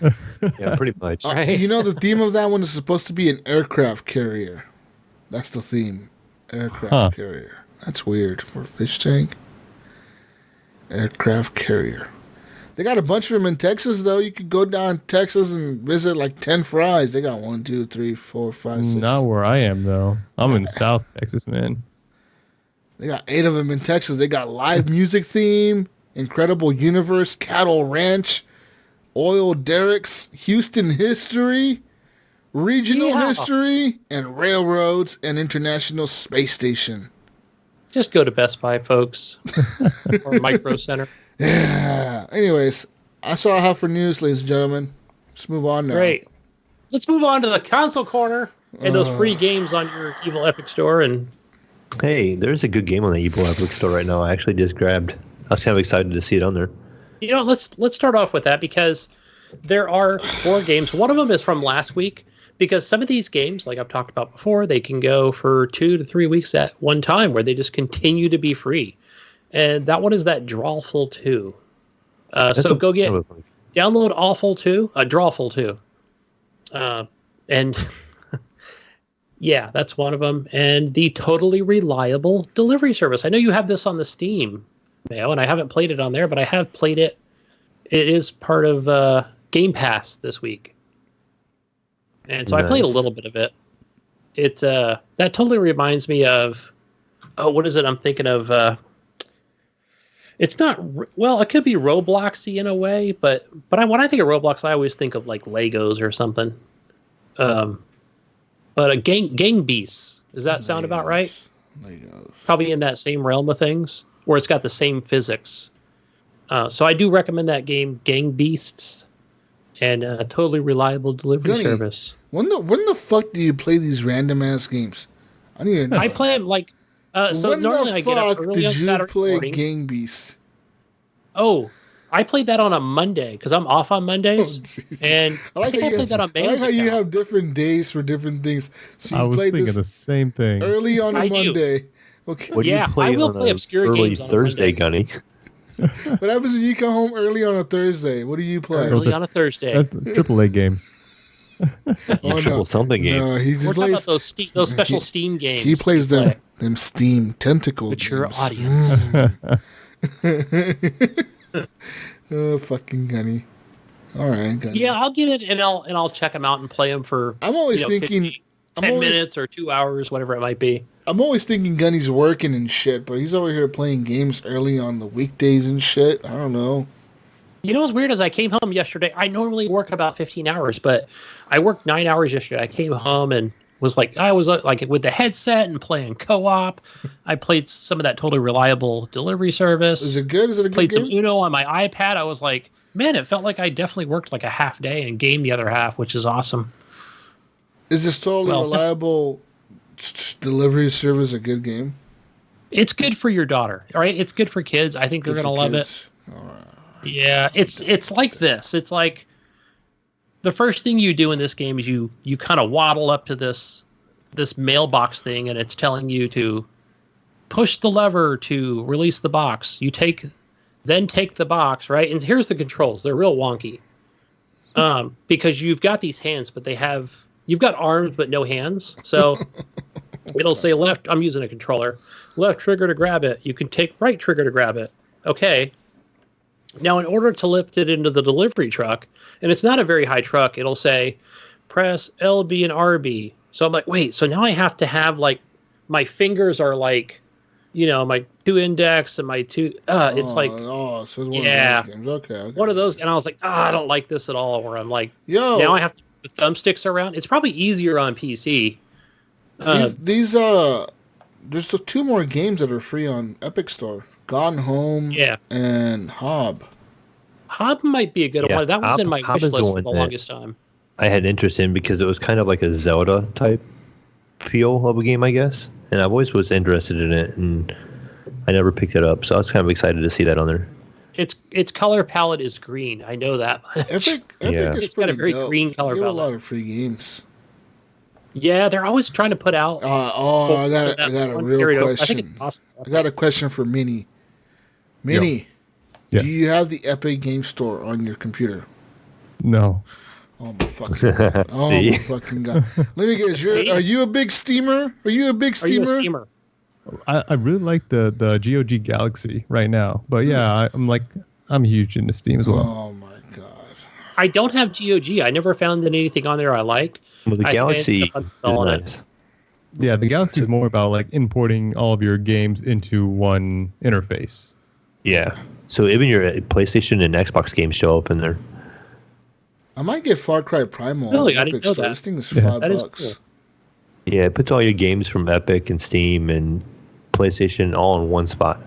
Yeah, pretty much. Right. You know, the theme of that one is supposed to be an aircraft carrier. That's the theme. Aircraft carrier. That's weird for a fish tank. Aircraft carrier. They got a bunch of them in Texas, though. You could go down to Texas and visit like 10 Fry's. They got 1, 2, 3, 4, 5, 6. Not where I am, though. I'm in South Texas, man. They got 8 of them in Texas. They got live music theme, Incredible Universe, Cattle Ranch, Oil Derricks, Houston History, Regional History, and Railroads and International Space Station. Just go to Best Buy, folks, or Micro Center. Yeah. Anyways, that's all I have for news, ladies and gentlemen. Let's move on now. Great. Let's move on to the console corner and those free games on your Evil Epic Store and Hey, there's a good game on the Evil Epic Store right now. I actually just grabbed. I was kind of excited to see it on there. Let's start off with that because there are 4 games. One of them is from last week because some of these games, like I've talked about before, they can go for 2 to 3 weeks at one time where they just continue to be free. And that one is that Drawful 2. So go download Awful 2, Drawful 2. And yeah, that's one of them. And the Totally Reliable Delivery Service. I know you have this on the Steam, Mayo, and I haven't played it on there, but I have played it. It is part of Game Pass this week. And so I played a little bit of it. It's that totally reminds me of what is it? I'm thinking of it's not it could be Robloxy in a way, but when I think of Roblox, I always think of like Legos or something. But a Gang Beasts. Does that sound about right? Legos. Probably in that same realm of things, where it's got the same physics. So I do recommend that game, Gang Beasts, and a Totally Reliable Delivery Gunny, Service. When the fuck do you play these random ass games? I need to know. I play them like so. When normally the I get up fuck early on did you Saturday play morning. Gang Beasts? Oh, I played that on a Monday because I'm off on Mondays, and I think I played that on I Mayo's like how you account. have different days for different things. So you I was played thinking this the same thing. early on a I do. Monday. Okay. What do Yeah, you play I will on play a obscure early games on Thursday, Monday. Gunny? What happens when you come home early on a Thursday? What do you play? Early on a Thursday. That's the AAA games. You triple something game. No, he just We're talking about plays. those special Steam games. He plays that you play. them Steam tentacle Mature games. audience. Oh, fucking Gunny. All right, Gunny. Yeah, I'll get it and I'll check them out and play them for. I'm always thinking. 10 minutes or 2 hours, whatever it might be. I'm always thinking Gunny's working and shit, but he's over here playing games early on the weekdays and shit. I don't know. You know what's weird is I came home yesterday. I normally work about 15 hours, but I worked 9 hours yesterday. I came home and was like with the headset and playing co-op. I played some of that Totally Reliable Delivery Service. Is it good? Is it a good Played game? some Uno on my iPad. I was like, man, it felt like I definitely worked like a half day and gamed the other half, which is awesome. Is this Totally Reliable Delivery Service a good game? It's good for your daughter, all right? It's good for kids. I think they're going to love it. All right. Yeah, it's like this. It's like the first thing you do in this game is you kind of waddle up to this mailbox thing, and it's telling you to push the lever to release the box. You take the box, right? And here's the controls. They're real wonky. Because you've got these hands, but you've got arms but no hands. So it'll say left. I'm using a controller. Left trigger to grab it. You can take right trigger to grab it. Okay. Now, in order to lift it into the delivery truck, and it's not a very high truck, it'll say press LB and RB. So I'm like, wait, so now I have to have like my fingers are like, my 2 index and my 2. It's like, so it's one of those games. Okay. one of those. And I was like, I don't like this at all. Where I'm like, Yo, now I have to put the thumbsticks around. It's probably easier on PC. these there's 2 more games that are free on Epic Store. Gone Home and Hob. Hob might be a good one. That was in my Hob wish is list the for one the that longest time. I had interest in because it was kind of like a Zelda type feel of a game, I guess. And I've always was interested in it, and I never picked it up. So I was kind of excited to see that on there. Its color palette is green. I know that much. Epic Yeah. is It's got a very dope. green color They have a palette. lot of free games. Yeah, they're always trying to put out. I got a real I think it's question. awesome. I got a question for Minnie. Minnie, Yes. do you have the Epic Game Store on your computer? No. Oh my fucking god! Oh See? my fucking god! Let me guess. Are you a big steamer? Are you a big Are you steamer? a steamer? I really like the GOG Galaxy right now. But yeah, I'm huge into Steam as well. Oh my god! I don't have GOG. I never found anything on there I liked. Well, the I Galaxy ended up is installing it. nice. Yeah, the Galaxy is more about like importing all of your games into one interface. Yeah. So even your PlayStation and Xbox games show up in there. I might get Far Cry Primal Really? on I the didn't Epic know Store. that. This thing is Yeah. $5. That is cool. Yeah, it puts all your games from Epic and Steam and PlayStation all in one spot.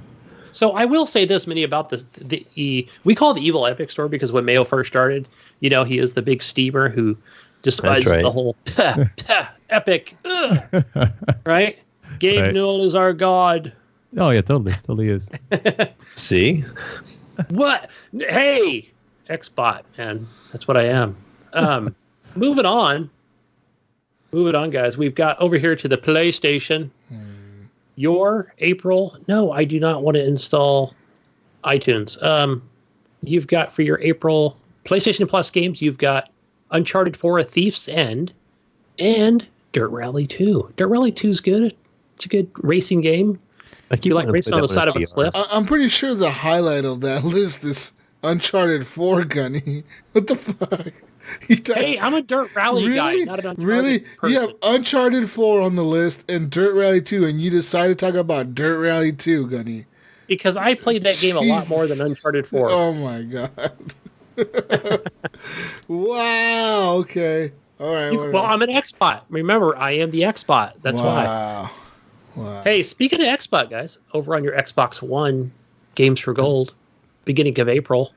So I will say this, Minnie, about this. We call it the evil Epic Store because when Mayo first started, he is the big steamer who despises right. the whole Epic, right? Gabe Right. Newell is our god. Oh yeah, totally is. See? What? Hey, Xbot, man. That's what I am. Moving on, guys. We've got over here to the PlayStation. Your April. No, I do not want to install iTunes. You've got for your April PlayStation Plus games, you've got Uncharted 4: A Thief's End and Dirt Rally 2. Dirt Rally 2 is good. It's a good racing game. You like racing on the side of a cliff? I'm pretty sure the highlight of that list is Uncharted 4, Gunny. What the fuck? Hey, I'm a Dirt Rally guy, not an Uncharted Really? person. You have Uncharted 4 on the list and Dirt Rally 2, and you decide to talk about Dirt Rally 2, Gunny. Because I played that game a lot more than Uncharted 4. Oh my god. Wow, okay. All right. Well, I'm an Xbot. Remember, I am the Xbot. That's why. Wow. Hey, speaking of Xbot, guys, over on your Xbox One, Games for Gold, beginning of April,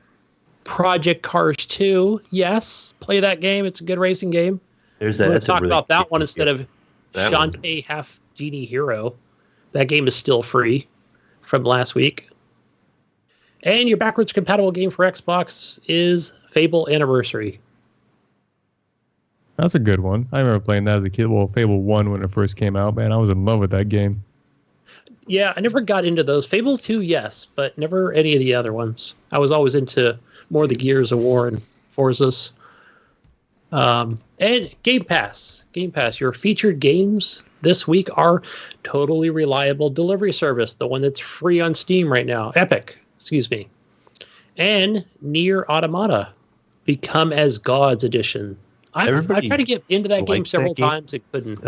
Project Cars 2. Yes, play that game. It's a good racing game. We're going to talk about that one instead of That Shantae Half Genie Hero. That game is still free from last week. And your backwards compatible game for Xbox is Fable Anniversary. That's a good one. I remember playing that as a kid. Well, Fable 1 when it first came out, man. I was in love with that game. Yeah, I never got into those. Fable 2, yes, but never any of the other ones. I was always into more of the Gears of War and Forzas. And Game Pass. Game Pass, your featured games this week are Totally Reliable Delivery Service, the one that's free on Steam right now. Epic, excuse me. And Nier Automata, Become as Gods Edition. I tried to get into that game several times. It couldn't.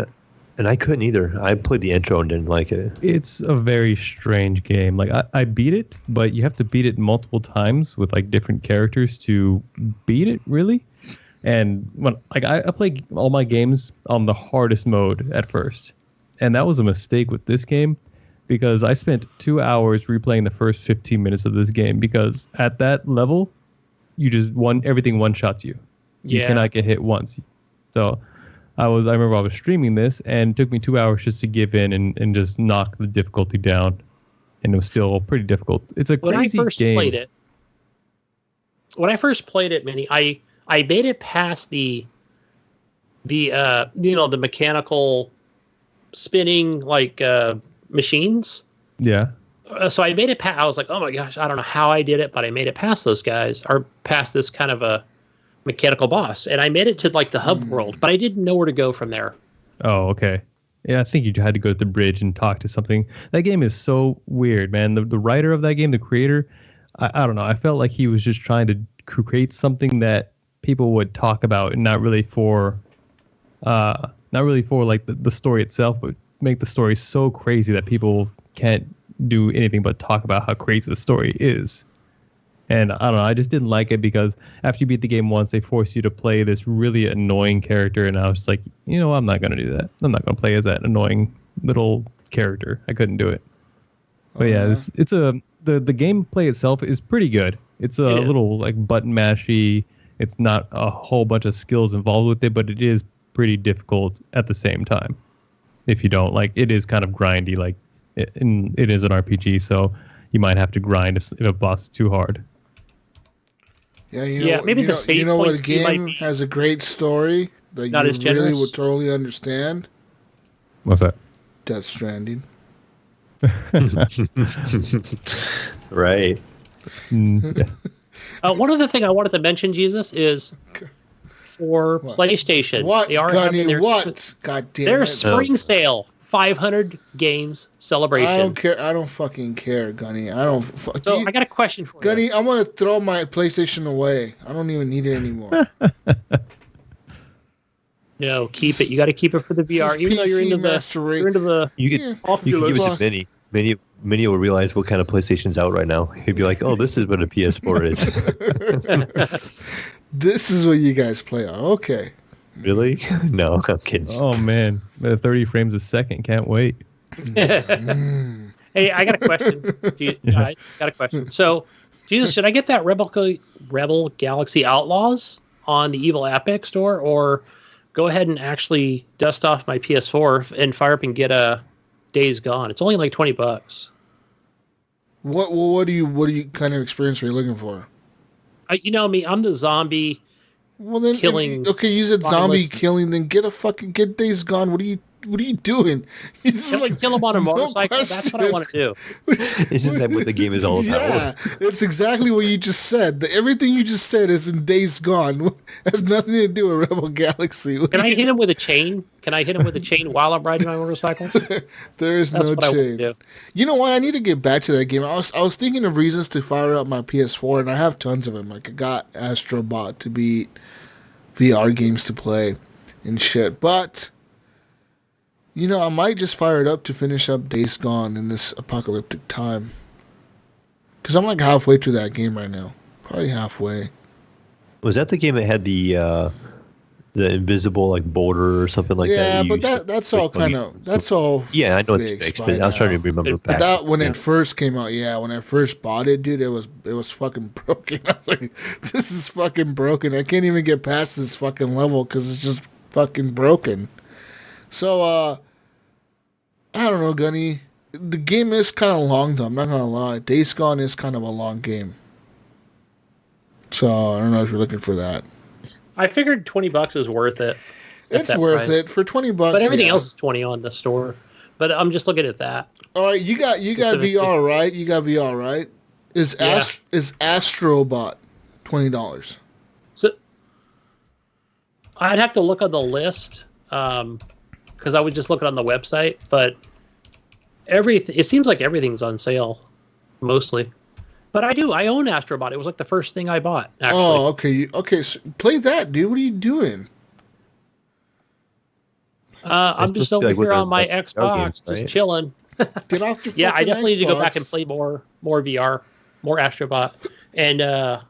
And I couldn't either. I played the intro and didn't like it. It's a very strange game. Like I beat it, but you have to beat it multiple times with like different characters to beat it, really. And when I play all my games on the hardest mode at first. And that was a mistake with this game because I spent 2 hours replaying the first 15 minutes of this game because at that level, you just everything one-shots you. You cannot get hit once. So I remember I was streaming this and it took me 2 hours just to give in and just knock the difficulty down. And it was still pretty difficult. It's a crazy game. When I first played it, Minnie, I made it past the mechanical spinning machines. Yeah. So I made it past. I was like, oh my gosh, I don't know how I did it, but I made it past those guys or past this kind of a mechanical boss, and I made it to the hub world, but I didn't know where to go from there. Oh, okay. Yeah, I think you had to go to the bridge and talk to something. That game is so weird, man. The writer of that game, the creator, I don't know. I felt like he was just trying to create something that people would talk about, and not really for the story itself, but make the story so crazy that people can't do anything but talk about how crazy the story is. And I don't know, I just didn't like it because after you beat the game once, they force you to play this really annoying character. And I was just like, I'm not going to do that. I'm not going to play as that annoying little character. I couldn't do it. But the gameplay itself is pretty good. It's a little button mashy. It's not a whole bunch of skills involved with it, but it is pretty difficult at the same time. If you don't it is kind of grindy. It is an RPG, so you might have to grind if a boss is too hard. Yeah, maybe the save points what game has a great story that not you really would totally understand? What's that? Death Stranding. Right. Yeah. One other thing I wanted to mention, Jesus, is for PlayStation. What, they are Gunny, having their spring sale. 500 games celebration. I don't care. I don't fucking care, Gunny. I got a question for Gunny, you. I'm going to throw my PlayStation away. I don't even need it anymore. No, keep it. You got to keep it for the VR. Even though you're into the you can give it to Minnie. Minnie will realize what kind of PlayStation's out right now. He'd be like, oh, this is what a PS4 is. This is what you guys play on. Okay. Really? No, I'm kidding. Oh, man. 30 frames a second. Can't wait. Hey, I got a question. Guys, got a question. So, Jesus, should I get that Rebel Galaxy Outlaws on the Evil Epic store, or go ahead and actually dust off my PS4 and fire up and get a Days Gone. It's only like $20. What do you kind of experience are you looking for? You know me, I'm the zombie. Well then, killing. Okay, you said zombie spineless- killing. Then get Days Gone. What are you doing? It's Can I kill him on a motorcycle? That's what I want to do. Isn't that what the game is all about? Yeah, it's exactly what you just said. Everything you just said is in Days Gone. It has nothing to do with Rebel Galaxy. Can I hit him with a chain? Can I hit him with a chain while I'm riding my motorcycle? There is That's no what I want chain. to do. You know what? I need to get back to that game. I was thinking of reasons to fire up my PS4, and I have tons of them. Like I got Astrobot to beat, VR games to play, and shit. But you know, I might just fire it up to finish up Days Gone in this apocalyptic time. Because I'm like halfway through that game right now. Probably halfway. Was that the game that had the invisible like boulder or something like that? Yeah, but that's all kind of that's all. Yeah, I know it's fixed fixed, by but I was trying to now. remember But back. that when yeah. it first came out, when I first bought it, dude, it was fucking broken. I was like, this is fucking broken. I can't even get past this fucking level because it's just fucking broken. So, I don't know, Gunny. The game is kind of long, though. I'm not gonna lie. Days Gone is kind of a long game. So I don't know if you're looking for that. I figured $20 is worth it. at It's that worth price. it for $20. But everything yeah. else is 20 on the store. But I'm just looking at that. All right, you got Specifically. VR, right? You got VR, right? Is Yeah. is Astrobot $20? So I'd have to look on the list because I would just look it on the website. But it seems like everything's on sale, mostly. But I own Astrobot. It was like the first thing I bought. Actually. Oh, okay. Okay, so play that, dude. What are you doing? I'm It's just supposed to over be like here with on my the Xbox, games, just right? chilling. Get off your Yeah, I fucking definitely need to go back Xbox. and play more VR, more Astrobot, and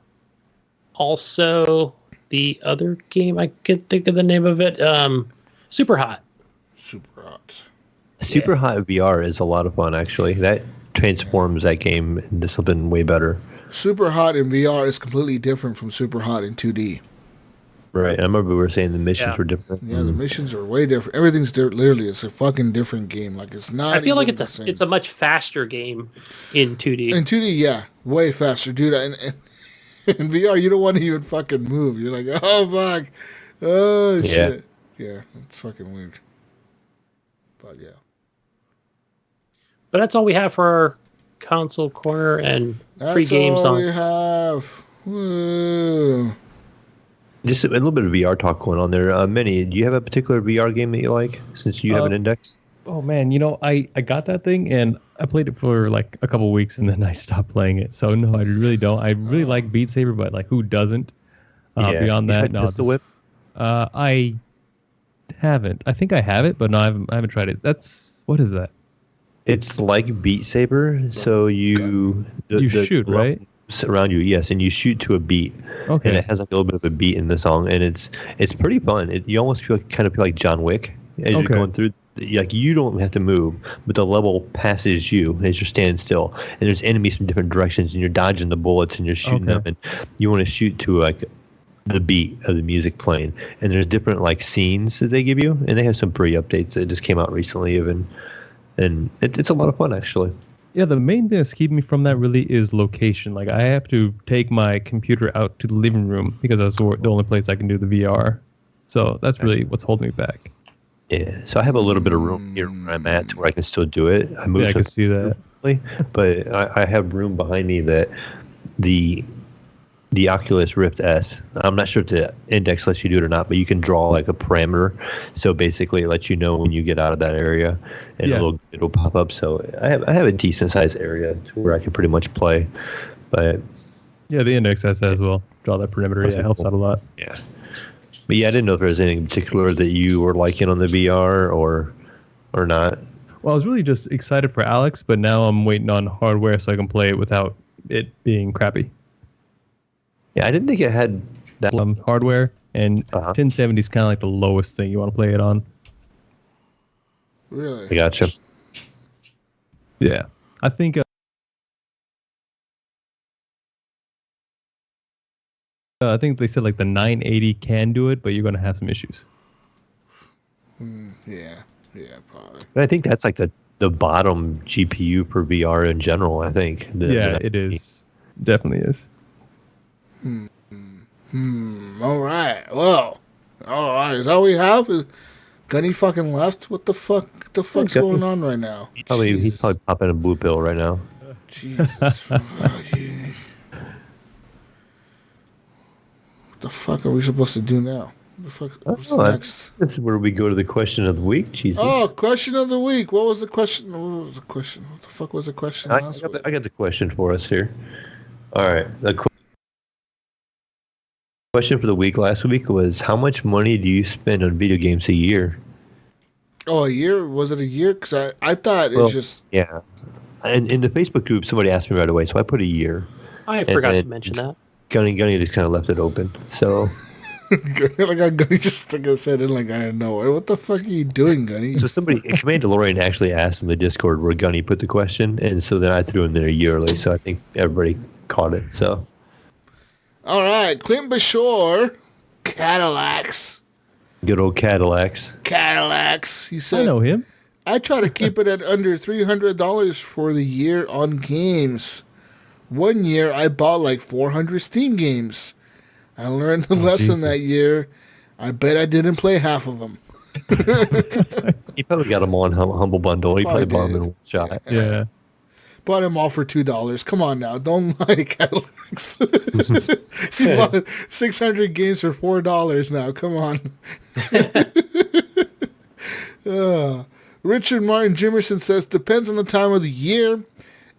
also the other game I can't think of the name of it. Super Hot. Super hot. Super Hot VR is a lot of fun, actually. That transforms that game into something way better. Super hot in VR is completely different from super hot in 2D. Right. I remember we were saying the missions Yeah. were different. Yeah, the missions are way different. Everything's literally, it's a fucking different game. Like it's not. I feel like even the same. it's a much faster game in 2D. In 2D, yeah, way faster, dude. And in VR, you don't want to even fucking move. You're like, oh fuck, oh Yeah. shit, yeah, it's fucking weird. But yeah, But that's all we have for our console corner and free that's games all on. we have. Woo. Just a little bit of VR talk going on there. Minnie, do you have a particular VR game that you like since you have an index? Oh man, I got that thing and I played it for like a couple weeks and then I stopped playing it. So no, I really don't. I really like Beat Saber, but like who doesn't? Beyond You that, tried no. Pistol Whip? I haven't. I think I have it, but no, I haven't tried it. What is that? It's like Beat Saber, so you shoot, right? Around you, yes, and you shoot to a beat. Okay. And it has like a little bit of a beat in the song, and it's pretty fun. You almost kind of feel like John Wick as you're Okay. going through. Like you don't have to move, but the level passes you as you're standing still, and there's enemies from different directions, and you're dodging the bullets, and you're shooting them, and you want to shoot to like the beat of the music playing. And there's different like scenes that they give you, and they have some pre updates that just came out recently, even, and it's a lot of fun actually. Yeah, the main thing that's keeping me from that really is location. Like I have to take my computer out to the living room because that's the only place I can do the VR. So that's really what's holding me back. Yeah, so I have a little bit of room here where I'm at to where I can still do it. I moved Yeah, I can see that. but I have room behind me that the Oculus Rift S. I'm not sure if the index lets you do it or not, but you can draw like a parameter. So basically, it lets you know when you get out of that area, and Yeah. it'll pop up. So I have a decent sized area to where I can pretty much play. But Yeah, the index has that as well. Draw that perimeter. Yeah, it helps out a lot. yeah, but yeah, I didn't know if there was anything in particular that you were liking on the VR or not. Well, I was really just excited for Alex, but now I'm waiting on hardware so I can play it without it being crappy. Yeah, I didn't think it had that. Hardware, and Uh-huh. 1070 is kind of like the lowest thing you want to play it on. Really? I gotcha. Yeah, I think they said like the 980 can do it, but you're going to have some issues. Yeah, probably. But I think that's like the the bottom GPU for VR in general. I think. It is. Definitely is. All right. Well, all right. Is that all we have? Is Gunny fucking left? What the fuck? The fuck's Gunny. going on right now? He's probably popping a blue pill right now. Jesus. What the fuck are we supposed to do now? What the fuck? What's next? This is where we go to the question of the week. Jesus. Oh, question of the week. What was the question? What was the question? What the fuck was the question I last week? got the question for us here. All right. The question for the week last week was, how much money do you spend on video games a year? Oh, a year? Was it a year? Because I thought it's just... Yeah. And in the Facebook group, somebody asked me right away, so I put a year. I forgot to mention that. Gunny just kind of left it open. So... like Gunny just stuck his head in like I don't know. What the fuck are you doing, Gunny? So Commander DeLorean actually asked in the Discord where Gunny put the question, and so then I threw him there yearly, so I think everybody caught it. So, all right, Clint Bashore, Cadillacs. Good old Cadillacs. He said, I know him. I try to keep it at under $300 for the year on games. One year I bought like 400 Steam games. I learned the lesson that year. I bet I didn't play half of them. He probably got them on Humble Bundle. He probably bought them in one shot. Yeah. Bought them all for $2. Come on now. Don't lie, Cadillacs. You bought 600 games for $4 now. Come on. Richard Martin Jimerson says, depends on the time of the year.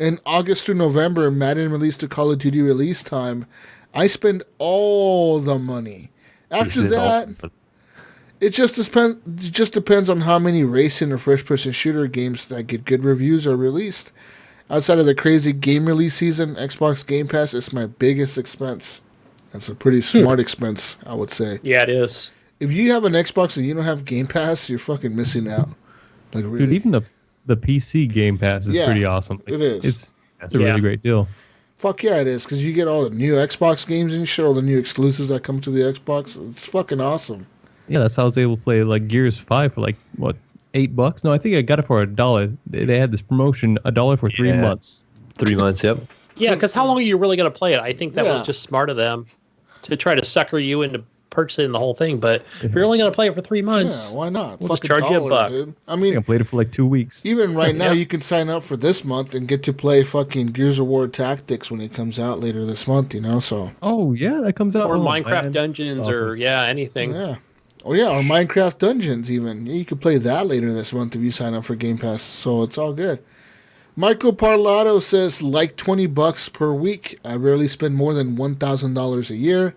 In August through November, Madden released to Call of Duty release time. I spend all the money. After that, it just depends on how many racing or first-person shooter games that get good reviews are released. Outside of the crazy game release season, Xbox Game Pass is my biggest expense. That's a pretty smart expense, I would say. Yeah, it is. If you have an Xbox and you don't have Game Pass, you're fucking missing out. Like, really. Dude, even the PC Game Pass is pretty awesome. It is. It's a really great deal. Fuck yeah, it is, because you get all the new Xbox games and shit, all the new exclusives that come to the Xbox. It's fucking awesome. Yeah, that's how I was able to play like Gears 5 for like, what, $8? No, I think I got it for $1. They had this promotion, $1 for 3 months. 3 months, yep. Yeah, because how long are you really going to play it? I think that was just smart of them to try to sucker you into purchasing the whole thing. But if you're only going to play it for 3 months, why not? We'll just charge you $1. Dude. I mean, I played it for like 2 weeks. Even right now, you can sign up for this month and get to play fucking Gears of War Tactics when it comes out later this month, so. Oh, yeah, that comes out. Or Minecraft Dungeons or, anything. Yeah. Oh, yeah, or Minecraft Dungeons even. Yeah, you can play that later this month if you sign up for Game Pass, so it's all good. Michael Parlato says, like $20 per week. I rarely spend more than $1,000 a year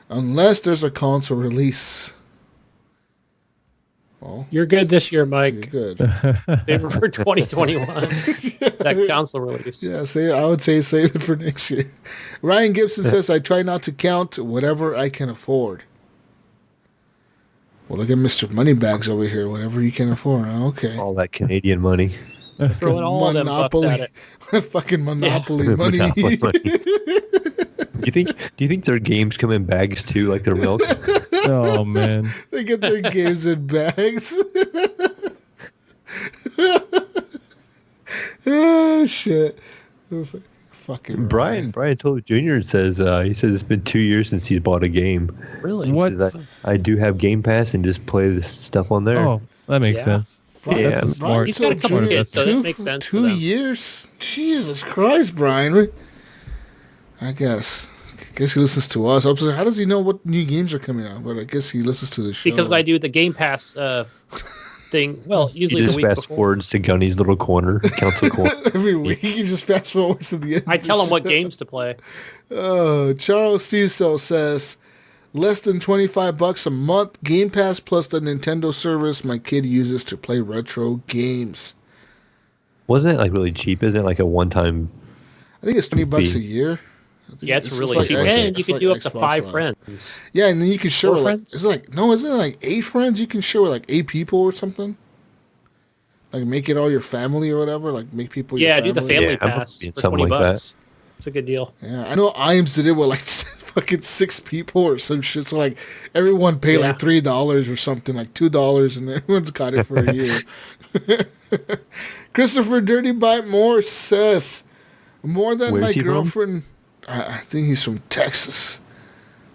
unless there's a console release. Well, you're good this year, Mike. You're good. Save it for 2021. That console release. Yeah, I would say save it for next year. Ryan Gibson says, I try not to count whatever I can afford. Well, look at Mr. Moneybags over here. Whatever you can afford. Okay. All that Canadian money. Throwing all them bucks at it. Fucking Monopoly money. Monopoly money. Do you think their games come in bags too, like their milk? Oh man. They get their games in bags. Oh shit. Fucking Brian Toller Jr. says it's been 2 years since he's bought a game. Really? What? Says, I do have Game Pass and just play this stuff on there. Oh, that makes senes. Yeah. That's a smart. He's got a couple Jr. kids, so that makes sense. 2 years? Jesus Christ, Brian. I guess he listens to us. How does he know what new games are coming out? But I guess he listens to the show. Because I do the Game Pass thing. Well, usually he the just week fast before. forwards to Gunny's little corner, council corner. Every week he just fast forwards to the end. I tell him what games to play. Charles Cecil says, less than $25 a month, Game Pass plus the Nintendo service my kid uses to play retro games. Wasn't it like really cheap? Isn't it like a one-time? I think it's $20 a year. Yeah, it's really like cheap. And you can do up to 5 friends. Yeah, and then you can share 4 with friends? isn't it like 8 friends? You can share with like 8 people or something? Like make it all your family or whatever? Like make people your family? Do the family Yeah, pass for something $20. like that. It's a good deal. Yeah, I know Iams did it with like fucking 6 people or some shit. So like everyone paid like $3 or something, like $2, and everyone's got it for a year. Christopher Dirty Bite Morse says, more than Where my is he from? girlfriend. I think he's from Texas.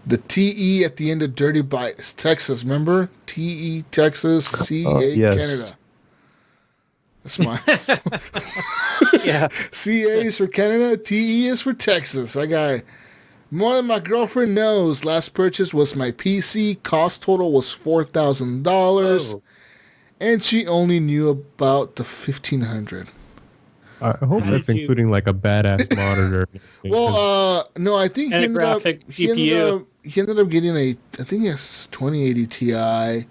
The TE at the end of Dirty Bite is Texas, remember? TE, Texas, CA, yes. Canada. That's mine. Yeah. CA is for Canada, TE is for Texas. I got it. More than my girlfriend knows. Last purchase was my PC. Cost total was $4,000. Oh. And she only knew about the 1,500. I hope How that's did you- including like a badass monitor. Well, no, I think And a graphic he ended up getting I think it's 2080 Ti.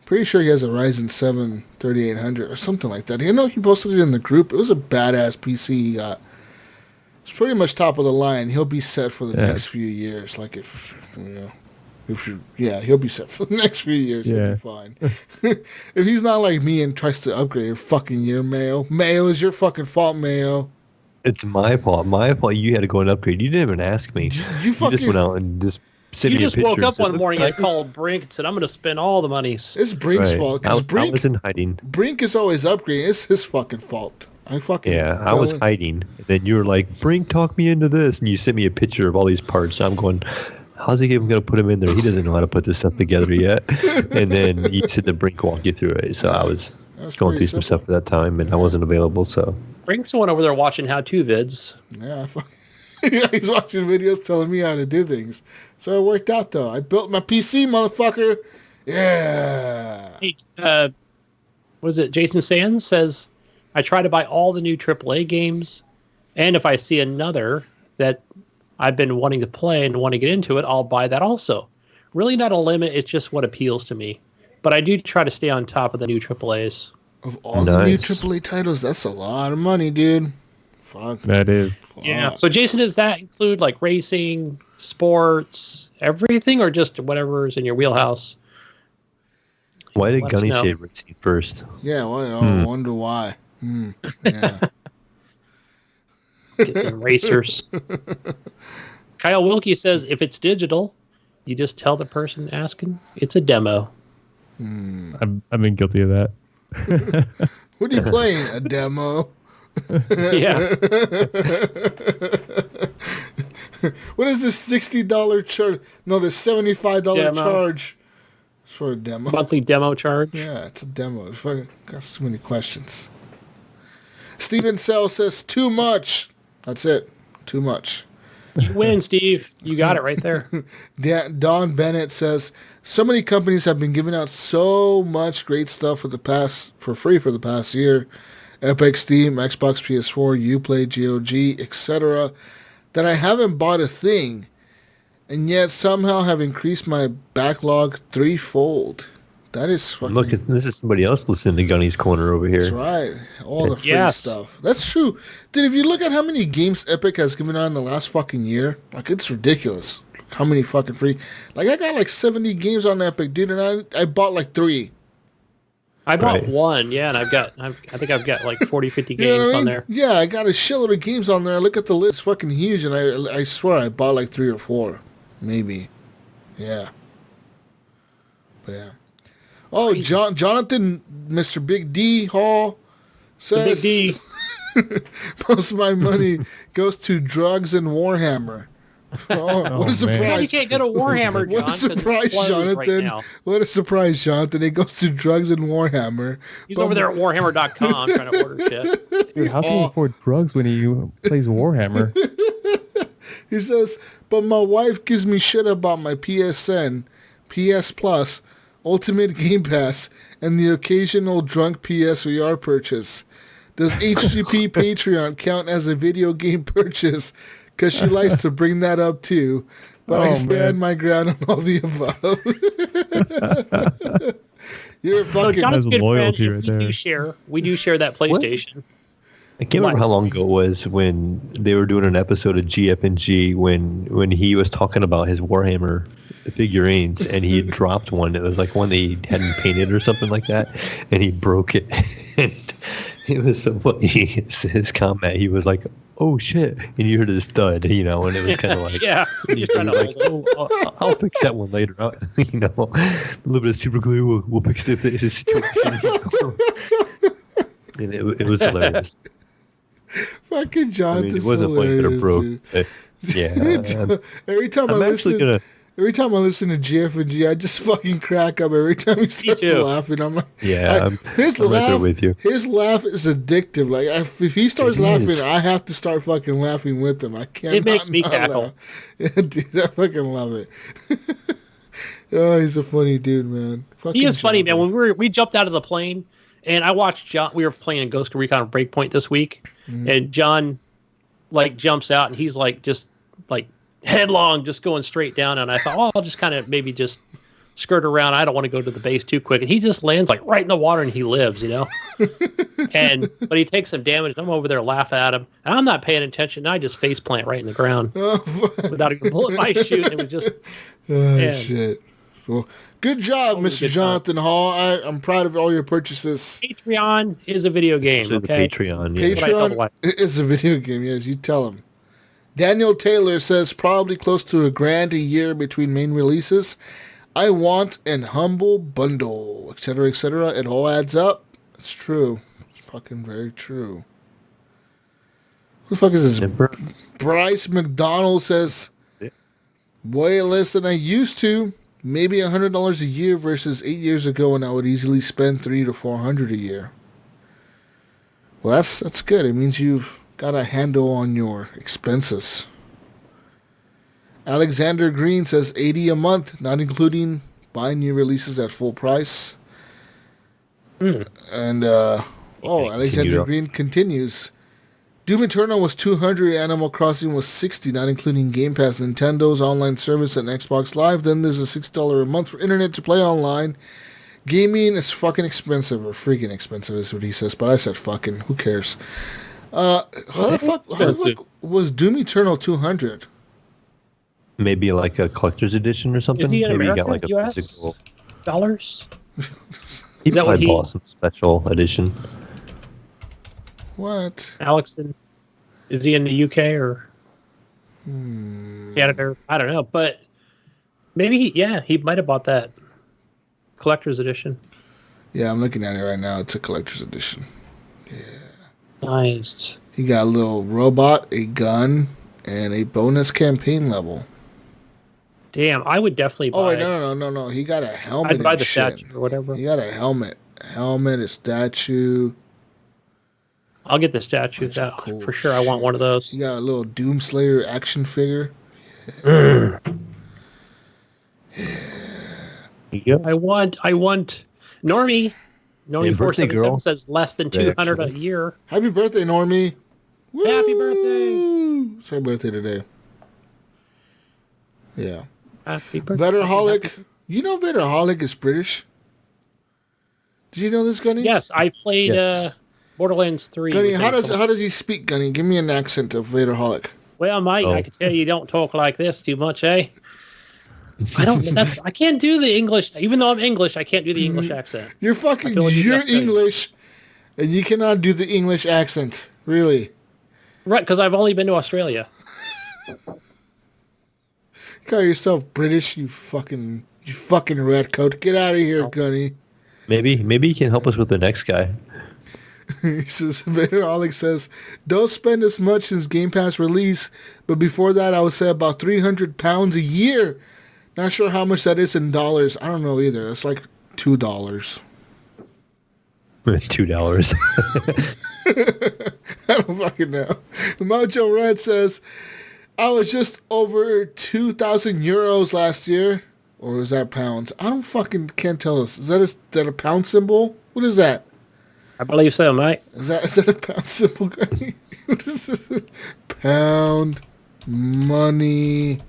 Pretty sure he has a Ryzen 7 3800 or something like that. You know, he posted it in the group. It was a badass PC he got. It's pretty much top of the line. He'll be set for the next few years. Like he'll be set for the next few years. He'll be fine. If he's not like me and tries to upgrade your fucking year, Mayo. Mayo, is your fucking fault, Mayo. It's my fault. My fault. You had to go and upgrade. You didn't even ask me. You fucking just went out and just sent You me a just picture. woke and up said, one "Look, morning and I-" called Brink and said, I'm going to spend all the monies. It's Brink's fault. Because I was in hiding. Brink is always upgrading. It's his fucking fault. I was hiding. And then you were like, Brink, talk me into this. And you sent me a picture of all these parts. I'm going, how's he even going to put them in there? He doesn't know how to put this stuff together yet. And then you said the Brink walk you through it. So I was going through some stuff at that time, and I wasn't available. So Brink's the one over there watching how-to vids. Yeah, he's watching videos telling me how to do things. So it worked out, though. I built my PC, motherfucker. Yeah. Hey, what is it? Jason Sands says, I try to buy all the new AAA games, and if I see another that I've been wanting to play and want to get into it, I'll buy that also. Really not a limit. It's just what appeals to me. But I do try to stay on top of the new AAAs. Of all the new AAA titles, that's a lot of money, dude. Fuck. That is. Fuck. Yeah. So, Jason, does that include like racing, sports, everything, or just whatever is in your wheelhouse? why did Let us Gunny know. say racing first? Yeah, well, I wonder why. Yeah. Get them racers. Kyle Wilkie says, if it's digital, you just tell the person asking it's a demo. I've been guilty of that. What are you playing? A demo? Yeah. What is this $60 charge? No, the $75 Demo. charge. It's for a demo. Monthly demo charge. Yeah, it's a demo. It's fucking got so many questions. Steven Sell says too much. That's it. Too much. You win, Steve. You got it right there. Don Bennett says so many companies have been giving out so much great stuff for free for the past year. Epic, Steam, Xbox, PS4, Uplay, GOG, etc. that I haven't bought a thing, and yet somehow have increased my backlog threefold. That is fucking... Look, this is somebody else listening to Gunny's Corner over here. That's right. All the free Yes. stuff. That's true. Dude, if you look at how many games Epic has given out in the last fucking year, like, it's ridiculous. How many fucking free... Like, I got like 70 games on Epic, dude, and I bought like 3. I bought Right. one, yeah, and I think I've got like 40, 50 You games know what I on mean? there. Yeah, I got a shitload of games on there. I look at the list, it's fucking huge, and I swear I bought like 3 or 4. Maybe. Yeah. But yeah. Oh, Jonathan, Mr. Big D Hall says... The Big D. Most of my money goes to drugs and Warhammer. Oh, what a man. You surprise. can't go to Warhammer, John. What a 'cause it's surprise, closed right Jonathan. now. What a surprise, Jonathan. It goes to drugs and Warhammer. He's over there at Warhammer.com trying to order shit. Dude, how can he afford drugs when he plays Warhammer? He says, but my wife gives me shit about my PSN, PS Plus, Ultimate Game Pass, and the occasional drunk PSVR purchase. Does HGP Patreon count as a video game purchase? Because she likes to bring that up too. But I Oh, stand man. my ground on all the above. You're So fucking... John's good loyalty friend, right and there. we do share that PlayStation. I can't remember how long ago it was when they were doing an episode of GF&G when he was talking about his Warhammer figurines, and he had dropped one. It was like one that he hadn't painted or something like that, and he broke it. And it was so funny. His comment, he was like, "Oh shit!" And you heard this thud, and it was kind of like, Yeah, he just trying to was like, hold it. "Oh, I'll fix that one later." A little bit of super glue, we'll fix the situation. And it was hilarious. Fucking I Jonathan's mean, it wasn't funny that it broke. dude. Yeah. Every time I'm actually gonna. every time I listen to GF&G, I just fucking crack up. Every time he starts too. laughing, I'm like, Yeah, I'm his right there laugh, with you. his laugh is addictive. Like if he starts It laughing, is. I have to start fucking laughing with him. I can't. It makes me cackle. laugh. Yeah, dude, I fucking love it. Oh, he's a funny dude, man. Fucking He is funny, man. Jonathan. When we jumped out of the plane, and I watched John. We were playing Ghost Recon Breakpoint this week, and John like jumps out, and he's like just like headlong, just going straight down. And I thought, oh, I'll just kind of maybe just skirt around. I don't want to go to the base too quick. And he just lands like right in the water, and he lives, you know. But he takes some damage. I'm over there laughing at him, and I'm not paying attention. And I just face plant right in the ground without even pulling my chute. It was just man. Shit. Well, good job, Always Mr. good Jonathan Hall. I'm proud of all your purchases. Patreon is a video game. Actually, Okay. the Patreon. Yeah. What I tell the Patreon wife. is a video game, yes, you tell him. Daniel Taylor says probably close to $1,000 a year between main releases. I want an humble bundle, etc., etc. It all adds up. It's true. It's fucking very true. Who the fuck is this? Remember? Bryce McDonald says, way less than I used to. Maybe $100 a year versus 8 years ago when I would easily spend $300 to $400 a year. Well, that's good. It means you've got a handle on your expenses. Alexander Green says $80 a month, not including buying new releases at full price. And Alexander Green continues. Doom Eternal was $200, Animal Crossing was $60, not including Game Pass, Nintendo's online service, and Xbox Live. Then there's a $6 a month for internet to play online. Gaming is fucking expensive, or freaking expensive is what he says, but I said fucking, who cares? How the fuck was Doom Eternal $200? Maybe like a collector's edition or something. Is he in Maybe America, you got like a US? physical. Dollars? He that what probably he- bought some special edition. What? Alex, is he in the UK or Canada? I don't know, but maybe he might have bought that collector's edition. Yeah, I'm looking at it right now. It's a collector's edition. Nice. He got a little robot, a gun, and a bonus campaign level. Damn, I would definitely buy. Oh, wait, no. He got a helmet. I'd buy and the shit. statue or whatever. He got a helmet, a statue. I'll get the statue Bunch of though cool for sure. I want one of those. He got a little Doomslayer action figure. I want. Normie birthday 477 girl. says less than Yeah, 200 a actually. year. Happy birthday, Normie. Happy birthday. Woo! It's her birthday today. Yeah. Happy birthday. Vetterholic. You know Vetterholic is British? Did you know this, Gunny? Yes, I played Yes. Borderlands 3. Gunny, with how him. does he speak, Gunny? Give me an accent of Vetterholic. Well, Mike, Oh. I can tell you don't talk like this too much, eh? I can't do the English. Even though I'm English, I can't do the English accent. You're fucking, feel like you you're got that. English, and you cannot do the English accent. Really. Right, because I've only been to Australia. Call yourself British, you fucking redcoat. Get out of here, Gunny. Maybe he can help us with the next guy. He says, Vetterholic says, don't spend as much since Game Pass release, but before that, I would say about £300 a year. Not sure how much that is in dollars. I don't know either. It's like $2. $2. I don't fucking know. Macho Red says, I was just over 2,000 euros last year. Or is that pounds? I don't fucking can't tell us. Is that a pound symbol? What is that? I believe so, mate. Is that a pound symbol, Gunny? What is this? Pound money.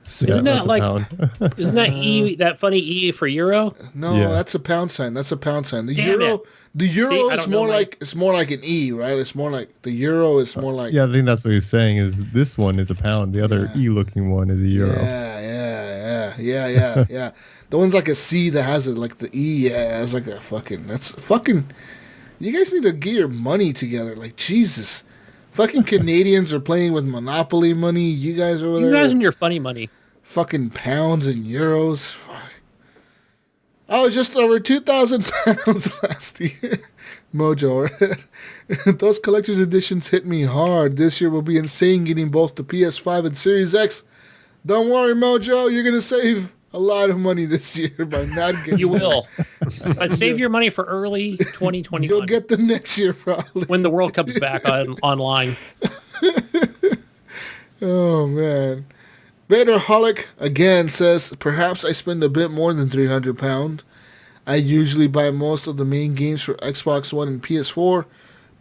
Isn't that that's a like- pound. Isn't that E that funny E for euro? No, Yeah. that's a pound sign. That's a pound sign. The Damn euro, it. the euro See, I is don't know more my- like it's more like an E, right? It's more like the euro is more like Yeah, I think that's what he's saying. Is this one is a pound, the other E-looking one is a euro. Yeah. The one's like a C that has it like the E. Yeah, it's like a fucking. That's fucking. You guys need to get your money together. Like Jesus, fucking Canadians are playing with Monopoly money. You guys over You there, guys and your funny money. fucking pounds and euros. Fuck. I was just over 2,000 pounds last year. Mojo. Those collector's editions hit me hard. This year will be insane getting both the PS5 and Series X. Don't worry, Mojo. You're going to save a lot of money this year by not getting You will. But save your money for early 2021. You'll get them next year, probably. When the world comes back online. Oh, man. Vaderholic again says, perhaps I spend a bit more than £300. I usually buy most of the main games for Xbox One and PS4,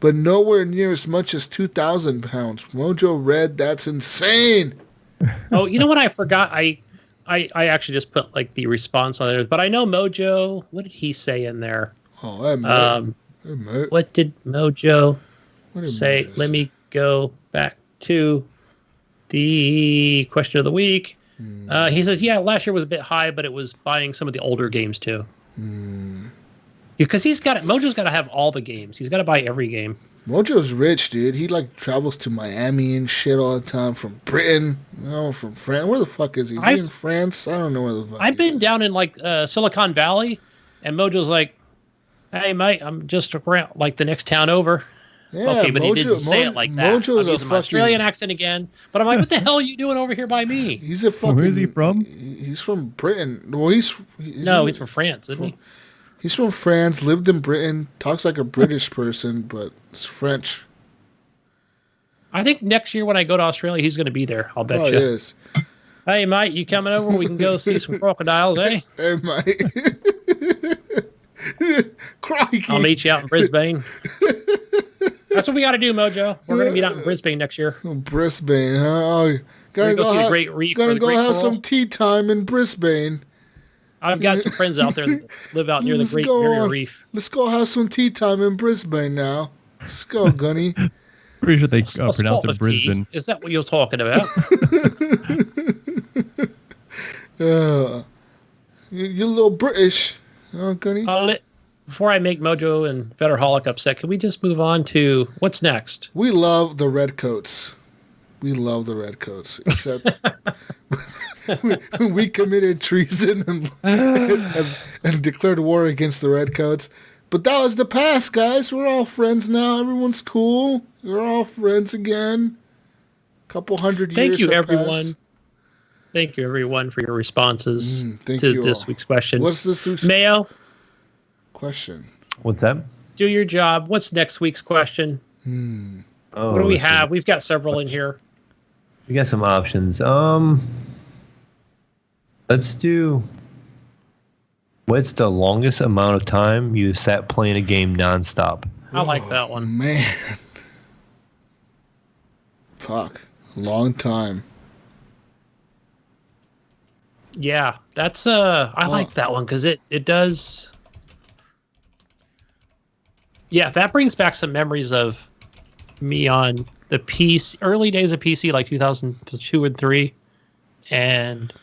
but nowhere near as much as £2,000. Mojo Red, that's insane. Oh, you know what I forgot? I actually just put like the response on there, but I know Mojo. What did he say in there? Oh, hey, mate. What did Mojo What did say? Mojo Let me go back to the question of the week. He says, yeah, last year was a bit high, but it was buying some of the older games too. Because Mojo's got to have all the games. He's got to buy every game. Mojo's rich, dude. He like travels to Miami and shit all the time from Britain, from France. Where the fuck is he? Is he in France? I don't know where the fuck. I've been down in like Silicon Valley, and Mojo's like, "Hey, mate, I'm just around like the next town over." Yeah, okay, but he didn't say it like that. Mojo's I'm using my Australian accent again, but I'm like, "What the hell are you doing over here by me?" He's a fucking. Where is he from? He's from Britain. Well, he's from France, isn't he? He's from France, lived in Britain, talks like a British person, but it's French. I think next year when I go to Australia, he's going to be there. I'll bet you. Oh, yes. Hey, mate, you coming over? We can go see some crocodiles, eh? Hey, mate. Crikey. I'll meet you out in Brisbane. That's what we got to do, Mojo. We're going to meet out in Brisbane next year. Brisbane, huh? Oh, gotta go see the Great Reef. Gotta go have some tea time in Brisbane. I've got some friends out there that live out near the Great Barrier Reef. Let's go have some tea time in Brisbane now. Let's go, Gunny. Pretty sure they pronounce it Brisbane. Is that what you're talking about? You're a little British, Gunny. Before I make Mojo and Federholic upset, can we just move on to what's next? We love the Redcoats. Except we committed treason and declared war against the Redcoats. But that was the past, guys. We're all friends now. Everyone's cool. We're all friends again. Couple hundred years. Thank you, everyone. Thank you, everyone, for your responses to this week's question. What's this week's Mayo? Question. What's that? Do your job. What's next week's question? What do we have? We've got several in here. We got some options. Let's do. What's the longest amount of time you sat playing a game nonstop? I like that one. Man. Fuck. Long time. Yeah, that's I like that one because it does. Yeah, that brings back some memories of me on the PC, early days of PC, like 2002 and 3, and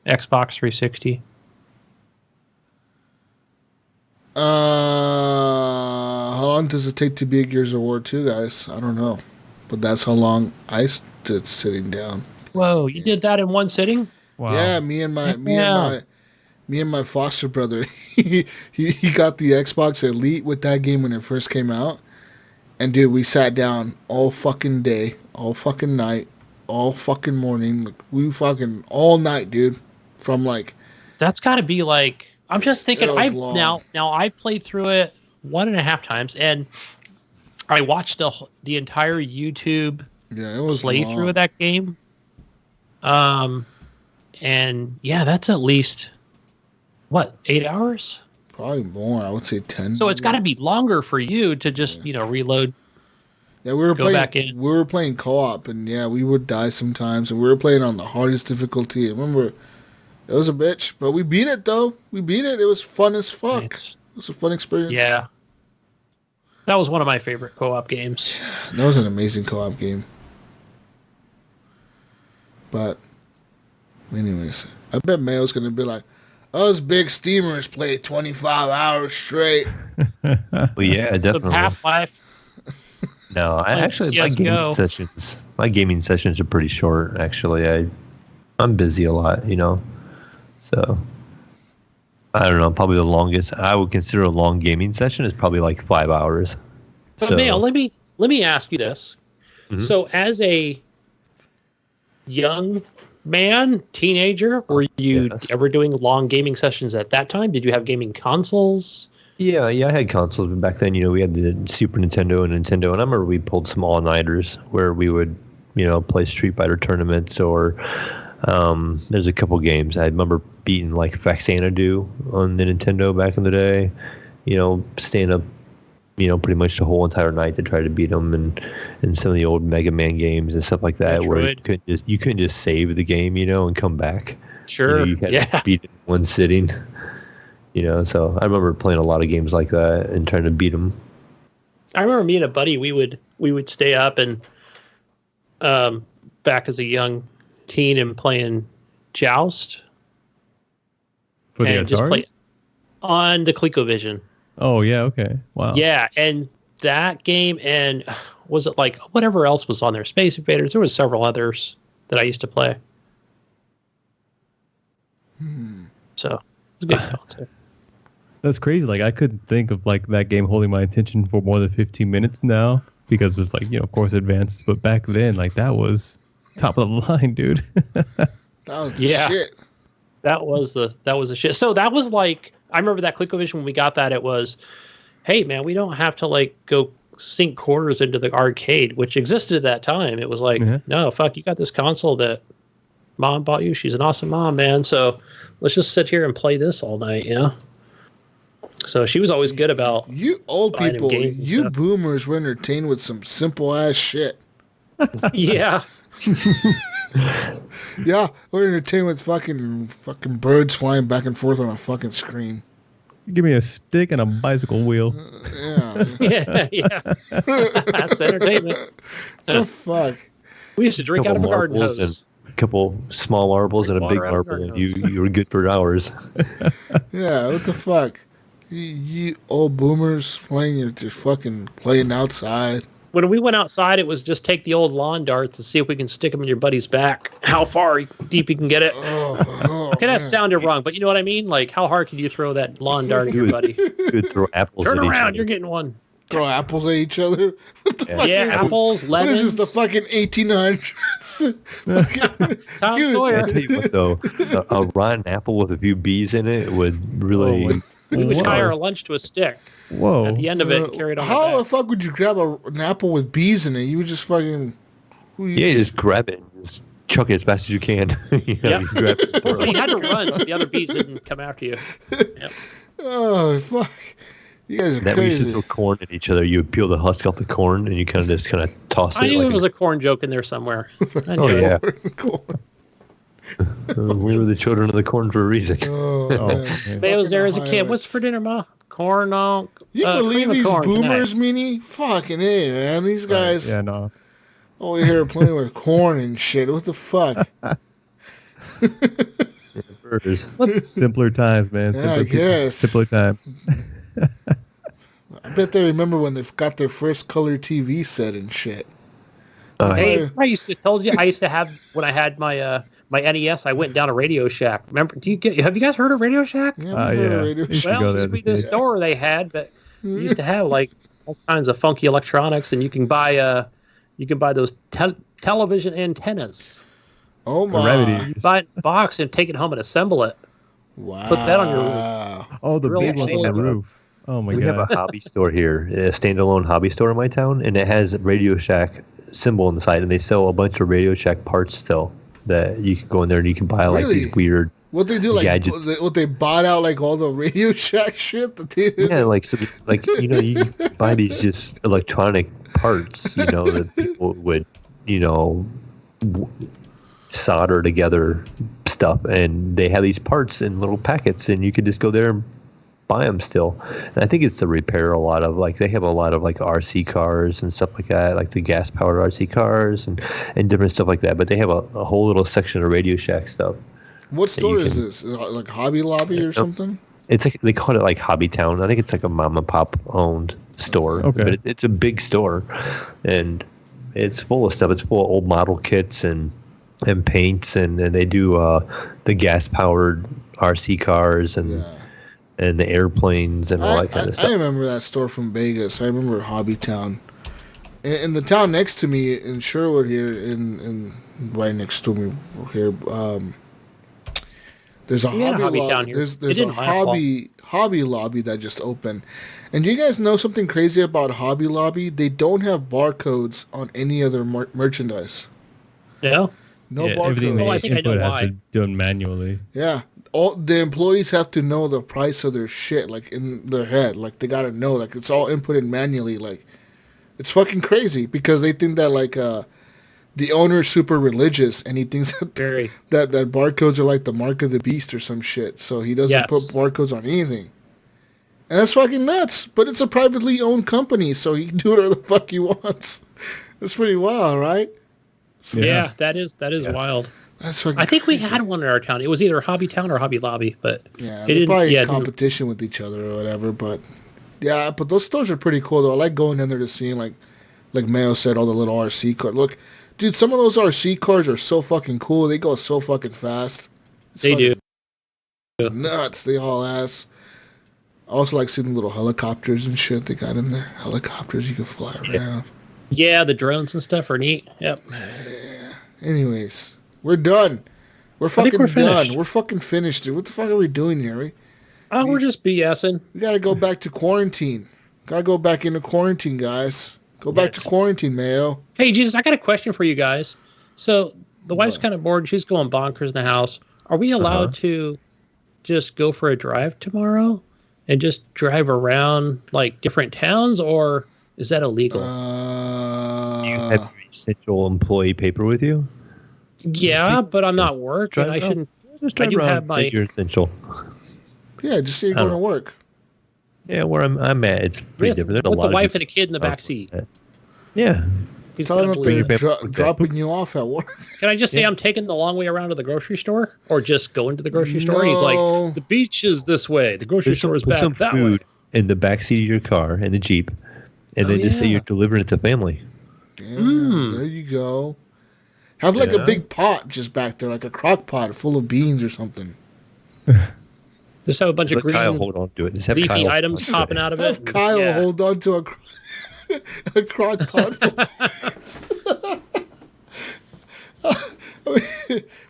Xbox 360. How long does it take to be a Gears of War 2, guys? I don't know, but that's how long I stood sitting down. Whoa, you did that in one sitting? Wow. Yeah, me and my foster brother, he got the Xbox Elite with that game when it first came out. And dude, we sat down all fucking day, all fucking night, all fucking morning. We fucking all night, dude. From like, that's got to be like, I'm just thinking. Now I played through it 1.5 times, and I watched the entire YouTube playthrough of that game. And yeah, that's at least what, 8 hours? Probably more. I would say 10. So it's got to be longer for you to just reload. Yeah, we were playing co-op, and yeah, we would die sometimes, and we were playing on the hardest difficulty. I remember it was a bitch, but we beat it though. We beat it. It was fun as fuck. It was a fun experience. Yeah, that was one of my favorite co-op games. Yeah, that was an amazing co-op game. But anyways, I bet Mayo's gonna be like, us big steamers play 25 hours straight. Well, yeah, definitely. Half-Life. No, my gaming sessions are pretty short. Actually, I'm busy a lot, So I don't know. Probably the longest I would consider a long gaming session is probably like 5 hours. But Mayo, let me ask you this. Mm-hmm. So, as a young man, teenager, were you ever doing long gaming sessions at that time? Did you have gaming consoles? Yeah, I had consoles, but back then, we had the Super Nintendo and Nintendo, and I remember we pulled some all-nighters where we would, play Street Fighter tournaments, or there's a couple games. I remember beating like Faxanadu on the Nintendo back in the day, staying up, pretty much the whole entire night to try to beat them, and some of the old Mega Man games and stuff like that, where you couldn't just save the game, and come back. Sure. You had to beat it in one sitting. So I remember playing a lot of games like that and trying to beat them. I remember me and a buddy, we would stay up and back as a young teen and playing Joust. For the Atari? Just play on the ColecoVision. Oh yeah, okay. Wow. Yeah, and that game, and was it like whatever else was on there? Space Invaders. There was several others that I used to play. So it was a good concept. That's crazy. Like I couldn't think of like that game holding my attention for more than 15 minutes now because of like, of course advances. But back then, like that was top of the line, dude. That was the shit. That was the shit. So that was like, I remember that ColecoVision when we got that, it was, hey man, we don't have to like go sink quarters into the arcade, which existed at that time. It was like, no, fuck, you got this console that mom bought you. She's an awesome mom, man. So let's just sit here and play this all night, So she was always good about you old people. You boomers were entertained with some simple ass shit. Yeah. Yeah, we're entertained with fucking birds flying back and forth on a fucking screen. Give me a stick and a bicycle wheel. Yeah. That's entertainment. The fuck? We used to drink out of a garden hose. A couple small marbles and a big marble, and you were good for hours. Yeah, what the fuck? You old boomers playing outside. When we went outside, it was just take the old lawn darts and see if we can stick them in your buddy's back. How far deep you can get it. Okay, that sounded wrong, but you know what I mean? Like, how hard can you throw that lawn dart at your buddy? You would throw apples Turn at each around, other. you're getting one. Throw apples at each other? What the fuck is apples, this? lemons. What is this, the fucking 1800s? Tom Sawyer. I tell you what, though, a rotten apple with a few bees in it would really... We would tie our lunch to a stick. Whoa. At the end of it, carried on. How the fuck would you grab an apple with bees in it? You would just fucking... you just grab it and just chuck it as fast as you can. You grab it. But you had to run so the other bees didn't come after you. Yep. Oh, fuck. You guys are that crazy. We used to throw corn at each other. You would peel the husk off the corn and you kind of toss it. I knew there was a corn joke in there somewhere. Oh, yeah. Corn. We were the children of the corn for a reason. They was there as a kid. What's for dinner, Ma? Corn on. You believe these boomers, tonight. Meanie? Fucking A, man. These guys Yeah, no. over here playing with corn and shit. What the fuck? Simpler times, man. Yeah, I guess. Simpler times. I bet they remember when they got their first color TV set and shit. Hey, I used to have when I had my my NES. I went down to Radio Shack. Remember? Have you guys heard of Radio Shack? Yeah. Radio Shack. Well, it used to be the store they had, but you used to have like all kinds of funky electronics, and you can buy those television antennas. Oh my! You buy it in a box and take it home and assemble it. Wow! Put that on your roof. Oh, the big one on the roof. Oh my god! We have a hobby store here, a standalone hobby store in my town, and it has Radio Shack symbol on the side, and they sell a bunch of Radio Shack parts still that you can go in there and you can buy like these weird what they do like gadgets. What they bought out like all the Radio Shack shit that they did. Yeah, you buy these just electronic parts that people would solder together stuff, and they have these parts in little packets, and you could just go there and buy them still. And I think it's to repair a lot of they have a lot of like RC cars and stuff like that, like the gas powered RC cars and different stuff like that. But they have a whole little section of Radio Shack stuff. What store is this? Is it like Hobby Lobby or something? It's like they call it like Hobby Town. I think it's like a mom and pop owned store. Okay. But it's a big store, and it's full of stuff. It's full of old model kits and paints, and they do the gas powered RC cars and and the airplanes and all that kind of I stuff. remember that store from Vegas. I remember Hobby Town. In the town next to me in Sherwood here, in right next to me here, there's a We had a Hobby lobby. Town here. There's It a didn't last long. hobby lobby that just opened. And do you guys know something crazy about Hobby Lobby? They don't have barcodes on any other merchandise. No? No Everything barcodes. I they think I know input has why. to do it manually. Yeah, all the employees have to know the price of their shit, like in their head. Like they gotta know, like it's all inputted manually. Like it's fucking crazy because they think that like the owner's super religious and he thinks that Very. that barcodes are like the mark of the beast or some shit. So he doesn't put Yes. barcodes on anything. And that's fucking nuts. But it's a privately owned company, so he can do whatever the fuck he wants. That's pretty wild, right? Yeah, that is wild. That's fucking I think we crazy. had one in our town. It was either Hobby Town or Hobby Lobby, but Yeah, it they're didn't. probably Yeah, in competition with each other or whatever. But yeah, but those stores are pretty cool though. I like going in there to see like Mayo said, all the little RC cars. Look, dude, some of those RC cars are so fucking cool. They go so fucking fast. It's they do. fucking nuts. They all ass. I also like seeing the little helicopters and shit they got in there. Helicopters you can fly around. Yeah, the drones and stuff are neat. Yep. Anyways, we're done. We're think fucking we're done. finished. We're fucking finished, dude. What the fuck are we doing here? We're just BSing. We gotta go back to quarantine. Gotta go back into quarantine, guys. Go back to quarantine, Mayo. Hey, Jesus, I got a question for you guys. So the wife's kind of bored. She's going bonkers in the house. Are we allowed to just go for a drive tomorrow and just drive around like different towns, or is that illegal? Do you have your essential employee paper with you? Yeah, but I'm not work, and I shouldn't. Just I drive do around, have my. take your essential. Yeah, just say you're going to work. Yeah, where I'm at, it's pretty different. There's a With lot the wife of and a kid in the back seat. Yeah. He's Tell gonna them believe they're it. dropping you off at work. Can I just say I'm taking the long way around to the grocery store, or just going to the grocery store? He's like, the beach is this way, the grocery store is Put back some that way. food in the back seat of your car in the Jeep, and then just say you're delivering it to family. Yeah, there you go. Have like a big pot just back there, like a crock pot full of beans or something. Just have a bunch of Let Kyle green hold on to it. Just have leafy Kyle items hold on to popping it. out of Have it. Kyle hold on to a crock pot.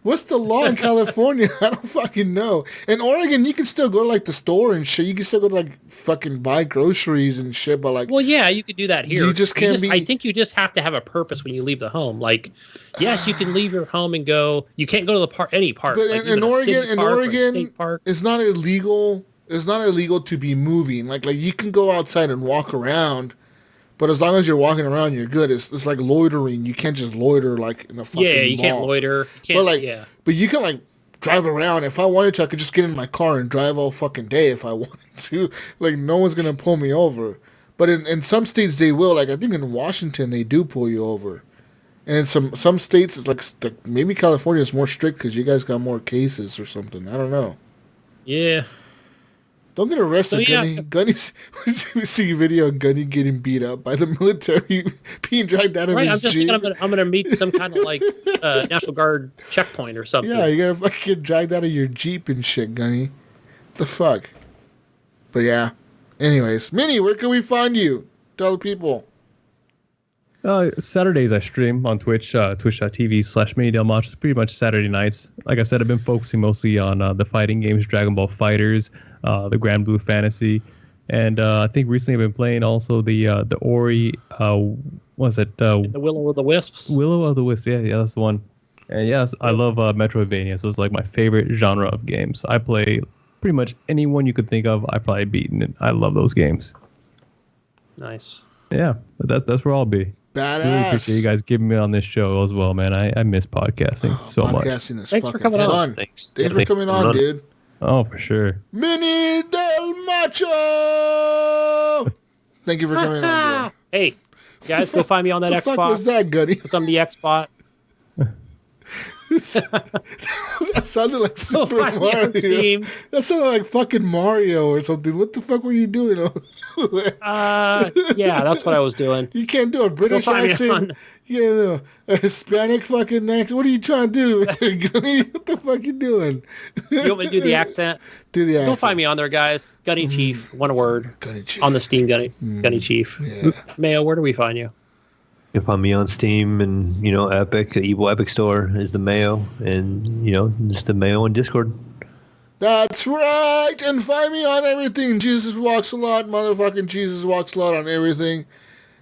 What's the law in California? I don't fucking know. In Oregon, you can still go to like the store and shit. You can still go to like fucking buy groceries and shit. But like, Well, yeah, you could do that here. You just can't be- I think you just have to have a purpose when you leave the home. Like, yes, you can leave your home and go. You can't go to the park, any park. but like in even a city Oregon, park or a state park. it's not illegal. It's not illegal to be moving. Like you can go outside and walk around. But as long as you're walking around, you're good. It's like loitering. You can't just loiter like in a fucking Yeah, you can't mall. loiter. You can't, But like, yeah. but you can like drive around. If I wanted to, I could just get in my car and drive all fucking day if I wanted to. Like no one's gonna pull me over. But in some states they will. Like I think in Washington they do pull you over. And in some states it's like maybe California is more strict because you guys got more cases or something. I don't know. Yeah. Don't get arrested, So, yeah. Gunny. Gunny's we see a video of Gunny getting beat up by the military, being dragged out of Right, his I'm just Jeep. thinking I'm gonna meet some kind of like National Guard checkpoint or something. Yeah, you gotta fucking get dragged out of your Jeep and shit, Gunny. The fuck? But yeah. Anyways, Minnie, where can we find you? Tell the people. Saturdays I stream on Twitch, twitch.tv/MiniDelMacho. It's pretty much Saturday nights. Like I said, I've been focusing mostly on the fighting games, Dragon Ball Fighters, the Grand Blue Fantasy, and I think recently I've been playing also the Ori, what's it? The Willow of the Wisps. Willow of the Wisp. Yeah, that's the one. And yes, I love Metroidvania. So it's like my favorite genre of games. I play pretty much anyone you could think of. I've probably beaten it. I love those games. Nice. Yeah, but that's where I'll be. Badass. Really appreciate you guys giving me on this show as well, man. I miss podcasting so much. Podcasting is Thanks for fucking coming on. fun. Thanks. Thanks for Thanks coming for on, coming on. dude. Oh, for sure. Mini Del Macho! Thank you for coming on, dude. Hey, guys, go find me on that The fuck Xbox. was that, Gunny? It's on the Xbox. That sounded like Go Super find me on Mario. Steam. That sounded like fucking Mario or something. What the fuck were you doing? Yeah, that's what I was doing. You can't do a British find me accent. on- Yeah, a Hispanic fucking accent. What are you trying to do? Gunny? What the fuck you doing? You want me to do the accent? Do the accent. Go find me on there, guys. Gunny Chief, one word. Gunny Chief. On the Steam Gunny Chief. Yeah. Mayo, where do we find you? You can find me on Steam and, Epic, the Evil Epic Store is the Mayo, and, just the Mayo on Discord. That's right. And find me on everything. Jesus Walks a Lot. Motherfucking Jesus Walks a Lot on everything.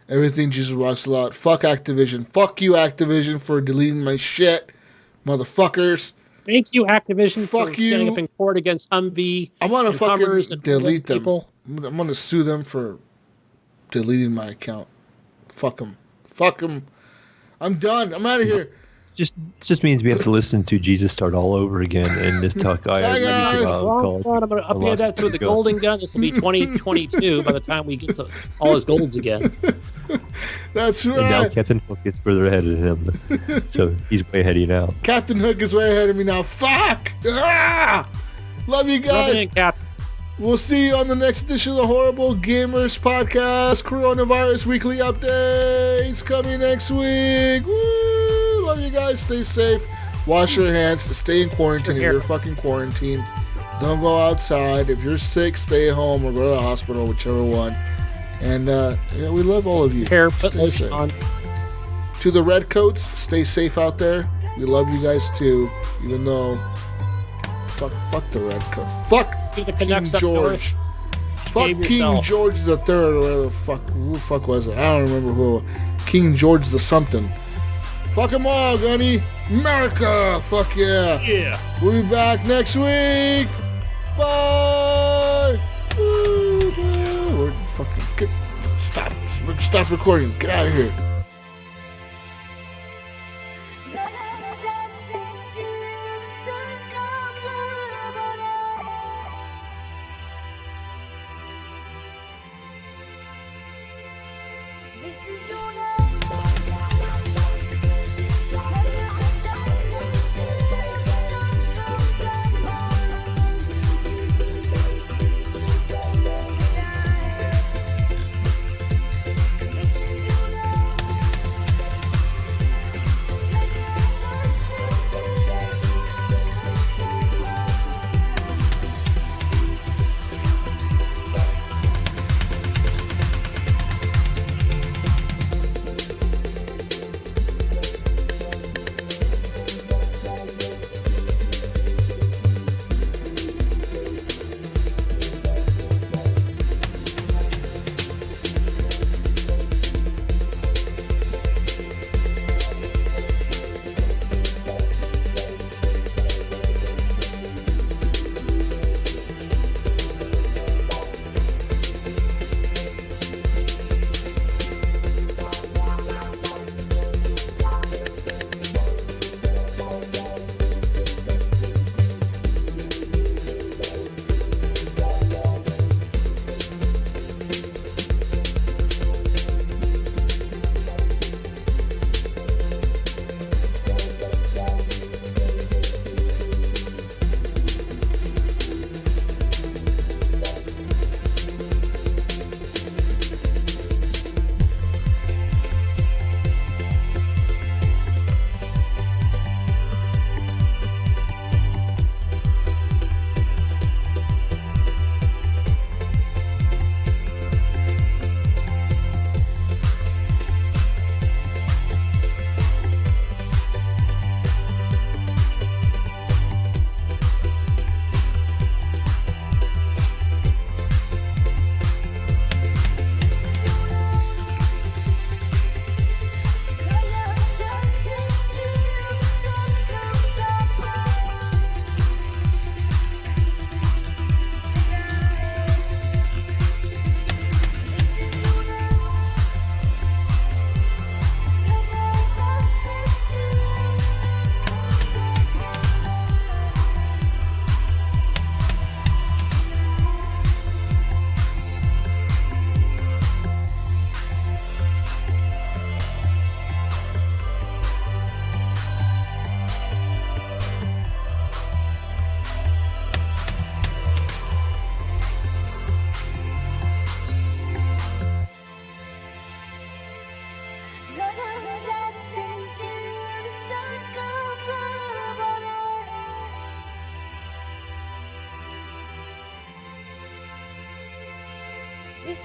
Everything Jesus Walks a Lot. Fuck Activision. Fuck you, Activision, for deleting my shit. Motherfuckers. Thank you, Activision, Fuck for you. standing up in court against Humvee. I'm gonna and Hummers fucking and delete them. people. I'm gonna sue them for deleting my account. Fuck them. Fuck them. I'm done. I'm out of here. Just means we have to listen to Jesus start all over again and just talk. Bye, guys. I'm going to upgrade that to the golden gun. This will be 2022 by the time we get to all his golds again. That's And now right. Captain Hook gets further ahead of him, so he's way ahead of you now. Captain Hook is way ahead of me now. Fuck! Ah! Love you Rub it guys. in, Cap. We'll see you on the next edition of the Horrible Gamers Podcast. Coronavirus Weekly Updates coming next week. Woo! Love you guys. Stay safe. Wash your hands. Stay in quarantine if you're fucking quarantined. Don't go outside. If you're sick, stay at home or go to the hospital, whichever one. And we love all of you. Hair, put Stay lotion safe. on. To the Redcoats, stay safe out there. We love you guys too, even though fuck the Redcoats. Fuck To the King Canucks up north. George. Fuck Behave King yourself. George the Third, or whatever the fuck. Who the fuck was it? I don't remember who. King George the something. Fuck them all, Gunny. America. Fuck yeah. Yeah. We'll be back next week. Bye. Woo, bye. We're fucking stop recording. Get out of here. This is your name. This is your name.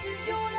This is your